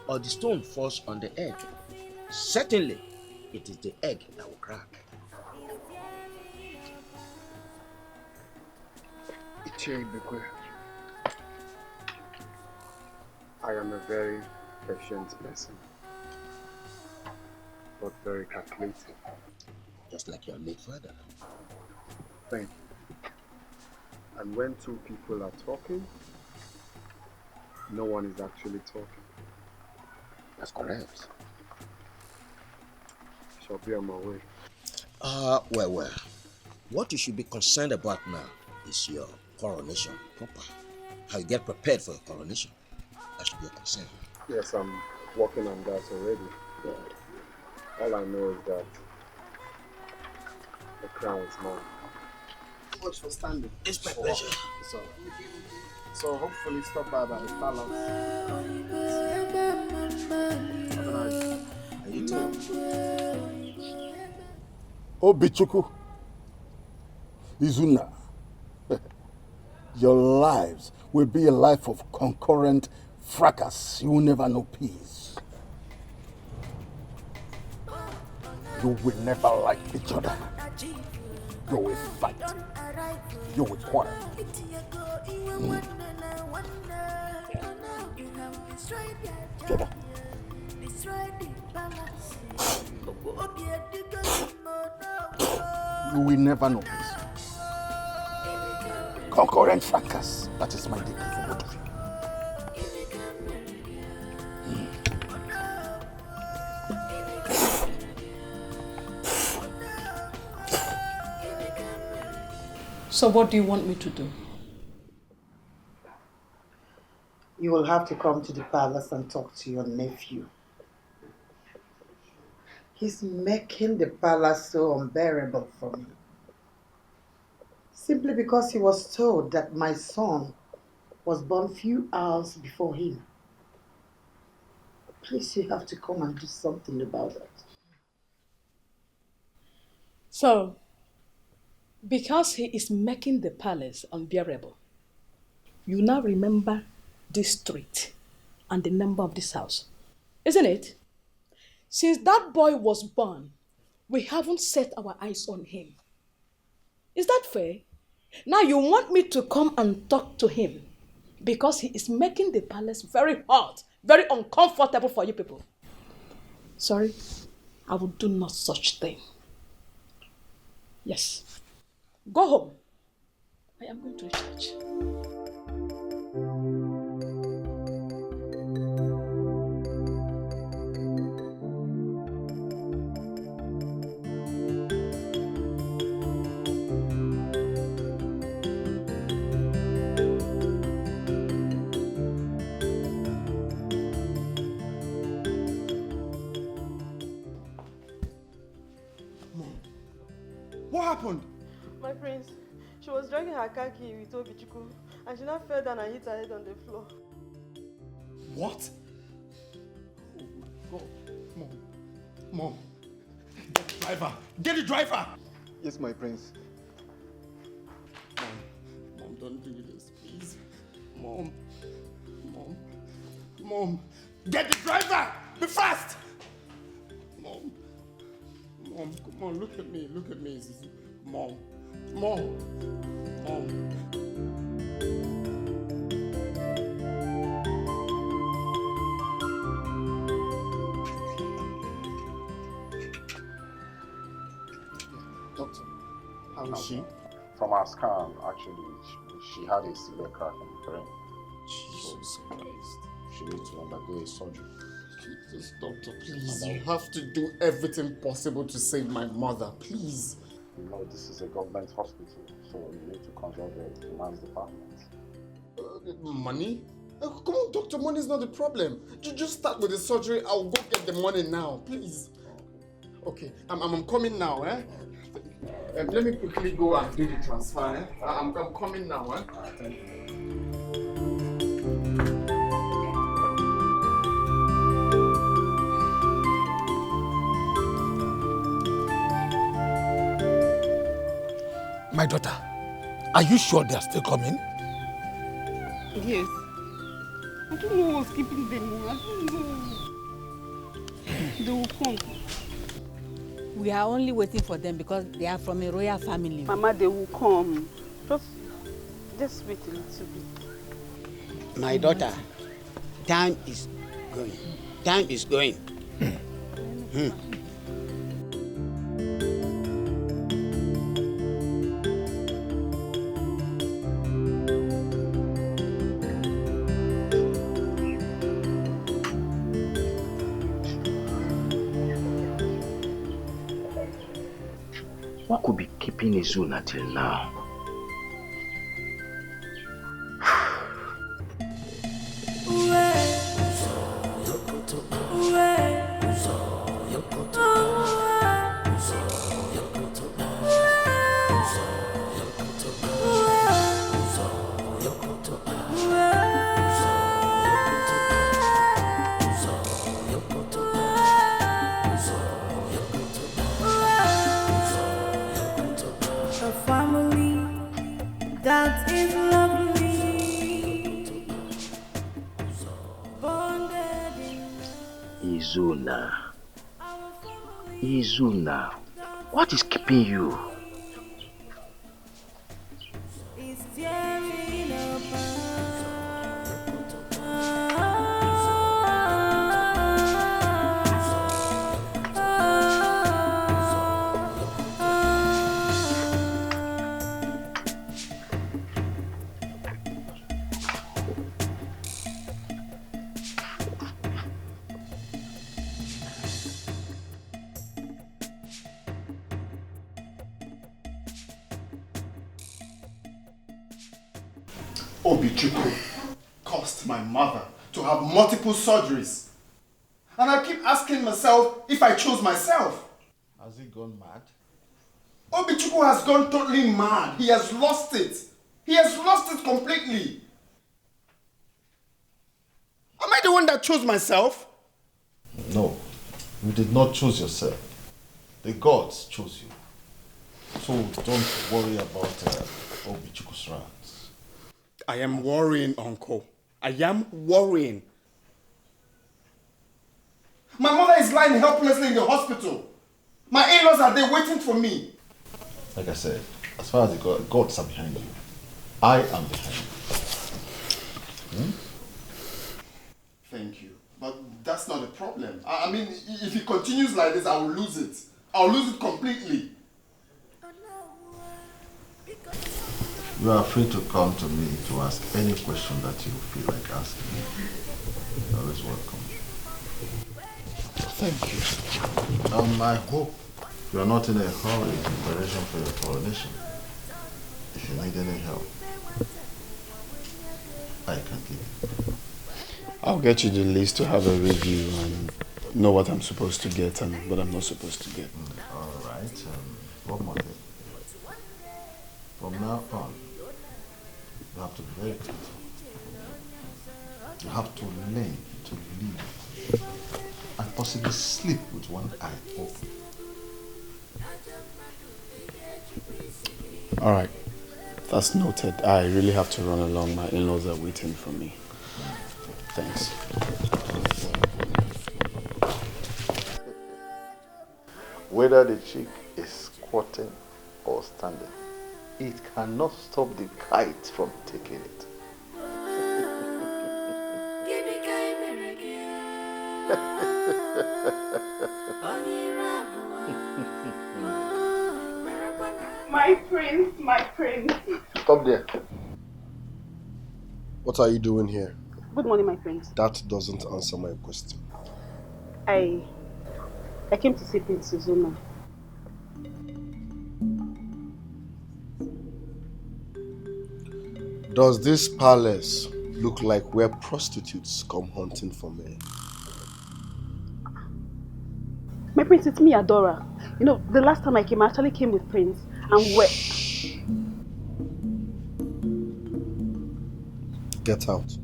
or the stone falls on the egg, certainly it is the egg that will crack. I am a very patient person, but very calculating. Just like your late father. Thank you. And when two people are talking, no one is actually talking. That's correct. Shall be on my way. Well. What you should be concerned about now is your coronation proper. How you get prepared for your coronation. That should be your concern. Yes, I'm working on that already. Good. All I know is that the crown is mine. Much for standing. It's my pleasure. So hopefully stop by the palace. And you too. Obichuku, Izuna, your lives will be a life of concurrent fracas. You will never know peace. You will never like each other. You will fight. You will quarrel. Together. You will never know peace. Concurrent fracas. That is my decree for both of you. So what do you want me to do? You will have to come to the palace and talk to your nephew. He's making the palace so unbearable for me. Simply because he was told that my son was born few hours before him. Please, you have to come and do something about that. So, because he is making the palace unbearable, you now remember this street and the number of this house, isn't it? Since that boy was born, we haven't set our eyes on him. Is that fair? Now you want me to come and talk to him because he is making the palace very hot, very uncomfortable for you people. Sorry, I will do not such thing. Yes. Go home. I am going to church. What happened? My prince, she was dragging her car key with Obichukwu and she now fell down and hit her head on the floor. What? Oh, God. Mom. Get the driver. Get the driver. Yes, my prince. Mom, don't do this, please. Mom. Get the driver. Be fast. Mom, come on, look at me. Mom. Doctor, how is she? From our scan, actually, she had a severe crack in the brain. Jesus Christ. She needs to undergo a surgery. Jesus, doctor, please. You have to do everything possible to save my mother, please. No, this is a government hospital, so you need to consult the finance department. Money? Come on, doctor, money is not the problem. Just start with the surgery. I'll go get the money now, please. Okay, I'm coming now, eh? Let me quickly go and do the transfer, eh? I'm coming now, eh? Thank you. My daughter, are you sure they are still coming? Yes. I don't know what's keeping them. I don't know. They will come. We are only waiting for them because they are from a royal family. Mama, they will come. Just wait a little bit. My daughter, time is going. Time is going. What could be keeping Izuna till now? Izuna, what is keeping you? Obichukwu caused my mother to have multiple surgeries. And I keep asking myself if I chose myself. Has he gone mad? Obichukwu has gone totally mad. He has lost it. He has lost it completely. Am I the one that chose myself? No, you did not choose yourself. The gods chose you. So don't worry about Obichukwu's rants. I am worrying, Uncle. I am worrying. My mother is lying helplessly in the hospital. My in-laws are there waiting for me. Like I said, as far as the gods are behind you, I am behind you. Thank you. But that's not the problem. I mean, if he continues like this, I will lose it. I'll lose it completely. You are free to come to me to ask any question that you feel like asking. You're always welcome. Thank you. I hope you are not in a hurry in preparation for your coronation. If you need any help, I can give you. I'll get you the list to have a review and know what I'm supposed to get and what I'm not supposed to get. All right. One more thing. From now on, you have to be very careful. You have to learn to live and possibly sleep with one eye open. All right. That's noted. I really have to run along. My in-laws are waiting for me. Thanks. Whether the chick is squatting or standing, it cannot stop the kite from taking it. My prince, my prince. Stop there. What are you doing here? Good morning, my prince. That doesn't answer my question. I came to see Prince Suzuma. Does this palace look like where prostitutes come hunting for men? My prince, it's me, Adora. You know, the last time I came, I actually came with Prince and where... Get out.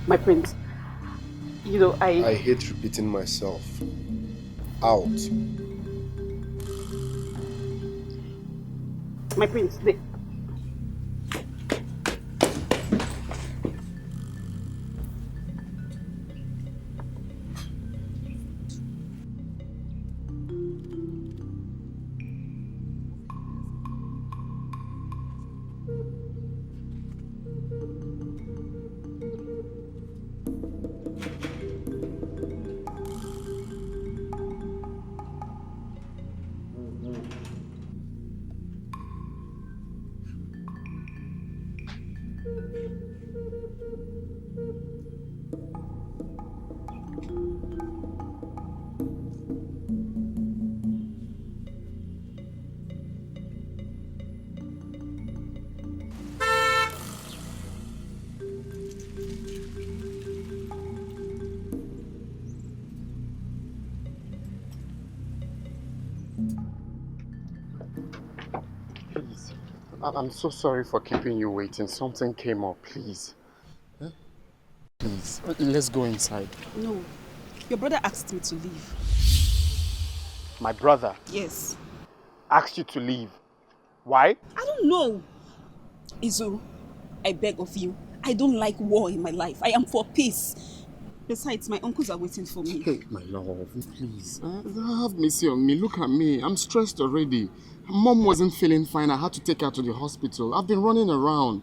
My prince, you know, I hate repeating myself. Out. My prince, Please. I'm so sorry for keeping you waiting. Something came up, please. Huh? Please, let's go inside. No, your brother asked me to leave. My brother? Yes. Asked you to leave? Why? I don't know. Izu, I beg of you. I don't like war in my life. I am for peace. Besides, my uncles are waiting for me. Hey, my love, please. Have mercy on me. Look at me. I'm stressed already. Mom wasn't feeling fine. I had to take her to the hospital. I've been running around.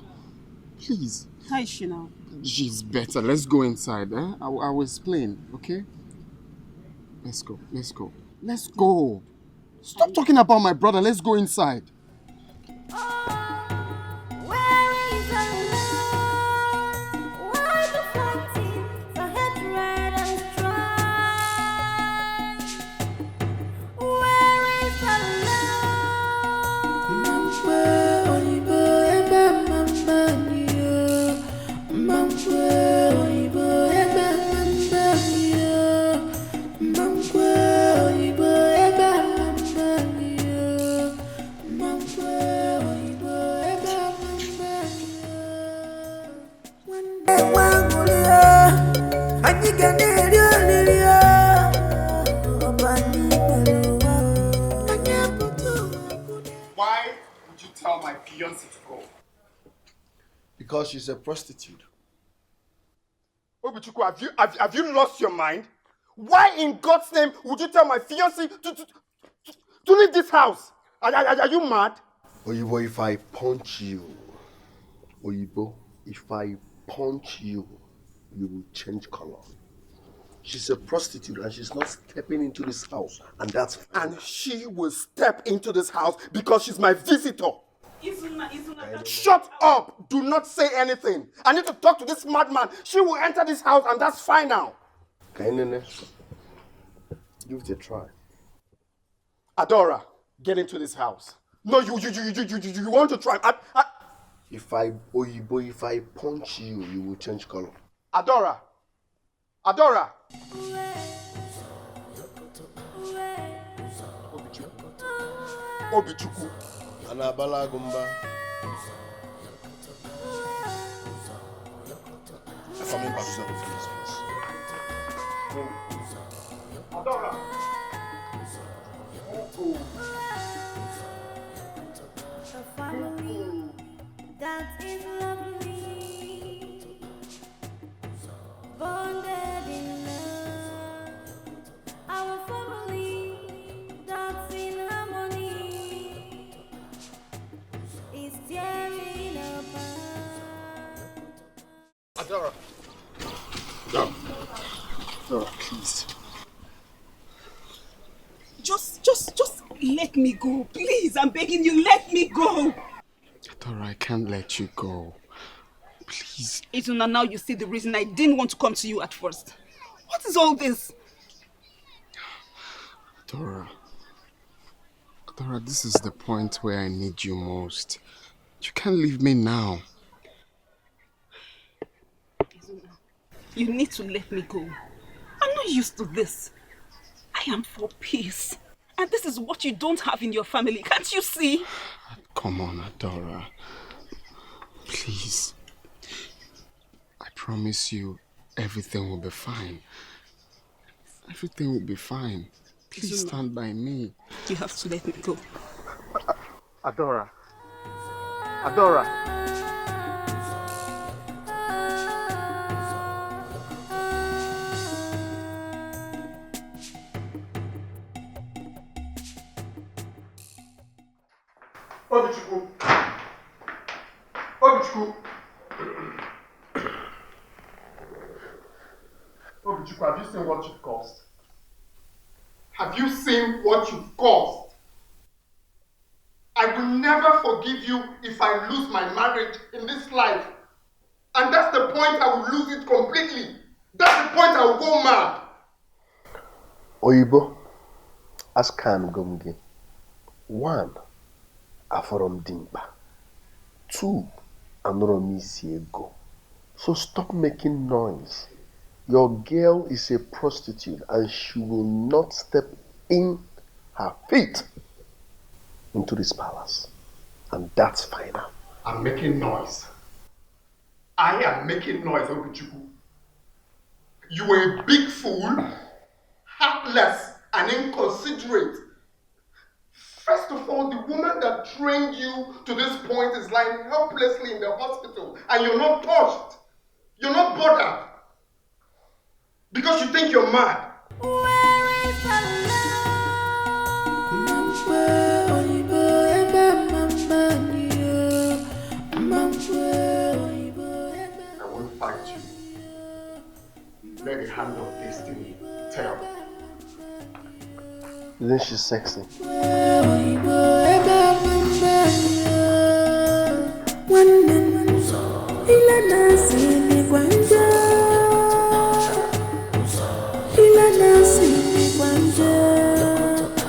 Please. How is she now? She's better. Let's go inside. I will explain, okay? Let's go. Let's go. Let's go. Stop talking about my brother. Let's go inside. Mama, fiancée to go? Because she's a prostitute. Obichukwu, have you lost your mind? Why in God's name would you tell my fiancée to leave this house? Are you mad? Oyibo, if I punch you, Oyibo, if I punch you, you will change color. She's a prostitute and she's not stepping into this house, and that's fine. And she will step into this house because she's my visitor. Izuna. Shut up! Do not say anything. I need to talk to this madman. She will enter this house and that's fine now. Kainene, give it a try. Adora, get into this house. No, you want to try. If I punch you, you will change color. Adora. Obichukwu. Anabala Gumba. I'm coming back to this place. Adora. A family that is lovely, bonded in love. Our family that's in harmony is tearing apart. Adora. Adora, please. Just let me go. Please, I'm begging you, let me go. Adora, I can't let you go. Please. Izuna, now you see the reason I didn't want to come to you at first. What is all this? Adora, this is the point where I need you most. You can't leave me now. Izuna, you need to let me go. I'm not used to this. I am for peace. And this is what you don't have in your family. Can't you see? Come on, Adora. Please. I promise you everything will be fine. Everything will be fine. Please Izuna, stand by me. You have to let me go. Adora. Obichukwu. Obichukwu, have you seen what you've caused? Have you seen what you've caused? I will never forgive you if I lose my marriage in this life. And that's the point I will lose it completely. That's the point I will go mad. Oyibo, askan gomge. 1, aforom dimba. 2, anoro isi ego. So stop making noise. Your girl is a prostitute and she will not step in her feet into this palace. And that's final. I'm making noise. I am making noise, Obichukwu. You are a big fool, heartless, and inconsiderate. First of all, the woman that trained you to this point is lying helplessly in the hospital, and you're not touched. You're not bothered. Because you think you're mad. Where is the love? I won't fight you. Let the hand of destiny tell. Isn't she sexy?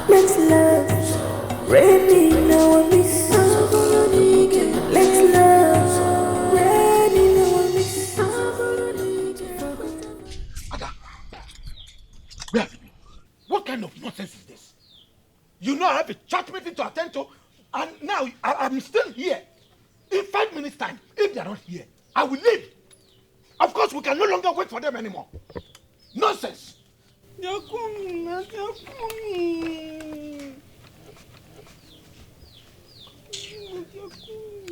Let's love, raining now we let's love, raining now we Ada, where have you been? What kind of nonsense is this? You know I have a church meeting to attend to, and now I'm still here. In 5 minutes' time, if they are not here, I will leave. Of course, we can no longer wait for them anymore. Nonsense. They're coming, they're coming. They're coming.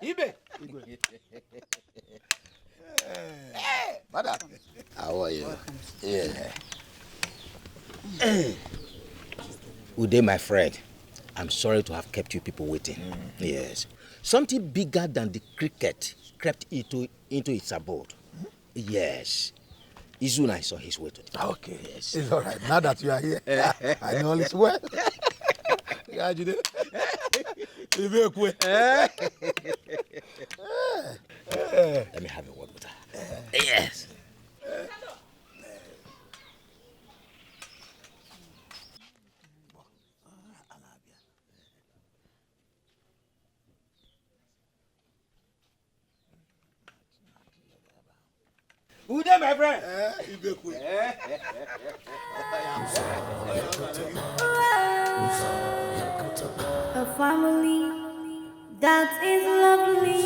Ibe. Hey, madam. How are you? Yeah. Ude, my friend, I'm sorry to have kept you people waiting. Yes. Something bigger than the cricket crept into its abode. Yes. Izuna is on his way to the Okay. Yes. It's all right. Now that you are here, I know all is well. Let me have a word with her. Yes. Ude, my friend. A family that is lovely,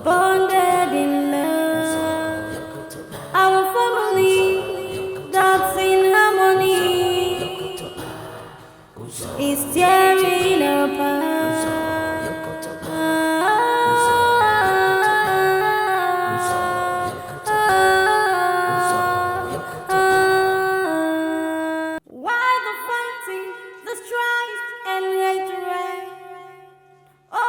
bonded in love. Our family that's in harmony is tearing apart. Why the fighting, the strife and hatred? Oh,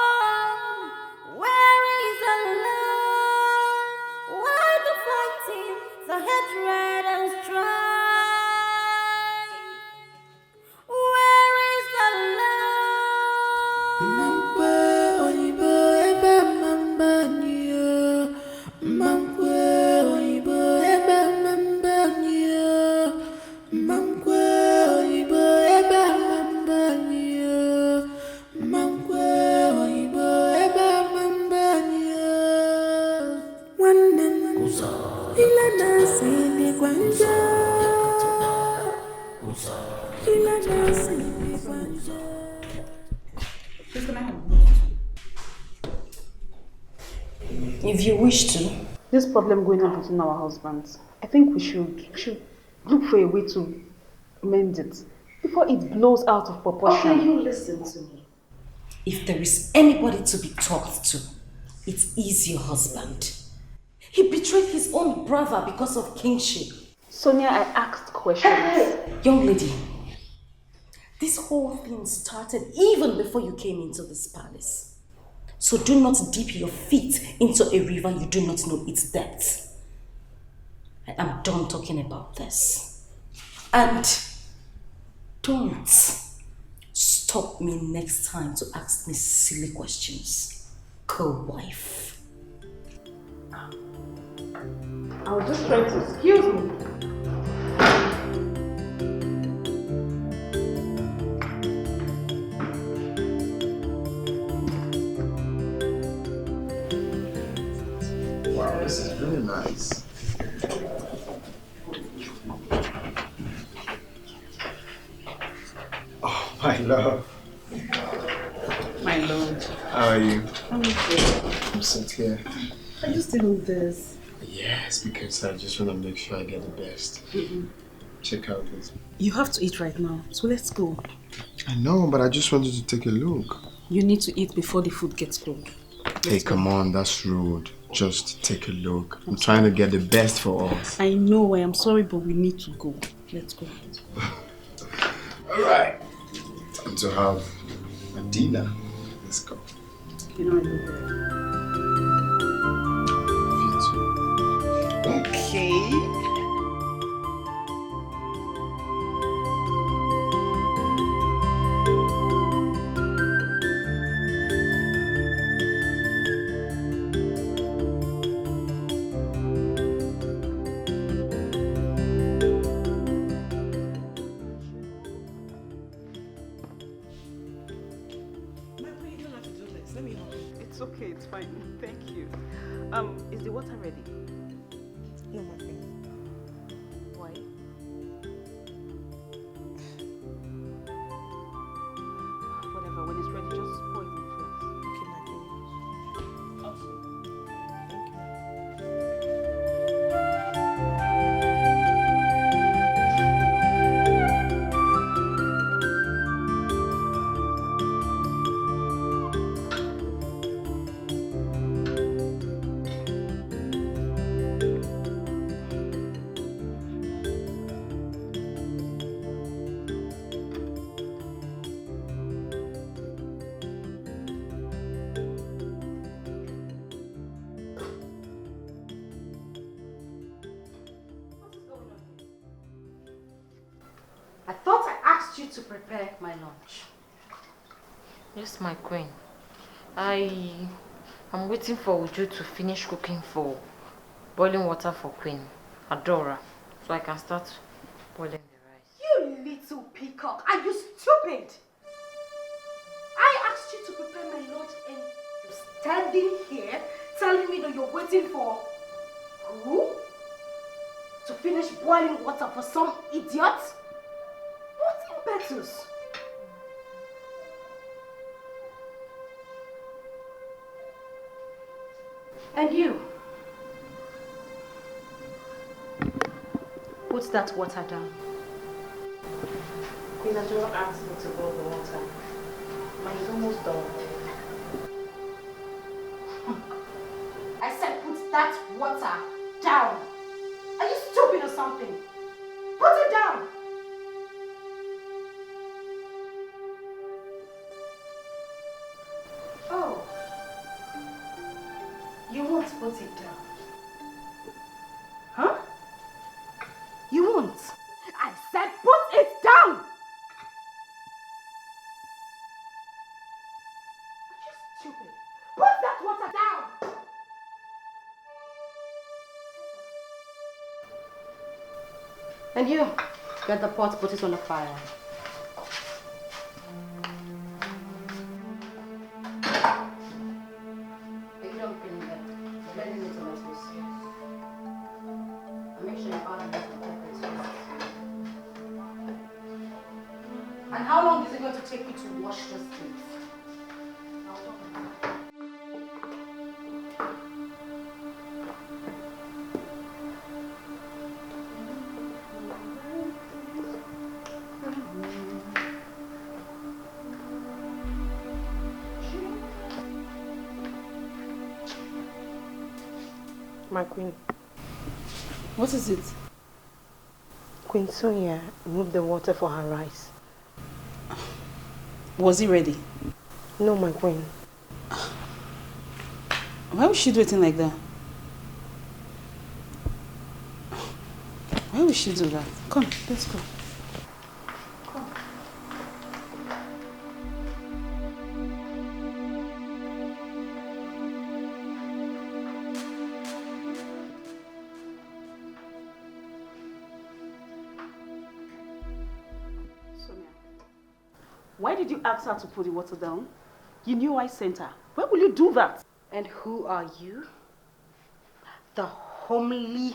where is the love? Why the fighting, the hatred and strife? Where is the love? Mamkwe oyibo ebe mambanya. Mamkwe oyibo ebe mambanya. Mamkwe oyibo ebe mambanya. Mamkwe oyibo ebe mambanya. Wannan ila nasi ni kwanja. Ila nasi ni kwanja. If you wish to. This problem going on between our husbands, I think we should look for a way to mend it before it blows out of proportion. Okay, you listen to me. If there is anybody to be talked to, it is your husband. He betrayed his own brother because of kingship. Sonia, I asked questions. Hey, young lady, this whole thing started even before you came into this palace. So do not dip your feet into a river you do not know its depth. I am done talking about this. And don't stop me next time to ask me silly questions, co-wife. I was just trying to excuse me. Wow, this is really nice. Oh, my love. My lord. How are you? I'm good. I'm sitting here. Are you still on this? Yes, because I just want to make sure I get the best. Check out this. You have to eat right now, so let's go. I know, but I just wanted to take a look. You need to eat before the food gets cold. Hey, come on, that's rude. Just take a look. I'm trying to get the best for us. I know, I am sorry, but we need to go. Let's go. Alright. Time to have a dinner. Let's go. You know I love that. Okay. It's okay, it's fine. Thank you. Is the water ready? No, my friend. Why? Whatever, when it's ready, just pour it in first. Okay, my friend. Awesome. Thank you. I thought I asked you to prepare my lunch. Yes, my queen. I'm waiting for Uju to finish cooking for boiling water for Queen Adora, so I can start boiling the rice. You little peacock, are you stupid? I asked you to prepare my lunch and you're standing here telling me that you're waiting for who? To finish boiling water for some idiot? What impetus? And you? Put that water down. Queen Adora asked me to boil the water. Mine is almost done. I said put that water down. Are you stupid or something? Put it down. Oh. You won't put it down. Huh? You won't. I said put it down. Are you stupid? Put that water down. And you, get the pot, put it on the fire. If you don't feel it, let it into my juice. And make sure you add enough pepper. And how long is it going to take you to wash this plate? I'll talk about it. My queen. What is it? Queen Sonia moved the water for her rice. Was it ready? No, my queen. Why would she do it like that? Why would she do that? Come, let's go. Why did you ask her to put the water down? You knew I sent her. Why will you do that? And who are you? The homely,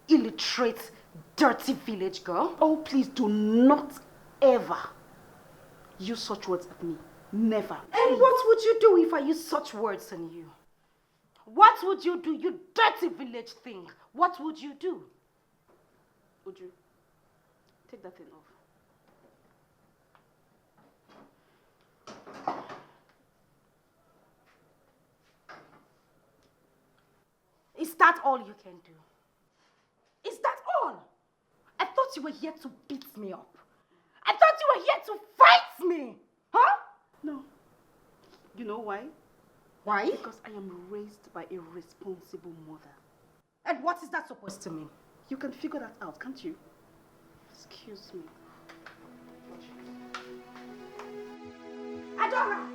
illiterate, dirty village girl? Oh, please do not ever use such words at me. Never. And what would you do if I use such words on you? What would you do, you dirty village thing? What would you do? Uju, take that thing off. Is that all you can do? Is that all? I thought you were here to beat me up. I thought you were here to fight me. Huh? No. You know why? Why? Because I am raised by a responsible mother. And what is that supposed to mean? You can figure that out, can't you? Excuse me. Adora!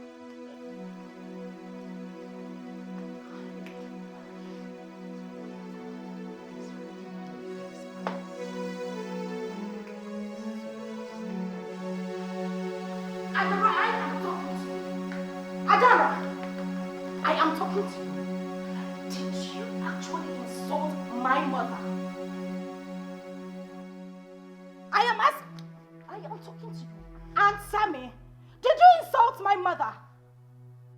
Adora, I am talking to you. Adora, I am talking to you. Did you actually insult my mother? I am talking to you. Answer me. Did you insult my mother?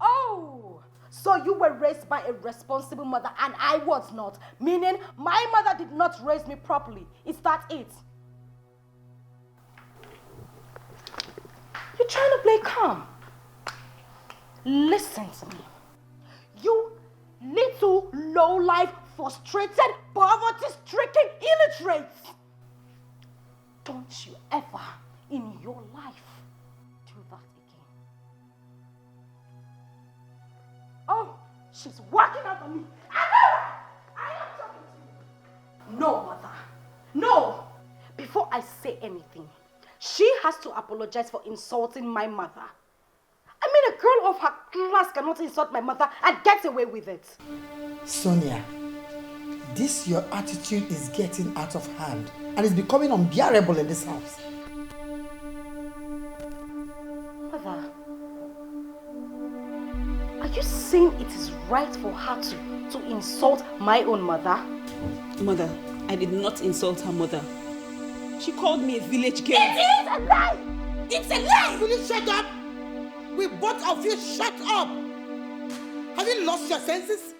Oh, so you were raised by a responsible mother and I was not. Meaning my mother did not raise me properly. Is that it? You're trying to play calm. Listen to me. You little low-life, frustrated, poverty-stricken illiterates. Don't you ever in your life do that again. Oh, she's working out on me. I am talking to you. No, mother. No. Before I say anything, She has to apologize for insulting my mother. I mean, a girl of her class cannot insult my mother and get away with it. Sonia, this your attitude is getting out of hand and is becoming unbearable in this house. Mother, are you saying it is right for her to insult my own mother? Mother, I did not insult her mother. She called me a village girl. It is a lie! It's a lie! Will you shut up? Will both of you shut up? Have you lost your senses?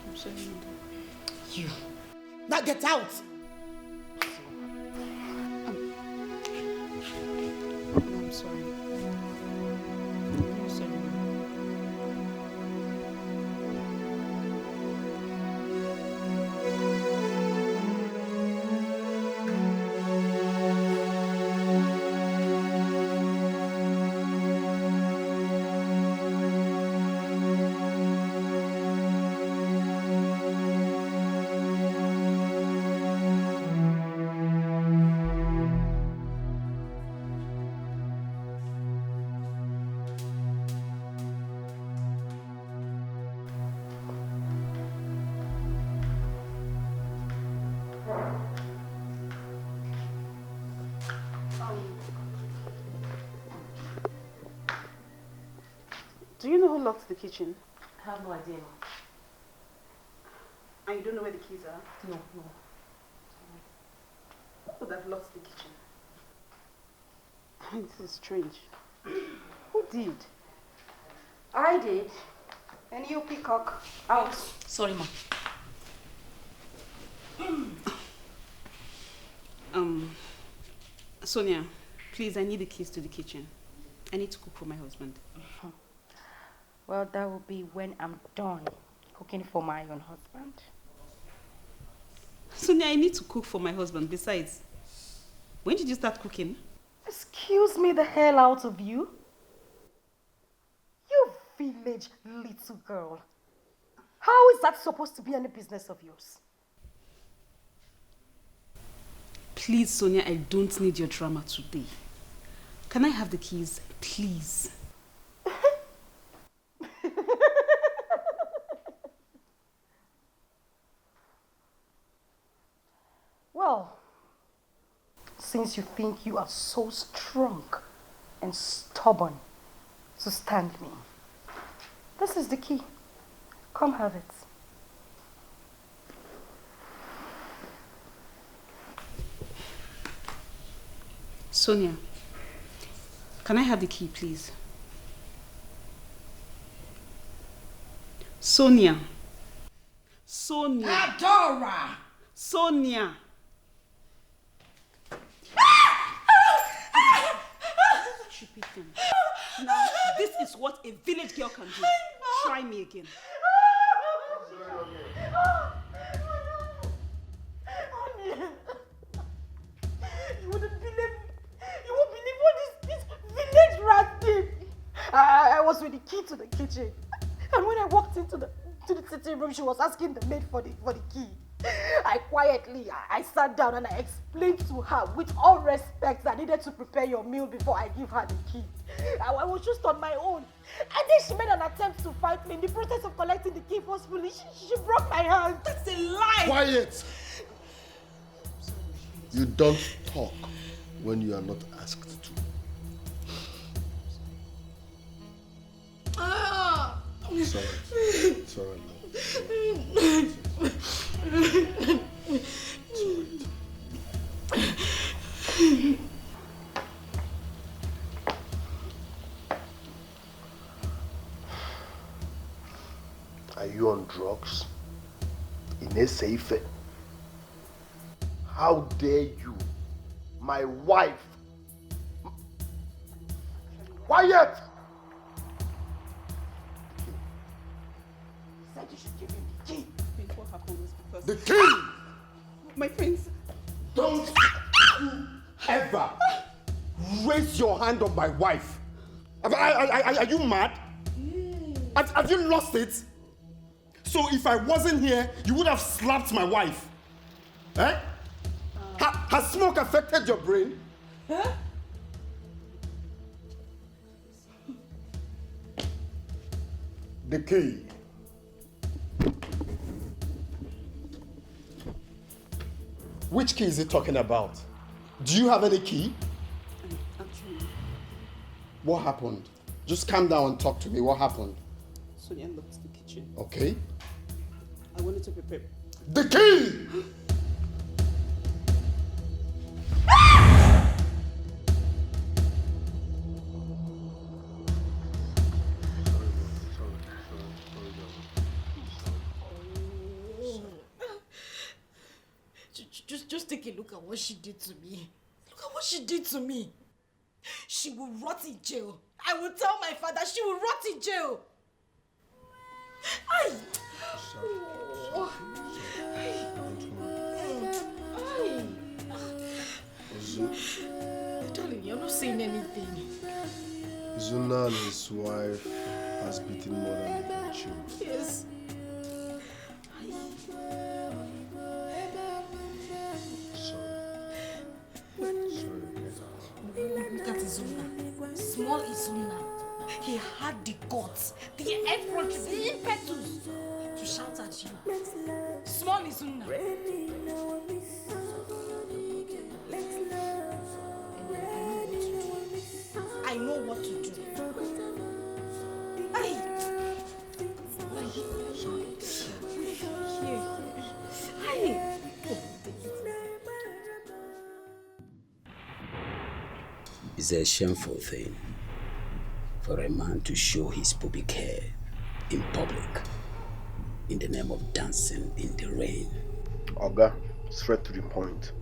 I'm sorry, Mother. You. Now get out! I'm sorry. I'm sorry. Do you know who locked the kitchen? I have no idea. And you don't know where the keys are? No. Who would have locked the kitchen? This is strange. Who did? I did. And you, peacock. Out. Sorry, Ma. Sonia, please, I need the keys to the kitchen. I need to cook for my husband. Well, that will be when I'm done cooking for my own husband. Sonia, I need to cook for my husband. Besides, when did you start cooking? Excuse me the hell out of you. You village little girl. How is that supposed to be any business of yours? Please, Sonia, I don't need your drama today. Can I have the keys, please? Well, since you think you are so strong and stubborn to stand me, this is the key. Come have it. Sonia, can I have the key, please? Sonia. Sonia. Adora! Sonia. Stupid thing. Now, this is what a village girl can do. Try me again. You wouldn't believe, you won't believe what this village rat did. I was with the key to the kitchen, and when I walked into the sitting room, she was asking the maid for the key. I quietly sat down and I explained to her, with all respect, I needed to prepare your meal before I give her the key. I was just on my own. And then she made an attempt to fight me. In the process of collecting the key forcefully, she broke my hand. That's a lie! Quiet! You don't talk when you are not asked to. It's all right. It's all right. Are you on drugs? In a safe? How dare you? My wife! Quiet! Said you should give him the key. What happened was because... The key! My friends... Don't you ever raise your hand on my wife. Are you mad? Have you lost it? So if I wasn't here, you would have slapped my wife. Eh? Has smoke affected your brain? Huh? The key. Which key is he talking about? Do you have any key? Actually, What happened? Just calm down and talk to me. What happened? Sonia locked the kitchen. Okay. I wanted to prepare. The key! Just take a look at what she did to me. Look at what she did to me. She will rot in jail. I will tell my father she will rot in jail. Ay. Oh. Darling, you're not saying anything. Zuna and his wife has beaten more than they can chew. Yes. Look at Izuna. Small Izuna. He had the guts, the effort, the impetus to shout at you. Small Izuna. I know what to do. Hey. Hey. It's a shameful thing for a man to show his pubic hair in public in the name of dancing in the rain. Oga, straight to the point.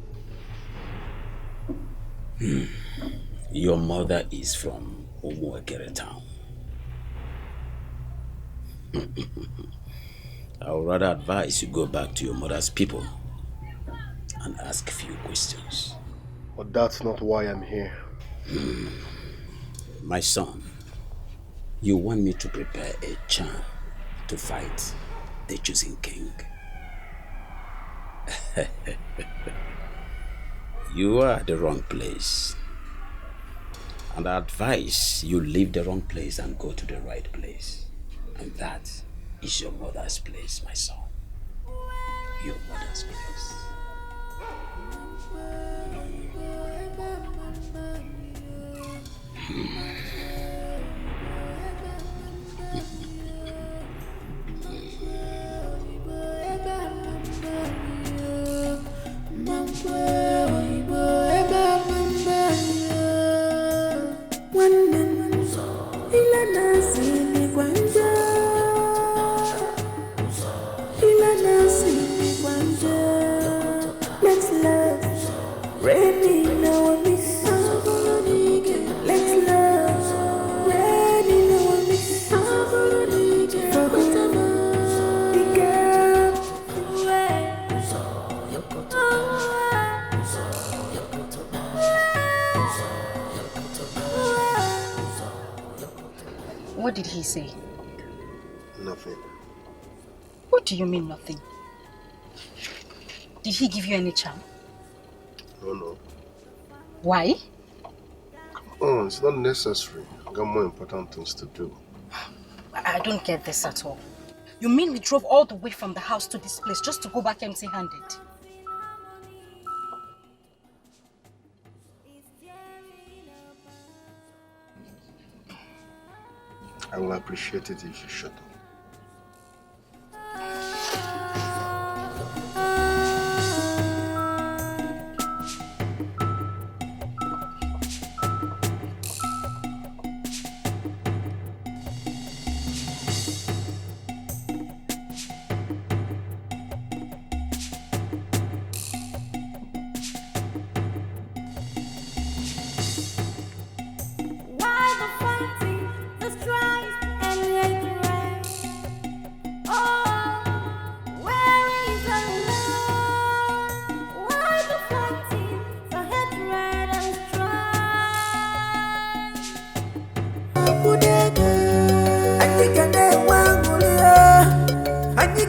Your mother is from Umuekere town. I would rather advise you go back to your mother's people and ask a few questions. But that's not why I'm here. My son, you want me to prepare a charm to fight the chosen king. You are at the wrong place. And I advise you leave the wrong place and go to the right place. And that is your mother's place, my son. Your mother's place. What did he say? Nothing. What do you mean nothing? Did he give you any charm? No. Why? Oh, it's not necessary. I've got more important things to do. I don't get this at all. You mean we drove all the way from the house to this place just to go back empty-handed? I will appreciate it if you shut up. Why the fighting, the strife, and hate the rain?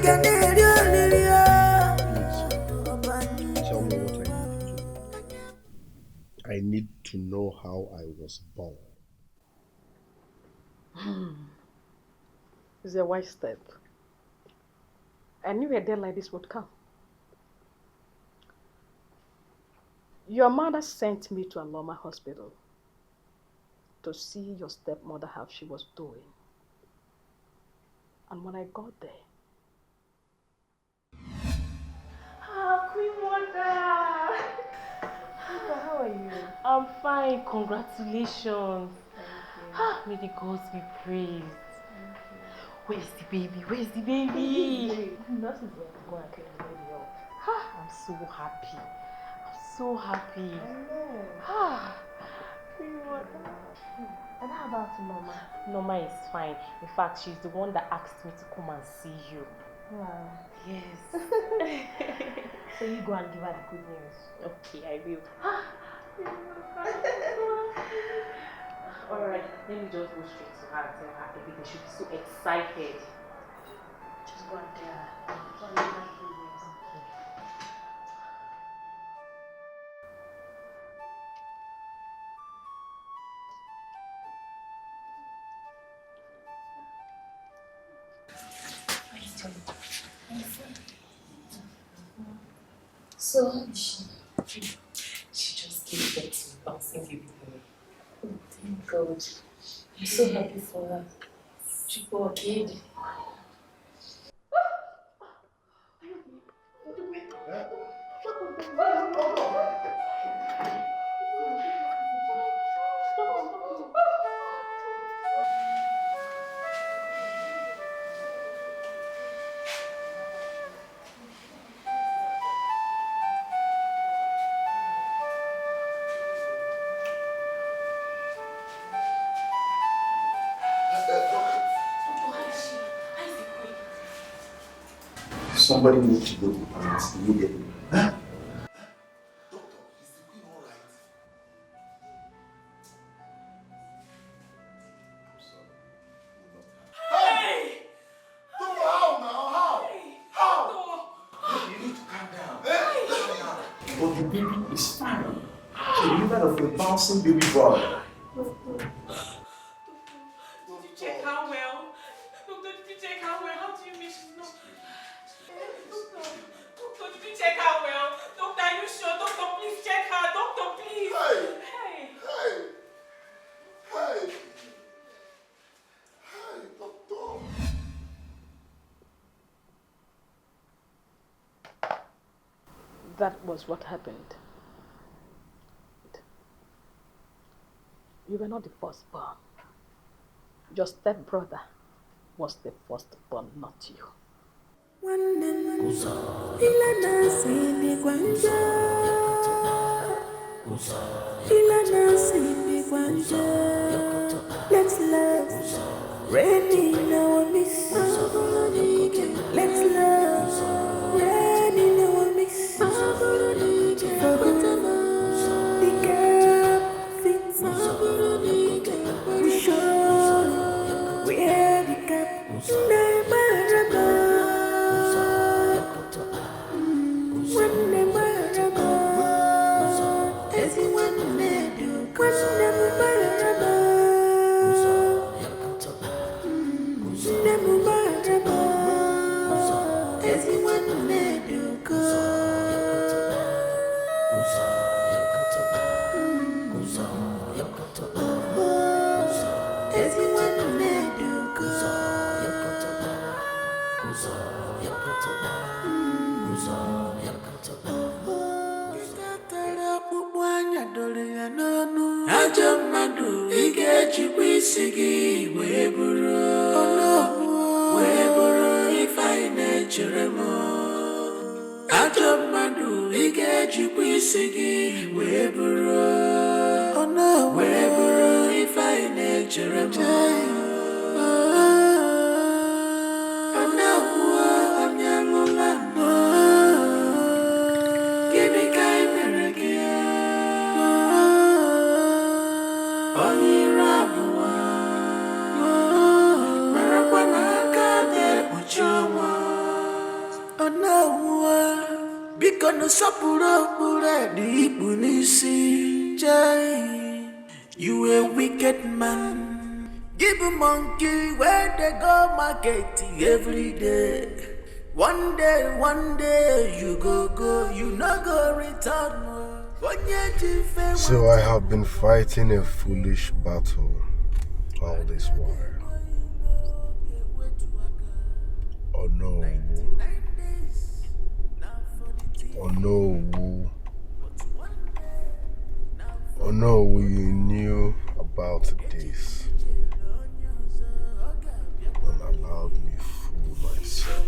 Tell me what I need to do. I need to know how I was born. It's a wise step. I knew a day like this would come. Your mother sent me to Aloma Hospital to see your stepmother how she was doing. And when I got there, Queen Mother! How are you? I'm fine, congratulations. May the gods be praised. Where's the baby? Where's the baby? Nurses were to go and clean the baby up. I'm so happy. I'm so happy. Queen Mother. And how about Norma? Norma is fine. In fact, she's the one that asked me to come and see you. Wow. Yes. So you go and give her the good news. Okay, I will. Alright, let me just go straight to her and tell her everything. She'll be so excited. Just go and tell her. So you have good news. So how is she? She just gave birth to bouncing baby boy. Oh, thank God. I'm so happy for her. She poor kid. Somebody needs to go to the parents immediately. Huh? Hey! Doctor, how now? How? How? You need to calm down. Calm down. But the baby is fine. She delivered of a bouncing baby boy. Did you check her well? Doctor, did you check her well? How do you mean she's not? Doctor, did you check her well? Doctor, are you sure? Doctor, please check her. Doctor, please. Hey! Hey! Hey! Hey, doctor. that was what happened. You were not the firstborn. Your stepbrother was the firstborn, not you. Let's love, raining our miss. Let's love, raining our miss. The gap fits. We show, we have the gap. Ajamadu igeji wisigi weburu weburu ifaine cheremo Ajamadu igeji wisigi weburu weburu ifaine cheremo no sapura pura di punisi jai. You a wicked man. Give a monkey where they go market every day. One day you go, you no go return. So I have been fighting a foolish battle all this while. Oh no. Oh no. Oh no, you knew about this and allowed me fool myself.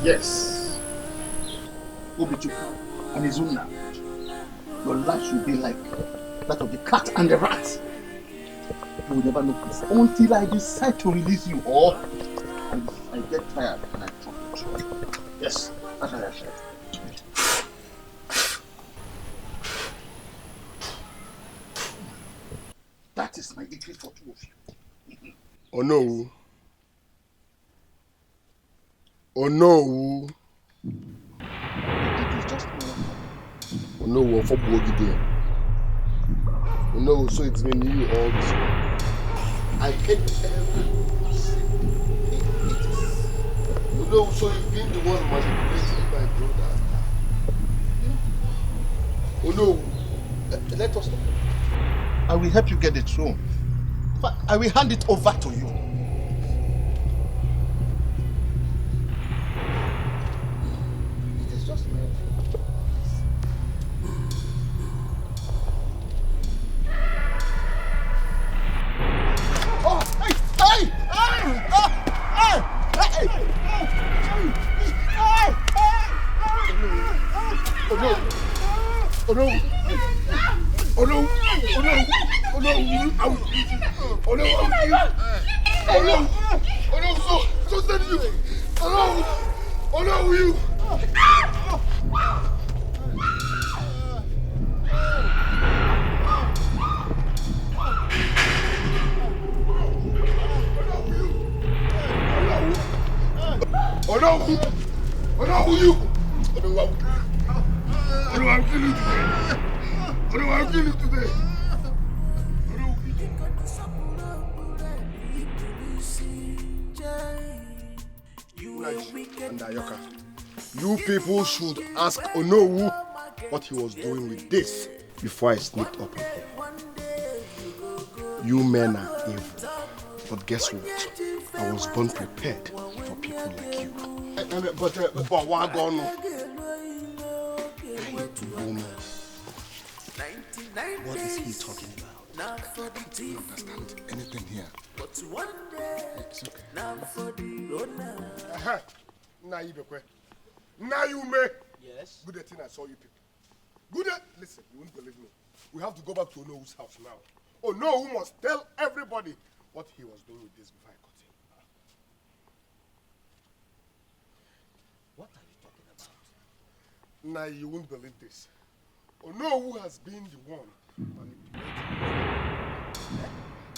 Yes. Obichuku and Izuna, your life should be like that of the cat and the rat. You will never know peace until I decide to release you, or I get tired and I drop you. Yes, that's what I said. That is my decree for two of you. Oh no. Oh no. It is just more. Oh no, what for Bogide? Oh no, so it's been you all this while. I hate every Oh no, so you've been the one manipulating my brother. Oh no. Let us. I will help you get the throne. But I will hand it over to you. It is just me. Oh, hey, hey, Oh no! Oh no! Oh no! Oh no! Oh no! Oh no! Oh no! Oh no! So send you! Oh no! Oh no! You! Oh no! Oh no! You! Oh no! Oh no! I'll kill you today! Oh no! I'll kill you today! And Ayoka, you people should ask Onowu what he was doing with this before I sneaked up on him. You men are evil, but guess what? I was born prepared for people like you. But why gone? What is he talking about? I can't understand anything here. It's okay. Now you may. Yes. Good thing I saw you people. Good. Listen, you won't believe me. We have to go back to Onowu's house now. Onowu must tell everybody what he was doing with this before I caught him. What are you talking about? Now you won't believe this. Onowu has been the one manipulating.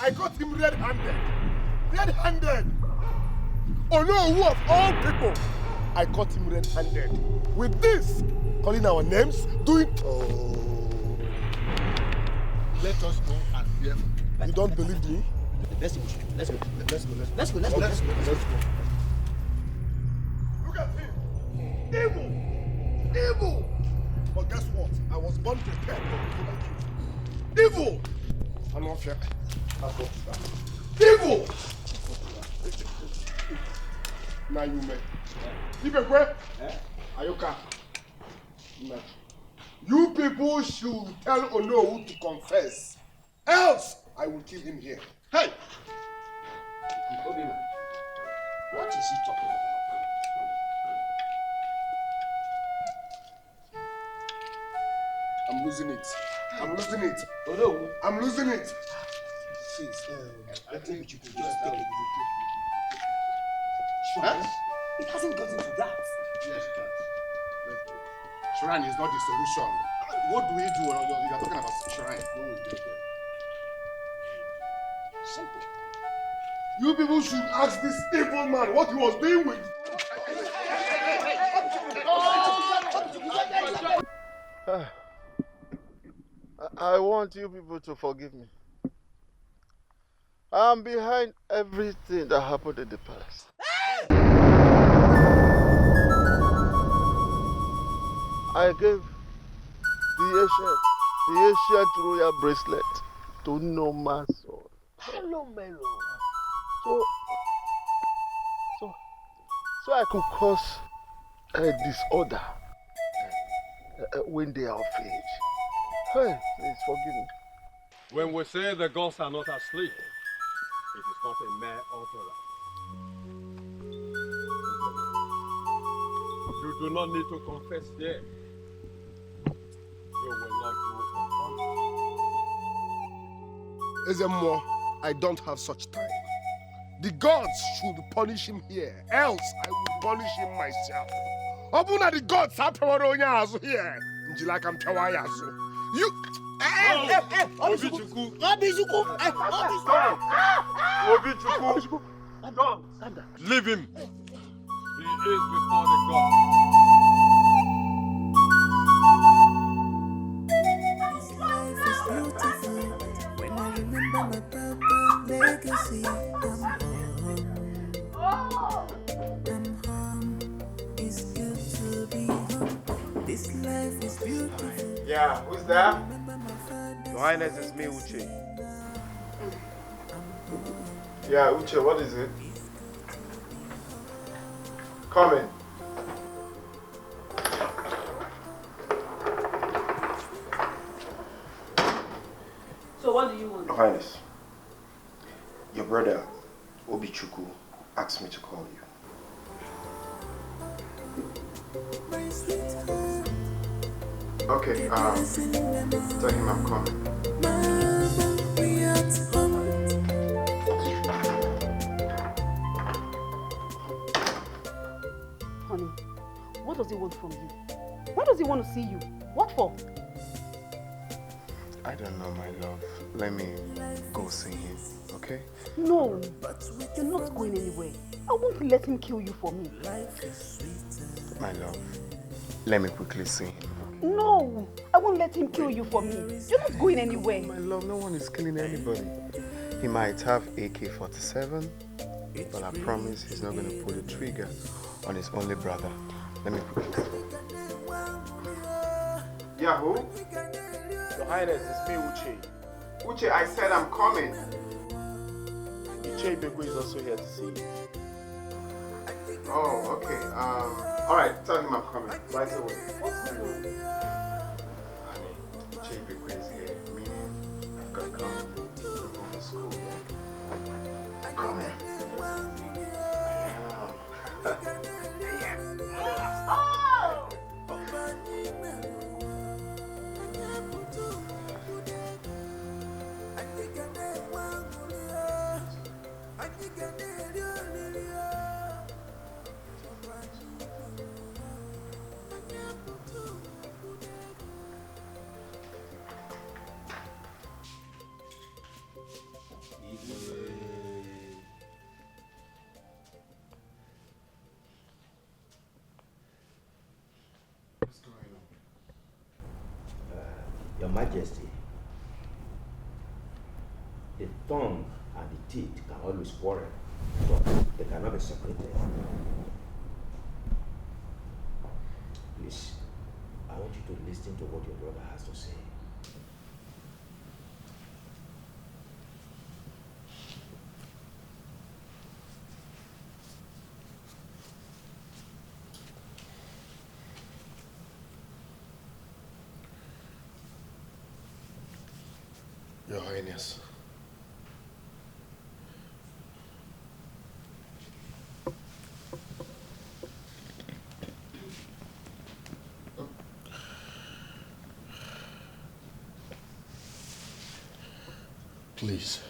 I got him red-handed. Red-handed. Onowu of all people. I caught him red-handed. With this, calling our names, doing. Oh. Let us go and hear. You don't believe me? Let's go. Let's go. Look at him. Evil. Evil. But guess what? I was born prepared for people like you. Evil. I'm not fair. Evil. Now you may. Ibekwe. Ayoka. You people should tell Onowu to confess. Else, I will kill him here. Hey! What is he talking about? I'm losing it. I'm losing it. Onowu. I'm losing it. Sis, I think you could just take it. Huh? It hasn't gotten to that. Yes, it has. Shrine is not the solution. What do we do? You're talking about shrine. When we get there. Simple. You people should ask this evil man what he was doing with. I want you people to forgive me. I'm behind everything that happened in the palace. I gave the ancient royal bracelet to no man's son. Hello, Melo. So I could cause a disorder when they are of age. Hey, please forgive me. When we say the gods are not asleep, it is not a mere utterance. You do not need to confess here. You will not go unpunished. Ezemo, I don't have such time. The gods should punish him here, else I will punish him myself. Open the gods are here. You. Obichuku. Leave him. He is before the gods. When I remember my papa legacy, I'm home. It's good to be home. This life is beautiful. Yeah, who's that? Your Highness, is me, Uche. Yeah, Uche, what is it? Come in. So what do you want? Your Highness, your brother, Obichuku, asked me to call you. Okay, tell him I'm coming. Honey, what does he want from you? Why does he want to see you? What for? I don't know, my love. Let me go see him, okay? No, you're not going anywhere. I won't let him kill you for me. My love, let me quickly see him. No, I won't let him kill you for me. You're not going anywhere. My love, no one is killing anybody. He might have AK-47, but I promise he's not going to pull the trigger on his only brother. Let me quickly see. Yeah, who? Your Highness, it's me, Uche. Uche, I said I'm coming. Uche Bego is also here to see you. Oh, okay. Alright, tell him I'm coming. Right away. Honey, Uche Bego is here. Meaning, I've got to come to the school. Come in. Your Majesty, the tongue and the teeth can always quarrel, but they cannot be separated. Please, I want you to listen to what your brother has to say. Your Highness. Please,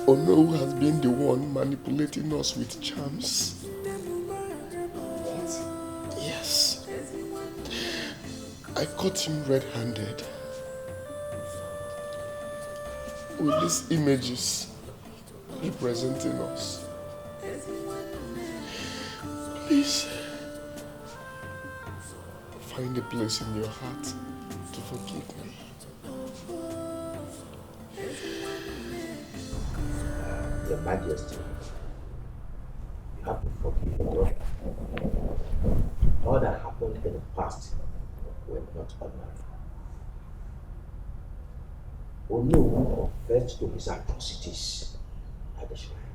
Onowu has been the one manipulating us with charms. What? Yes. I caught him red-handed with these images representing us. Please, find a place in your heart to forgive me. Your Majesty, you have to forgive your brother. All that happened in the past were not ordinary. Onowu confessed to his atrocities at the shrine.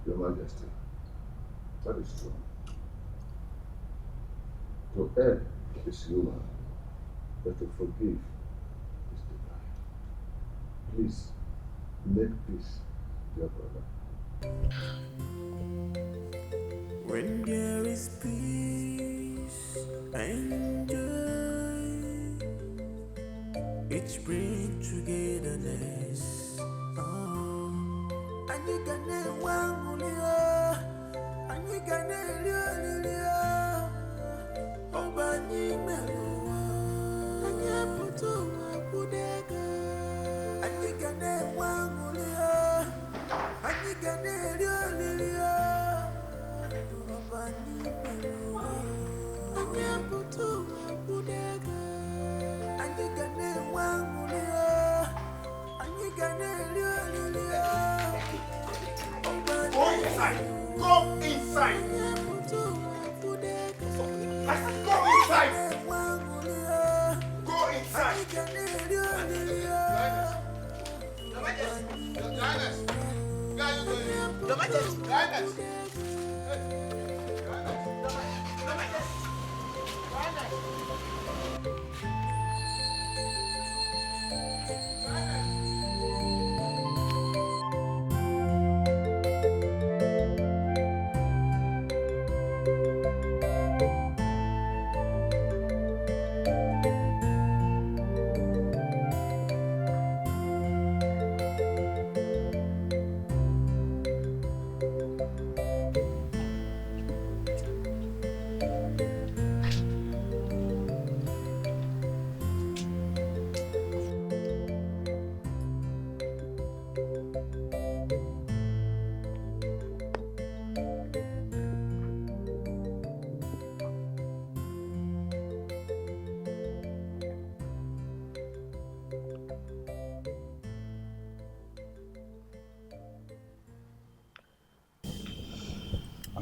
Your Majesty, that is true. To err is human, but to forgive is divine. Please, make peace, dear brother. When there is peace and joy, it brings togetherness. And you can Go inside! Go inside! I said go inside! Go inside!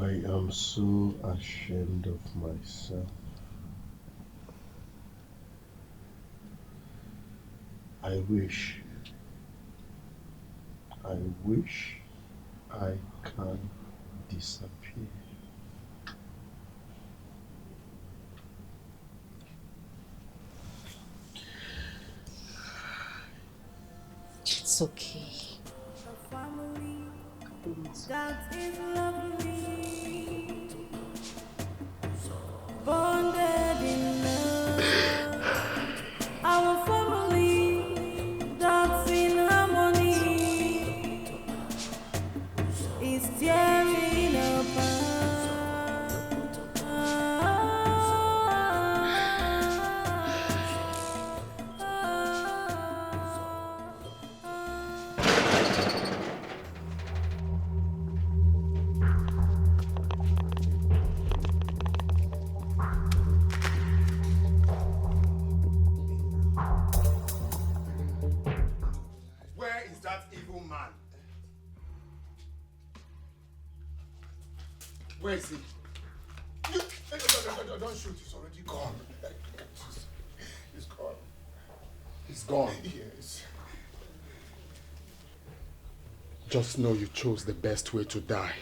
I am so ashamed of myself. I wish I can disappear. It's okay. That is lovely, bonded in love. Our family, that's in harmony, is tearing apart. Where is that evil man? Where is he? You, don't shoot, he's already gone. He's gone. He's gone. Yes. Just know you chose the best way to die.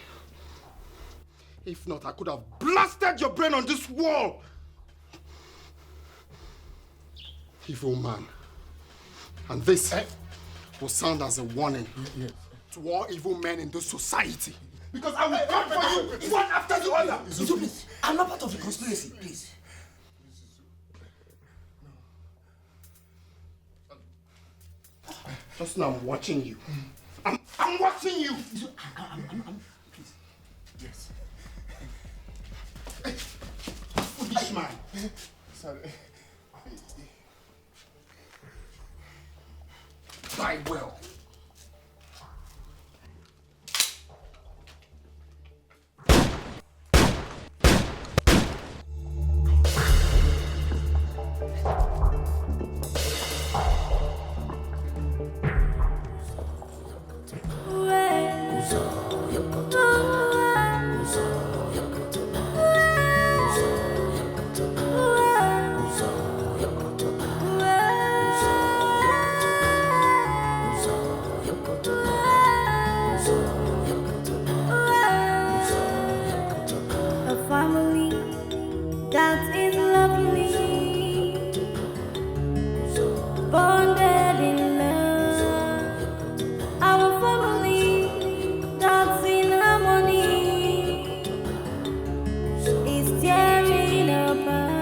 If not, I could have blasted your brain on this wall. Evil man. And this will sound as a warning to all evil men in this society. Because I will come for you, one after the other. Zubby, I'm not part of the conspiracy, please. Just now I'm watching you. I'm watching you. Please. Yes. Foolish man. Sorry. Die well. A family that is lovely, bonded in love. Our family that's in harmony is tearing apart.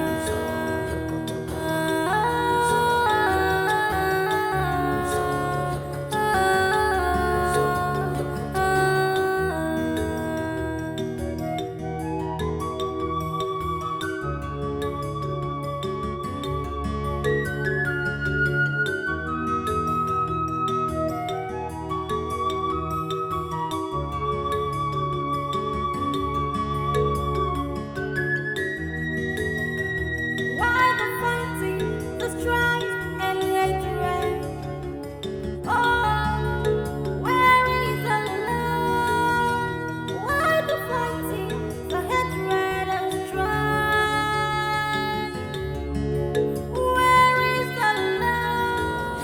Why the fighting, the strife and hatred? Oh, where is the love? Why the fighting, the hatred and strife? Where is the love?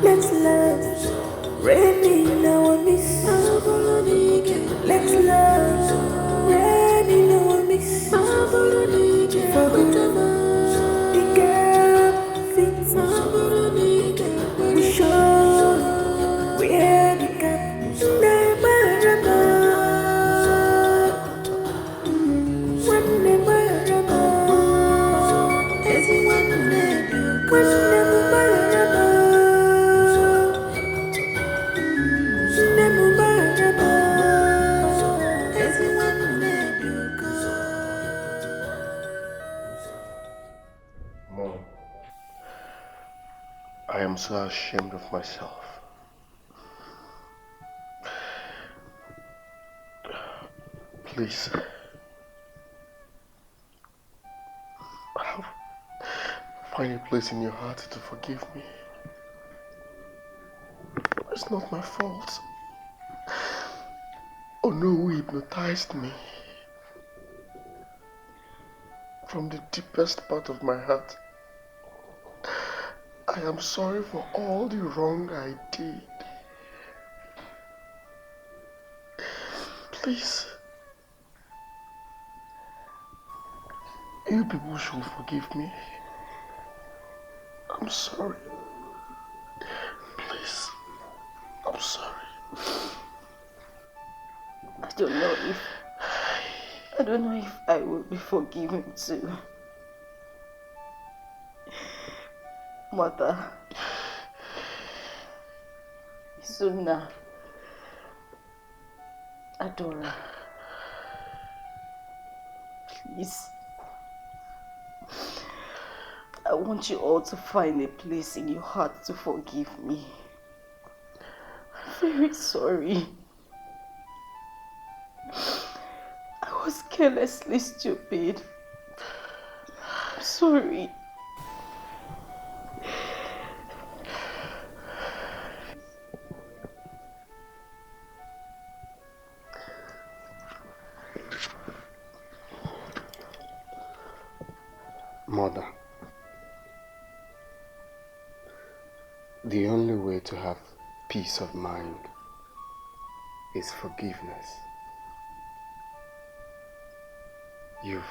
Let's love, rain in our midst. Let's love, rain in our midst. For who the gap fits. We show where the gap. Never Mom, I am so ashamed of myself. Please. Find a place in your heart to forgive me. It's not my fault. Oh no, who hypnotized me. From the deepest part of my heart, I am sorry for all the wrong I did. Please. You people should forgive me. I'm sorry. Please. I'm sorry. I don't know if I will be forgiven too. Mother. Suna. Adora. Please. I want you all to find a place in your heart to forgive me. I'm very sorry. I was carelessly stupid. I'm sorry. Mother, the only way to have peace of mind is forgiveness. You've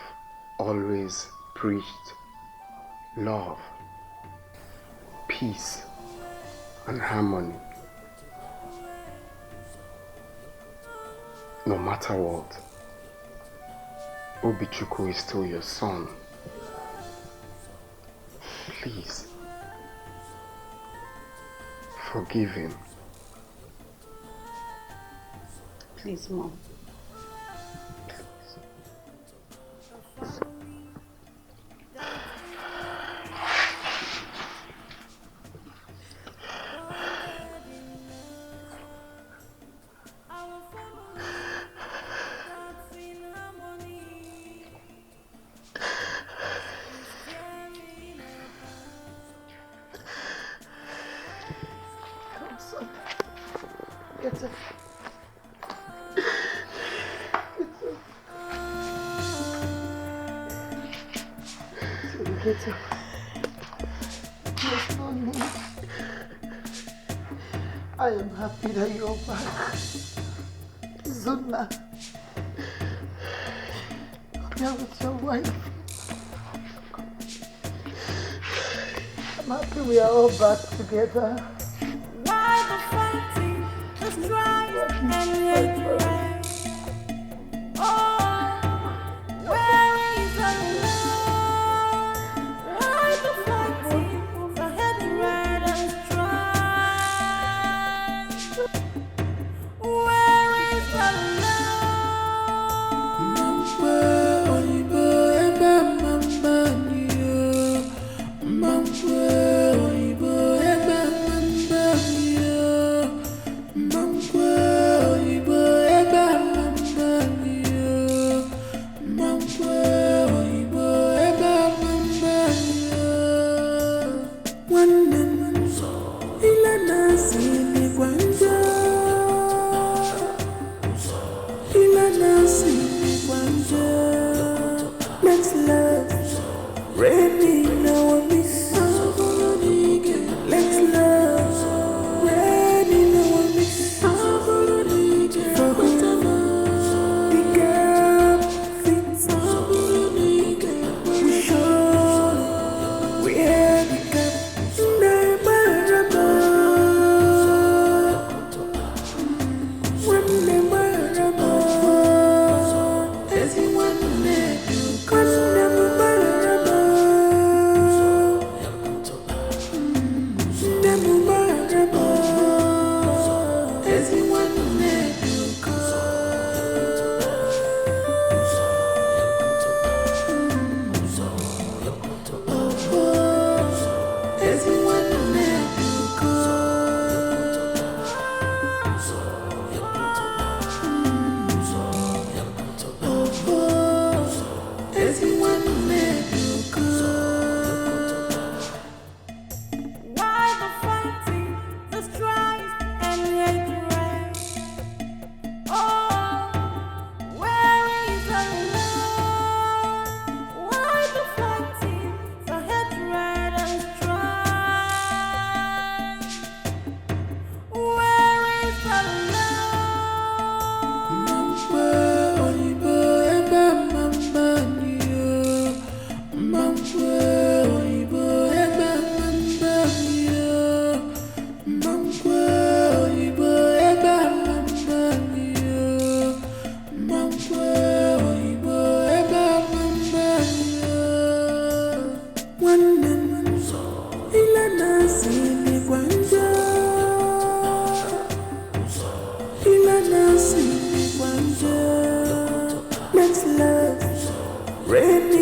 always preached love, peace, and harmony. No matter what, Obichukwu is still your son. Please, forgive him. Please, Mom. Come, son. Get up. Get up. There's no need. I am happy that you're back. Zuna. You're with your wife. I'm happy we are all back together. Why the fighting, the strife, and yet right? Oh, where is the love? Why the fighting, the heavy right and strife? Where is the Let's love, rain in our midst. Let's love, rain in our midst. For who the gap fits, we show where the gap never Let's love, rain